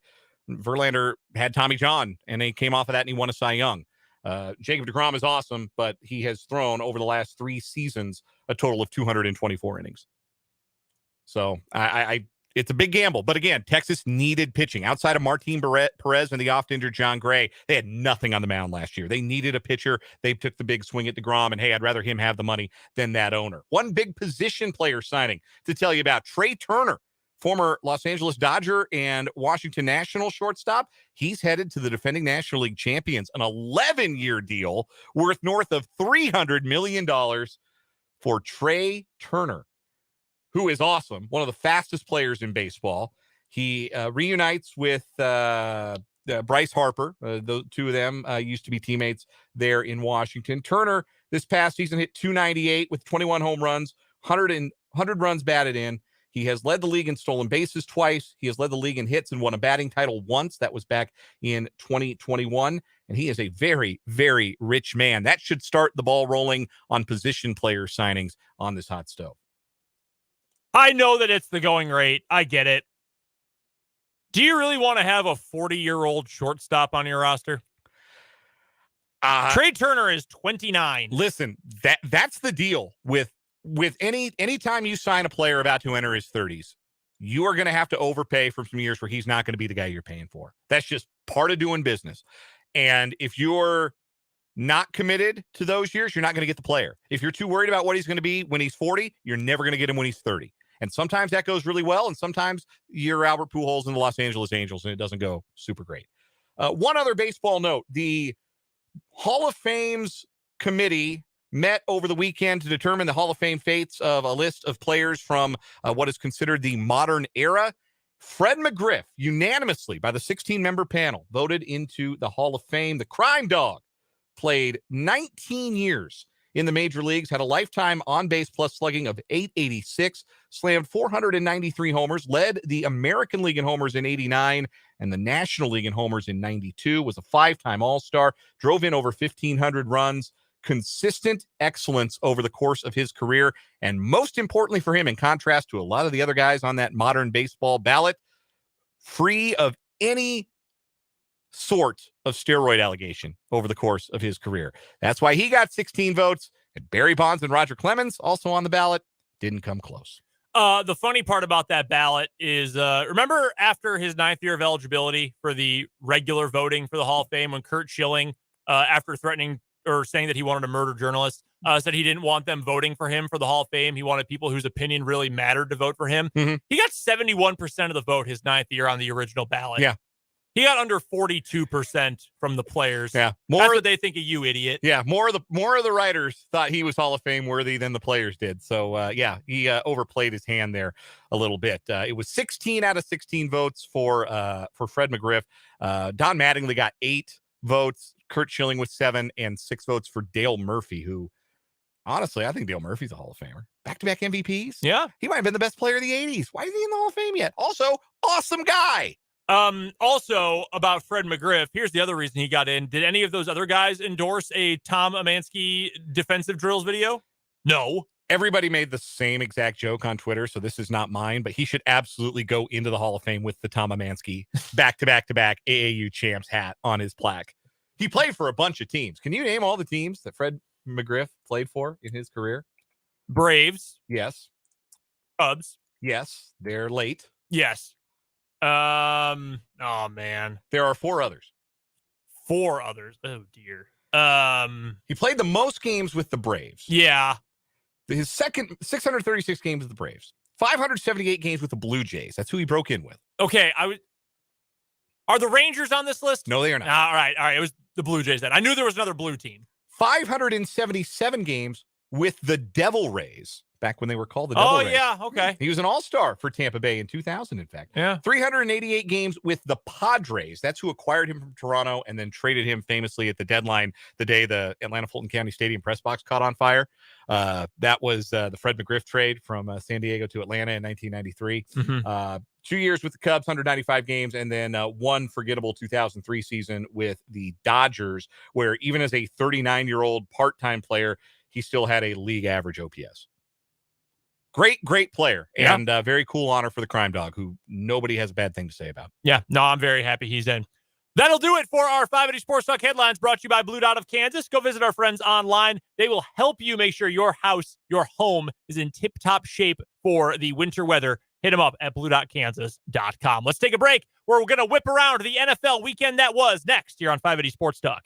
Verlander had Tommy John, and he came off of that and he won a Cy Young. Jacob deGrom is awesome, but he has thrown over the last 3 seasons a total of 224 innings. So it's a big gamble. But again, Texas needed pitching. Outside of Martin Perez and the oft-injured John Gray, they had nothing on the mound last year. They needed a pitcher. They took the big swing at deGrom, and hey, I'd rather him have the money than that owner. One big position player signing to tell you about, Trey Turner, former Los Angeles Dodger and Washington National shortstop. He's headed to the defending National League champions, an 11-year deal worth north of $300 million for Trey Turner, who is awesome, one of the fastest players in baseball. He reunites with Bryce Harper. The 2 of them used to be teammates there in Washington. Turner, this past season, hit .298 with 21 home runs, 100 runs batted in. He has led the league in stolen bases twice. He has led the league in hits and won a batting title once. That was back in 2021. And he is a very, very rich man. That should start the ball rolling on position player signings on this hot stove. I know that it's the going rate. I get it. Do you really want to have a 40-year-old shortstop on your roster? Trey Turner is 29. Listen, that's the deal with anytime you sign a player about to enter his 30s, you are going to have to overpay for some years where he's not going to be the guy you're paying for. That's just part of doing business. And if you're not committed to those years, you're not going to get the player. If you're too worried about what he's going to be when he's 40, you're never going to get him when he's 30. And sometimes that goes really well, and sometimes you're Albert Pujols in the Los Angeles Angels, and it doesn't go super great. One other baseball note, the Hall of Fame's committee met over the weekend to determine the Hall of Fame fates of a list of players from what is considered the modern era. Fred McGriff, unanimously by the 16-member panel, voted into the Hall of Fame. The Crime Dog played 19 years in the major leagues, had a lifetime on-base plus slugging of .886, slammed 493 homers, led the American League in homers in 89 and the National League in homers in 92, was a 5-time All-Star, drove in over 1,500 runs, consistent excellence over the course of his career, and most importantly for him, in contrast to a lot of the other guys on that modern baseball ballot, free of any sort of steroid allegation over the course of his career. That's why he got 16 votes, and Barry Bonds and Roger Clemens, also on the ballot, didn't come close. The funny part about that ballot is, remember after his 9th year of eligibility for the regular voting for the Hall of Fame, when Curt Schilling, after threatening or saying that he wanted to murder journalists, said he didn't want them voting for him for the Hall of Fame. He wanted people whose opinion really mattered to vote for him. Mm-hmm. He got 71% of the vote his 9th year on the original ballot. Yeah. He got under 42% from the players. Yeah, that's what they think of you, idiot. Yeah, more of the writers thought he was Hall of Fame worthy than the players did. So he overplayed his hand there a little bit. It was 16 out of 16 votes for Fred McGriff. Don Mattingly got 8 votes. Curt Schilling with 7, and 6 votes for Dale Murphy, who honestly, I think Dale Murphy's a Hall of Famer. Back-to-back MVPs. Yeah, he might have been the best player of the 80s. Why isn't he in the Hall of Fame yet? Also, awesome guy. Also about Fred McGriff, here's the other reason he got in. Did any of those other guys endorse a Tom Amansky defensive drills video? No. Everybody made the same exact joke on Twitter, so this is not mine, but he should absolutely go into the Hall of Fame with the Tom Amansky back-to-back AAU champs hat on his plaque. He played for a bunch of teams. Can you name all the teams that Fred McGriff played for in his career? Braves. Yes. Cubs. Yes. They're late. Yes. Oh man. There are 4 others. 4 others. Oh dear. He played the most games with the Braves. Yeah. His second 636 games with the Braves. 578 games with the Blue Jays. That's who he broke in with. Okay, Are the Rangers on this list? No, they are not. All right. It was the Blue Jays then. I knew there was another blue team. 577 games with the Devil Rays. Back when they were called the Devil Rays. Oh, yeah, okay. He was an all-star for Tampa Bay in 2000, in fact. Yeah. 388 games with the Padres. That's who acquired him from Toronto and then traded him famously at the deadline the day the Atlanta Fulton County Stadium press box caught on fire. That was the Fred McGriff trade from San Diego to Atlanta in 1993. Mm-hmm. 2 years with the Cubs, 195 games, and then one forgettable 2003 season with the Dodgers, where even as a 39-year-old part-time player, he still had a league average OPS. Great player, yeah. And very cool honor for the Crime Dog, who nobody has a bad thing to say about. Yeah, no, I'm very happy he's in. That'll do it for our 580 Sports Talk headlines brought to you by Blue Dot of Kansas. Go visit our friends online. They will help you make sure your house, your home is in tip-top shape for the winter weather. Hit them up at blue.kansas.com. Let's take a break. We're going to whip around the NFL weekend that was next here on 580 Sports Talk.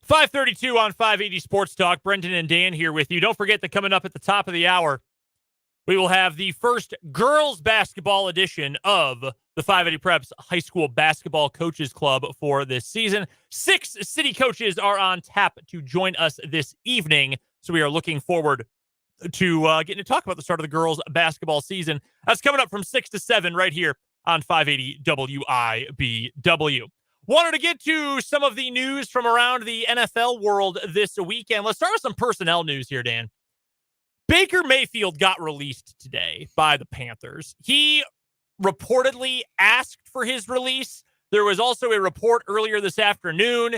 5:32 on 580 Sports Talk. Brendan and Dan here with you. Don't forget that coming up at the top of the hour, we will have the first girls basketball edition of the 580 Preps High School Basketball Coaches Club for this season. 6 city coaches are on tap to join us this evening, so we are looking forward to getting to talk about the start of the girls basketball season. That's coming up from 6 to 7 right here on 580 WIBW. Wanted to get to some of the news from around the NFL world this weekend. Let's start with some personnel news here, Dan. Baker Mayfield got released today by the Panthers. He reportedly asked for his release. There was also a report earlier this afternoon.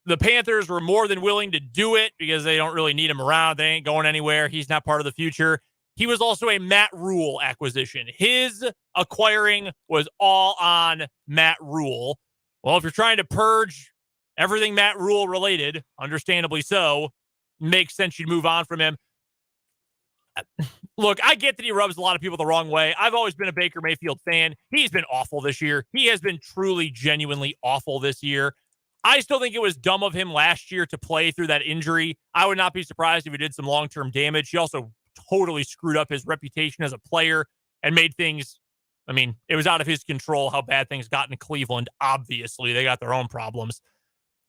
The Panthers were more than willing to do it because they don't really need him around. They ain't going anywhere. He's not part of the future. He was also a Matt Rule acquisition. His acquiring was all on Matt Rule. Well, if you're trying to purge everything Matt Rule related, understandably so, makes sense you'd move on from him. Look, I get that he rubs a lot of people the wrong way. I've always been a Baker Mayfield fan. He's been awful this year. He has been truly, genuinely awful this year. I still think it was dumb of him last year to play through that injury. I would not be surprised if he did some long-term damage. He also totally screwed up his reputation as a player and made things, I mean, it was out of his control how bad things got in Cleveland. Obviously, they got their own problems.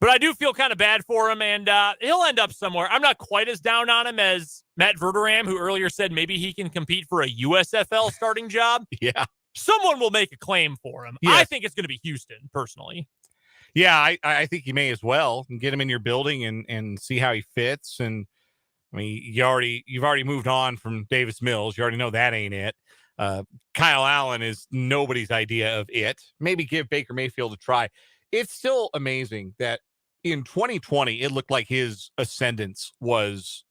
But I do feel kind of bad for him, and he'll end up somewhere. I'm not quite as down on him as Matt Verderame, who earlier said maybe he can compete for a USFL starting job. Yeah. Someone will make a claim for him. Yes. I think it's going to be Houston, personally. Yeah, I think you may as well and get him in your building and see how he fits. And I mean, you've already moved on from Davis Mills. You already know that ain't it. Kyle Allen is nobody's idea of it. Maybe give Baker Mayfield a try. It's still amazing that in 2020, it looked like his ascendance was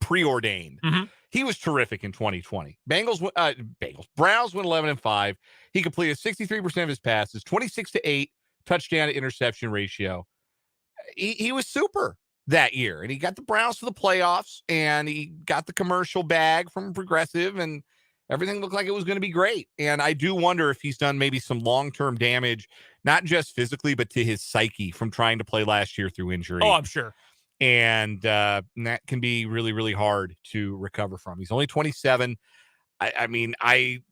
preordained. Mm-hmm. He was terrific in 2020. Browns went 11-5. He completed 63% of his passes, 26-8 touchdown to interception ratio. He was super that year, and he got the Browns to the playoffs, and he got the commercial bag from Progressive, and everything looked like it was going to be great. And I do wonder if he's done maybe some long-term damage, not just physically, but to his psyche from trying to play last year through injury. Oh, I'm sure. And that can be really, really hard to recover from. He's only 27. I mean, I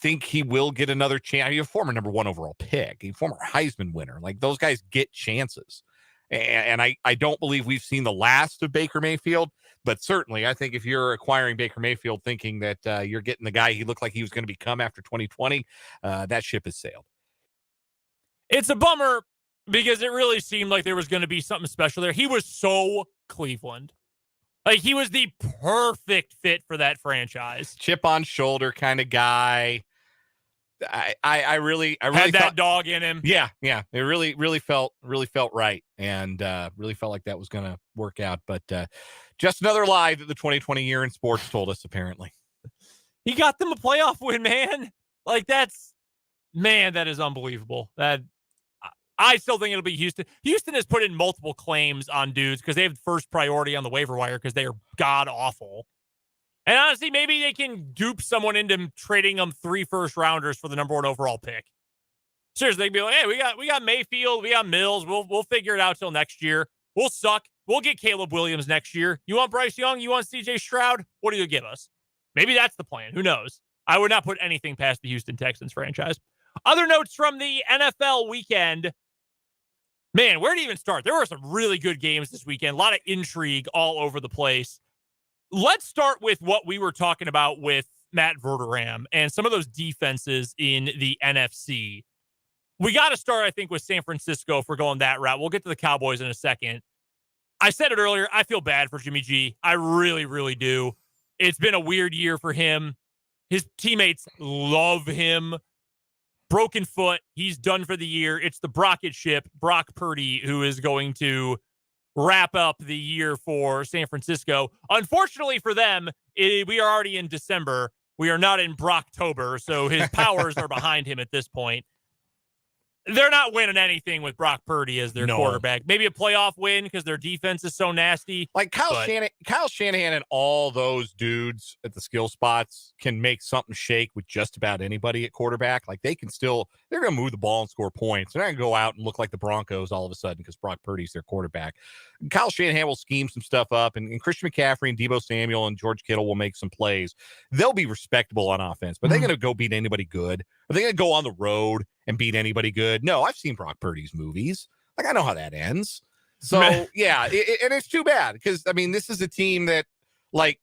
think he will get another chance. He's a former number 1 overall pick, a former Heisman winner. Like, those guys get chances. And I don't believe we've seen the last of Baker Mayfield, but certainly I think if you're acquiring Baker Mayfield thinking that you're getting the guy he looked like he was going to become after 2020, that ship has sailed. It's a bummer because it really seemed like there was going to be something special there. He was so Cleveland. Like, he was the perfect fit for that franchise. Chip on shoulder kind of guy. I really had that dog in him. Yeah. It really felt right, and really felt like that was going to work out. But just another lie that the 2020 year in sports told us. Apparently, he got them a playoff win, man. Like, that is unbelievable. That I still think it'll be Houston. Houston has put in multiple claims on dudes because they have first priority on the waiver wire because they are god awful. And honestly, maybe they can dupe someone into trading them 3 first-rounders for the number 1 overall pick. Seriously, they'd be like, hey, we got Mayfield, we got Mills. We'll figure it out till next year. We'll suck. We'll get Caleb Williams next year. You want Bryce Young? You want CJ Stroud? What do you give us? Maybe that's the plan. Who knows? I would not put anything past the Houston Texans franchise. Other notes from the NFL weekend. Man, where to even start? There were some really good games this weekend. A lot of intrigue all over the place. Let's start with what we were talking about with Matt Verderame and some of those defenses in the NFC. We got to start, I think, with San Francisco if we're going that route. We'll get to the Cowboys in a second. I said it earlier. I feel bad for Jimmy G. I really, really do. It's been a weird year for him. His teammates love him. Broken foot. He's done for the year. It's the rocket ship, Brock Purdy, who is going to wrap up the year for San Francisco. Unfortunately for them, we are already in December. We are not in Brocktober, so his powers are behind him at this point. they're not winning anything with Brock Purdy as their No. quarterback. Maybe a playoff win because their defense is so nasty. Like Kyle Shanahan and all those dudes at the skill spots can make something shake with just about anybody at quarterback. Like they're going to move the ball and score points. They're not going to go out and look like the Broncos all of a sudden because Brock Purdy's their quarterback. Kyle Shanahan will scheme some stuff up, and Christian McCaffrey and Deebo Samuel and George Kittle will make some plays. They'll be respectable on offense, but they're going to go beat anybody good. Are they going to go on the road and beat anybody good? No, I've seen Brock Purdy's movies. Like, I know how that ends. So, yeah, and it's too bad because, I mean, this is a team that, like,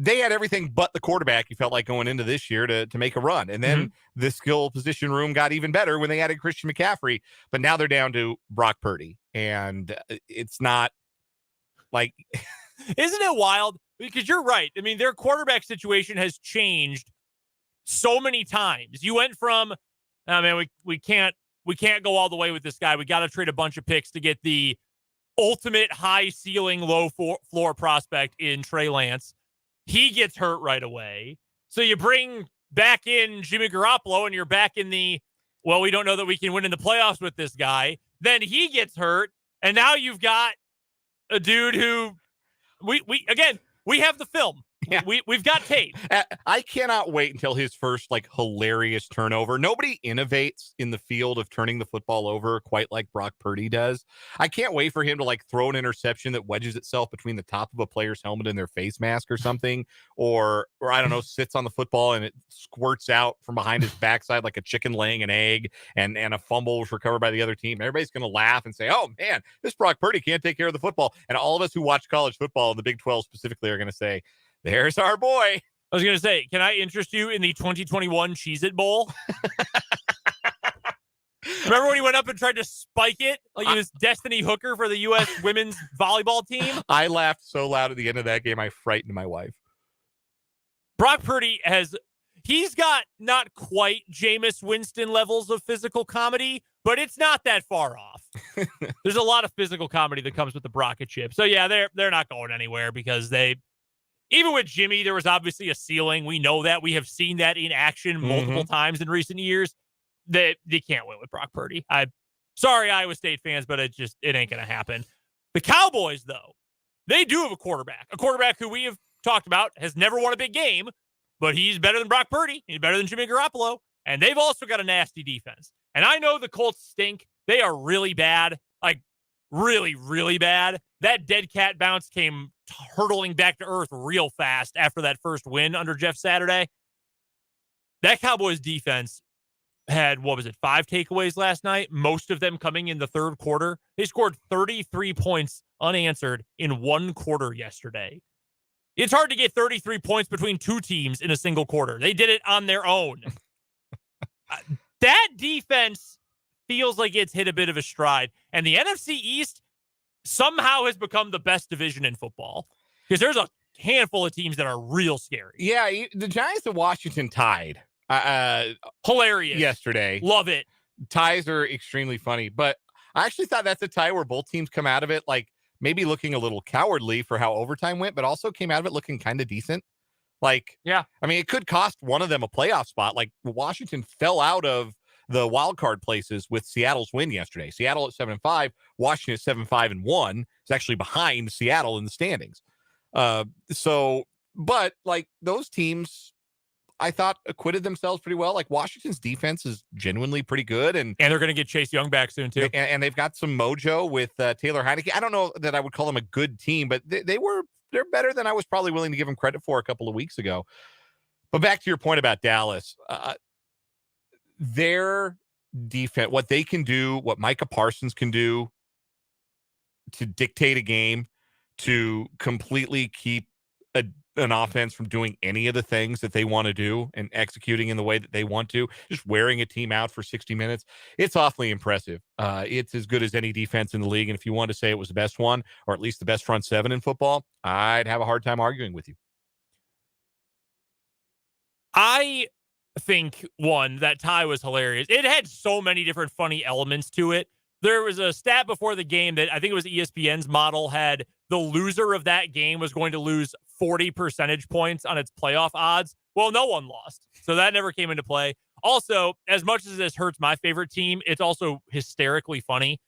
they had everything but the quarterback, you felt like, going into this year to make a run. And then the skill position room got even better when they added Christian McCaffrey. But now they're down to Brock Purdy. And it's not like... Isn't it wild? Because you're right. I mean, their quarterback situation has changed so many times. You went from, I mean, we can't go all the way with this guy. We got to trade a bunch of picks to get the ultimate high ceiling, low floor prospect in Trey Lance. He gets hurt right away. So you bring back in Jimmy Garoppolo and you're back in the, well, we don't know that we can win in the playoffs with this guy. Then he gets hurt. And now you've got a dude who we have the film. Yeah. We've got tape. I cannot wait until his first hilarious turnover. Nobody innovates in the field of turning the football over quite like Brock Purdy does. I can't wait for him to throw an interception that wedges itself between the top of a player's helmet and their face mask or something, or I don't know, sits on the football and it squirts out from behind his backside like a chicken laying an egg, and a fumble was recovered by the other team. Everybody's going to laugh and say, "Oh man, this Brock Purdy can't take care of the football." And all of us who watch college football in the Big 12 specifically are going to say, "There's our boy." I was going to say, can I interest you in the 2021 Cheez-It Bowl? Remember when he went up and tried to spike it like he was Destiny Hooker for the U.S. women's volleyball team? I laughed so loud at the end of that game, I frightened my wife. Brock Purdy he's got not quite Jameis Winston levels of physical comedy, but it's not that far off. There's a lot of physical comedy that comes with the Brocket chip. So, yeah, they're not going anywhere because even with Jimmy, there was obviously a ceiling. We know that. We have seen that in action multiple times in recent years. They can't win with Brock Purdy. I'm sorry, Iowa State fans, but it ain't going to happen. The Cowboys, though, they do have a quarterback who we have talked about has never won a big game, but he's better than Brock Purdy. He's better than Jimmy Garoppolo, and they've also got a nasty defense. And I know the Colts stink. They are really bad, really, really bad. That dead cat bounce came hurtling back to earth real fast after that first win under Jeff Saturday. That Cowboys defense had, 5 takeaways last night, most of them coming in the third quarter. They scored 33 points unanswered in one quarter yesterday. It's hard to get 33 points between two teams in a single quarter. They did it on their own. That defense feels like it's hit a bit of a stride. And the NFC East somehow has become the best division in football because there's a handful of teams that are real scary. Yeah, the Giants and Washington tied. Hilarious. Yesterday. Love it. Ties are extremely funny, but I actually thought that's a tie where both teams come out of it maybe looking a little cowardly for how overtime went, but also came out of it looking kind of decent. Yeah. I mean, it could cost one of them a playoff spot. Washington fell out of the wild card places with Seattle's win yesterday. Seattle at 7-5, Washington at 7-5-1. It's actually behind Seattle in the standings. But those teams, I thought, acquitted themselves pretty well. Washington's defense is genuinely pretty good, and they're going to get Chase Young back soon too. And they've got some mojo with Taylor Heineke. I don't know that I would call them a good team, but they're better than I was probably willing to give them credit for a couple of weeks ago. But back to your point about Dallas, their defense, what they can do, what Micah Parsons can do to dictate a game, to completely keep an offense from doing any of the things that they want to do and executing in the way that they want to, just wearing a team out for 60 minutes. It's awfully impressive. It's as good as any defense in the league. And if you want to say it was the best one, or at least the best front seven in football, I'd have a hard time arguing with you. I think, that tie was hilarious. It had so many different funny elements to it. There was a stat before the game that I think it was ESPN's model had the loser of that game was going to lose 40 percentage points on its playoff odds. Well, no one lost. So that never came into play. Also, as much as this hurts my favorite team, it's also hysterically funny.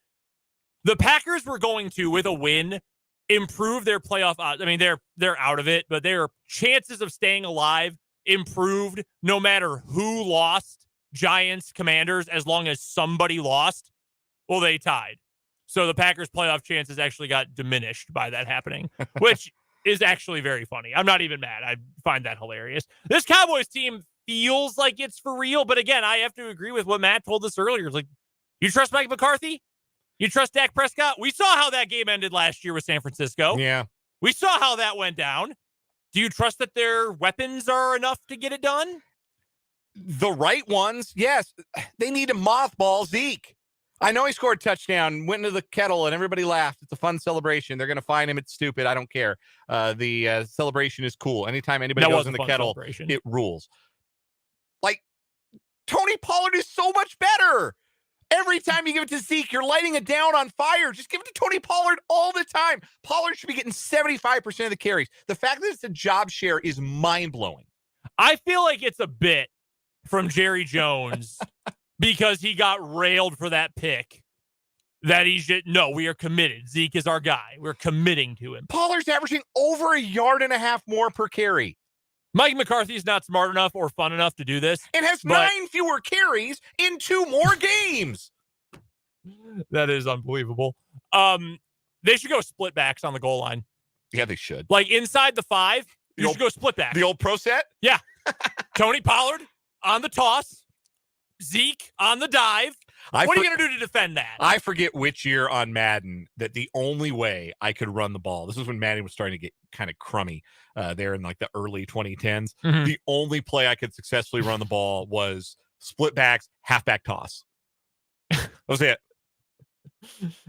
The Packers were going to, with a win, improve their playoff odds. I mean, they're out of it, but their chances of staying alive improved no matter who lost, Giants, Commanders, as long as somebody lost. Well, they tied. So the Packers' playoff chances actually got diminished by that happening, which is actually very funny. I'm not even mad. I find that hilarious. This Cowboys team feels like it's for real, but again, I have to agree with what Matt told us earlier. It's like, you trust Mike McCarthy? You trust Dak Prescott? We saw how that game ended last year with San Francisco. Yeah. We saw how that went down. Do you trust that their weapons are enough to get it done? The right ones, yes. They need to mothball Zeke. I know he scored a touchdown, went into the kettle, and everybody laughed. It's a fun celebration. They're going to find him. It's stupid. I don't care. The celebration is cool. Anytime anybody goes in the kettle, it rules. Like, Tony Pollard is so much better. Every time you give it to Zeke, you're lighting it down on fire. Just give it to Tony Pollard all the time. Pollard should be getting 75% of the carries. The fact that it's a job share is mind-blowing. I feel like it's a bit from Jerry Jones because he got railed for that pick. That he's just, no, we are committed. Zeke is our guy. We're committing to him. Pollard's averaging over 1.5 yards more per carry. Mike McCarthy's not smart enough or fun enough to do this. And has 9 fewer carries in 2 more games. That is unbelievable. They should go split backs on the goal line. Yeah, they should. Like inside the 5, you should go split back. The old pro set? Yeah. Tony Pollard on the toss. Zeke on the dive. What are you going to do to defend that? I forget which year on Madden that the only way I could run the ball, this was when Madden was starting to get kind of crummy there in like the early 2010s. Mm-hmm. The only play I could successfully run the ball was split backs, halfback toss. That was it.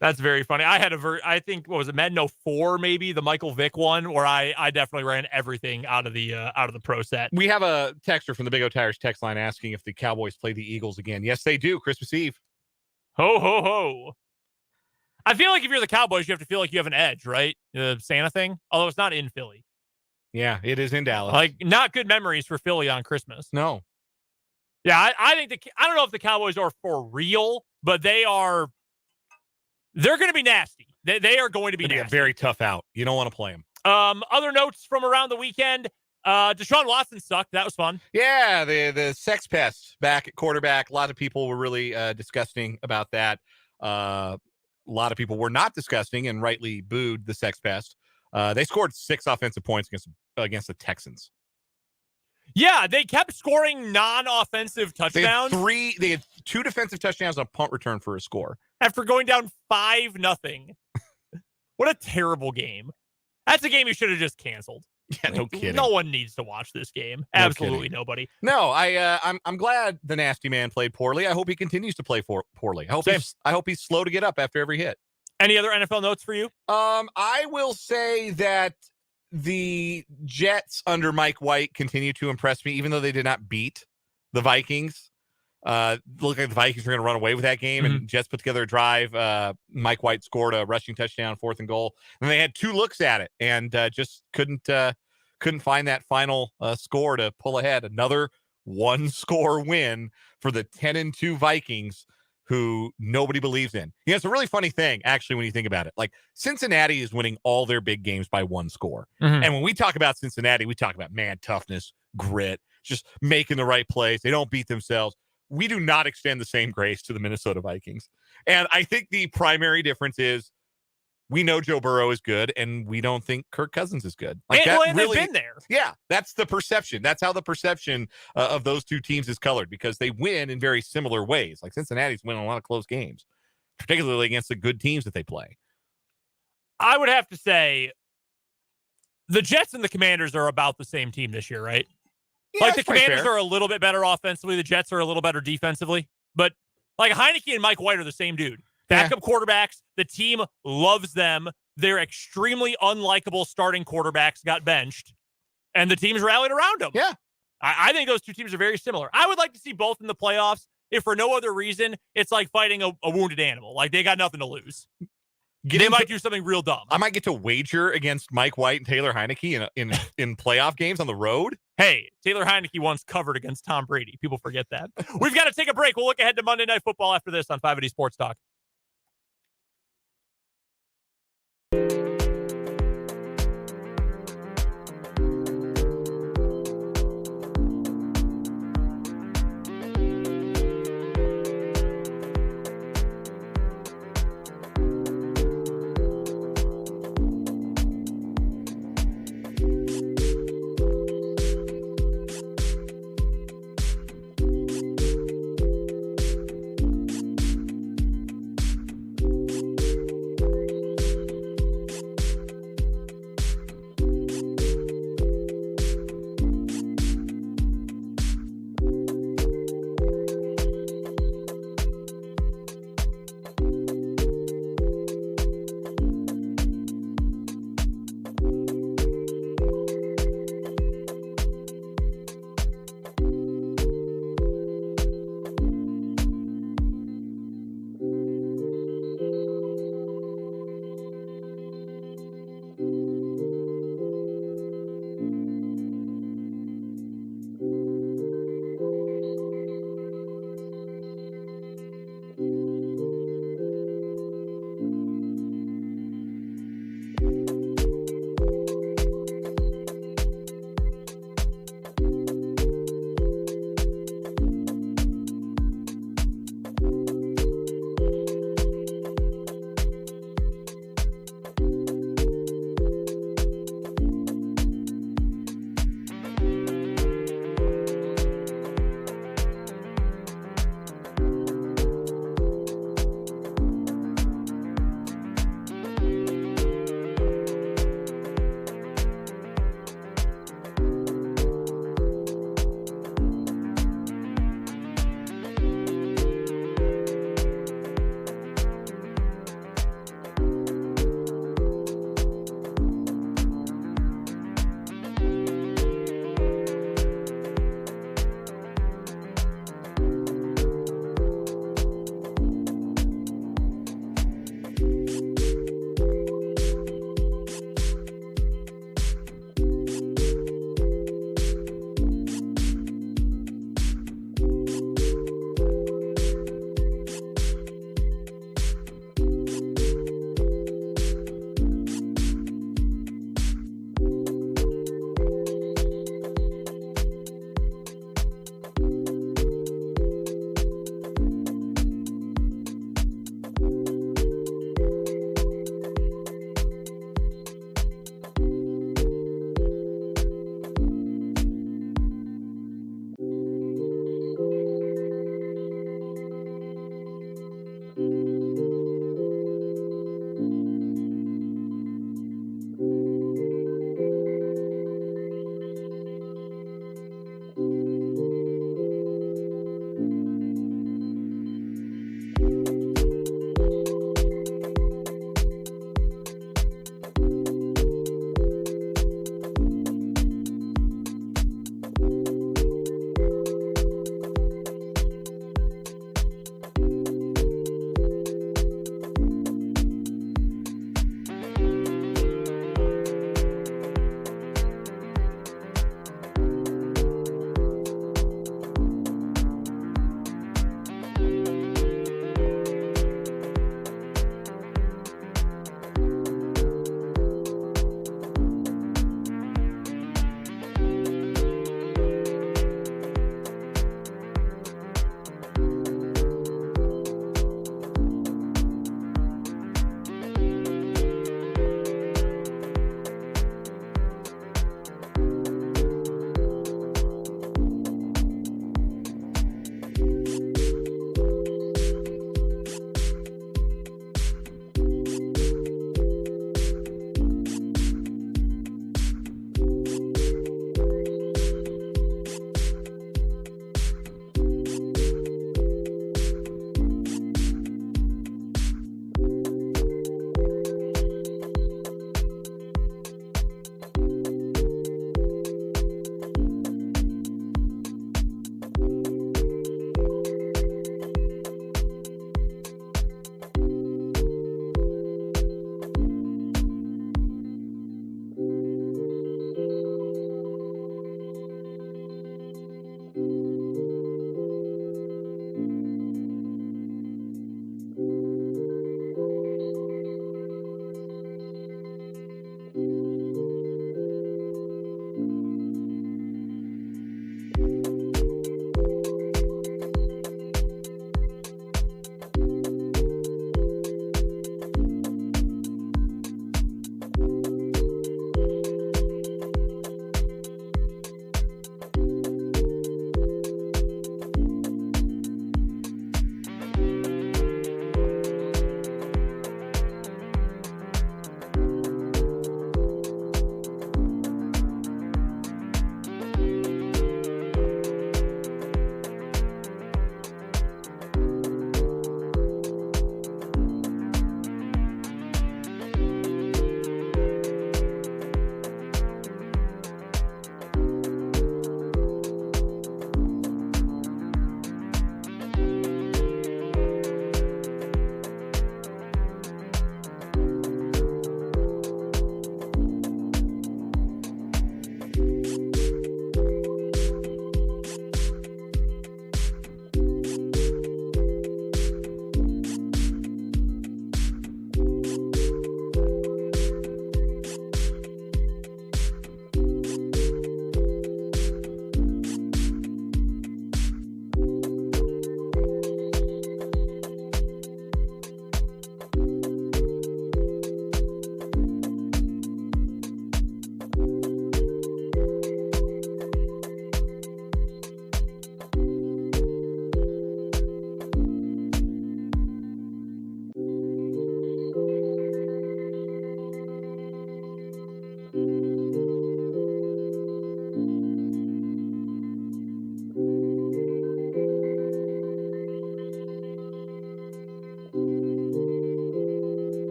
That's very funny. I had I think, what was it, Madden 04 maybe, the Michael Vick one, where I definitely ran everything out of the pro set. We have a texter from the Big O Tires text line asking if the Cowboys play the Eagles again. Yes, they do. Christmas Eve. Ho, ho, ho. I feel like if you're the Cowboys, you have to feel like you have an edge, right? The Santa thing, although it's not in Philly. Yeah, it is in Dallas. Like, not good memories for Philly on Christmas. No. Yeah, I think I don't know if the Cowboys are for real, but they're going to be nasty. They are going to be nasty. A very tough out. You don't want to play them. Other notes from around the weekend. Deshaun Watson sucked. That was fun. Yeah, the sex pest back at quarterback. A lot of people were really disgusting about that. A lot of people were not disgusting and rightly booed the sex pest. They scored 6 offensive points against the Texans. Yeah, they kept scoring non-offensive touchdowns. They had 2 defensive touchdowns on a punt return for a score. After going down 5-0. What a terrible game. That's a game you should have just canceled. Yeah, no kidding. No one needs to watch this game. Absolutely nobody. No, I'm glad the nasty man played poorly. I hope he continues to play poorly. I hope he's slow to get up after every hit. Any other NFL notes for you? I will say that the Jets under Mike White continue to impress me, even though they did not beat the Vikings. Look like the Vikings were going to run away with that game, and Jets put together a drive. Mike White scored a rushing touchdown, 4th and goal, and they had 2 looks at it, and just couldn't find that final score to pull ahead. Another 1-score win for the 10-2 Vikings, who nobody believes in. You know, it's a really funny thing, actually, when you think about it. Like, Cincinnati is winning all their big games by 1 score. And when we talk about Cincinnati, we talk about man toughness, grit, just making the right plays. They don't beat themselves. We do not extend the same grace to the Minnesota Vikings. And I think the primary difference is we know Joe Burrow is good, and we don't think Kirk Cousins is good. Like, and really, they've been there. Yeah, that's the perception. That's how the perception of those 2 teams is colored, because they win in very similar ways. Like, Cincinnati's winning a lot of close games, particularly against the good teams that they play. I would have to say the Jets and the Commanders are about the same team this year, right? Yeah, like, the Commanders are a little bit better offensively. The Jets are a little better defensively. But, like, Heineke and Mike White are the same dude. Backup quarterbacks. The team loves them. Their extremely unlikable starting quarterbacks got benched, and the teams rallied around them. Yeah. I think those 2 teams are very similar. I would like to see both in the playoffs, if for no other reason, it's like fighting a wounded animal. Like, they got nothing to lose. They might do something real dumb. I might get to wager against Mike White and Taylor Heineke in playoff games on the road. Hey, Taylor Heineke once covered against Tom Brady. People forget that. We've got to take a break. We'll look ahead to Monday Night Football after this on 580 Sports Talk.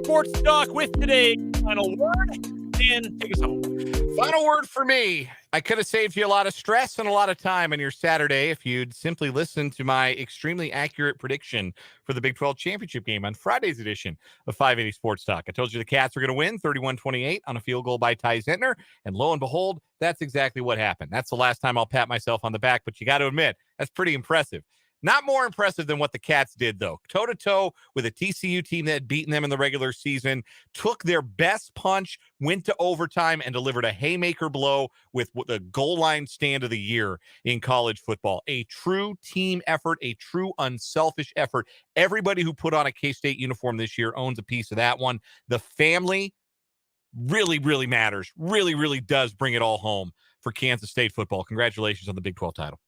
Sports Talk with today's final word. And take us home. Final word for me. I could have saved you a lot of stress and a lot of time on your Saturday if you'd simply listened to my extremely accurate prediction for the Big 12 championship game on Friday's edition of 580 Sports Talk. I told you the Cats were going to win 31-28 on a field goal by Ty Zentner, and lo and behold, that's exactly what happened. That's the last time I'll pat myself on the back, but you got to admit, that's pretty impressive. Not more impressive than what the Cats did, though. Toe-to-toe with a TCU team that had beaten them in the regular season, took their best punch, went to overtime, and delivered a haymaker blow with the goal line stand of the year in college football. A true team effort, a true unselfish effort. Everybody who put on a K-State uniform this year owns a piece of that one. The family really, really matters. Really, really does bring it all home for Kansas State football. Congratulations on the Big 12 title.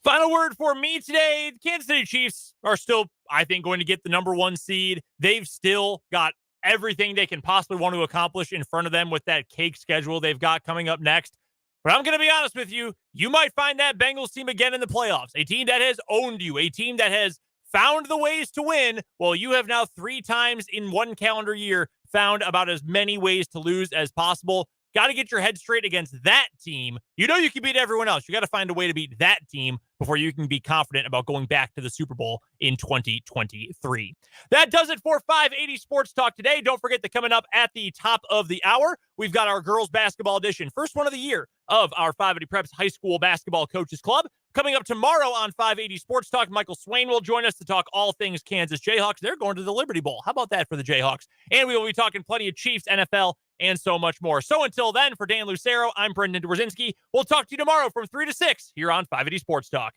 Final word for me today. The Kansas City Chiefs are still, I think, going to get the number 1 seed. They've still got everything they can possibly want to accomplish in front of them with that cake schedule they've got coming up next. But I'm going to be honest with you. You might find that Bengals team again in the playoffs, a team that has owned you, a team that has found the ways to win. Well, you have now 3 times in 1 calendar year found about as many ways to lose as possible. Got to get your head straight against that team. You know you can beat everyone else. You got to find a way to beat that team before you can be confident about going back to the Super Bowl in 2023. That does it for 580 Sports Talk today. Don't forget that coming up at the top of the hour, we've got our girls basketball edition. First one of the year of our 580 Preps High School Basketball Coaches Club. Coming up tomorrow on 580 Sports Talk, Michael Swain will join us to talk all things Kansas Jayhawks. They're going to the Liberty Bowl. How about that for the Jayhawks? And we will be talking plenty of Chiefs, NFL, and so much more. So until then, for Dan Lucero, I'm Brendan Dworzinski. We'll talk to you tomorrow from 3 to 6 here on 580 Sports Talk.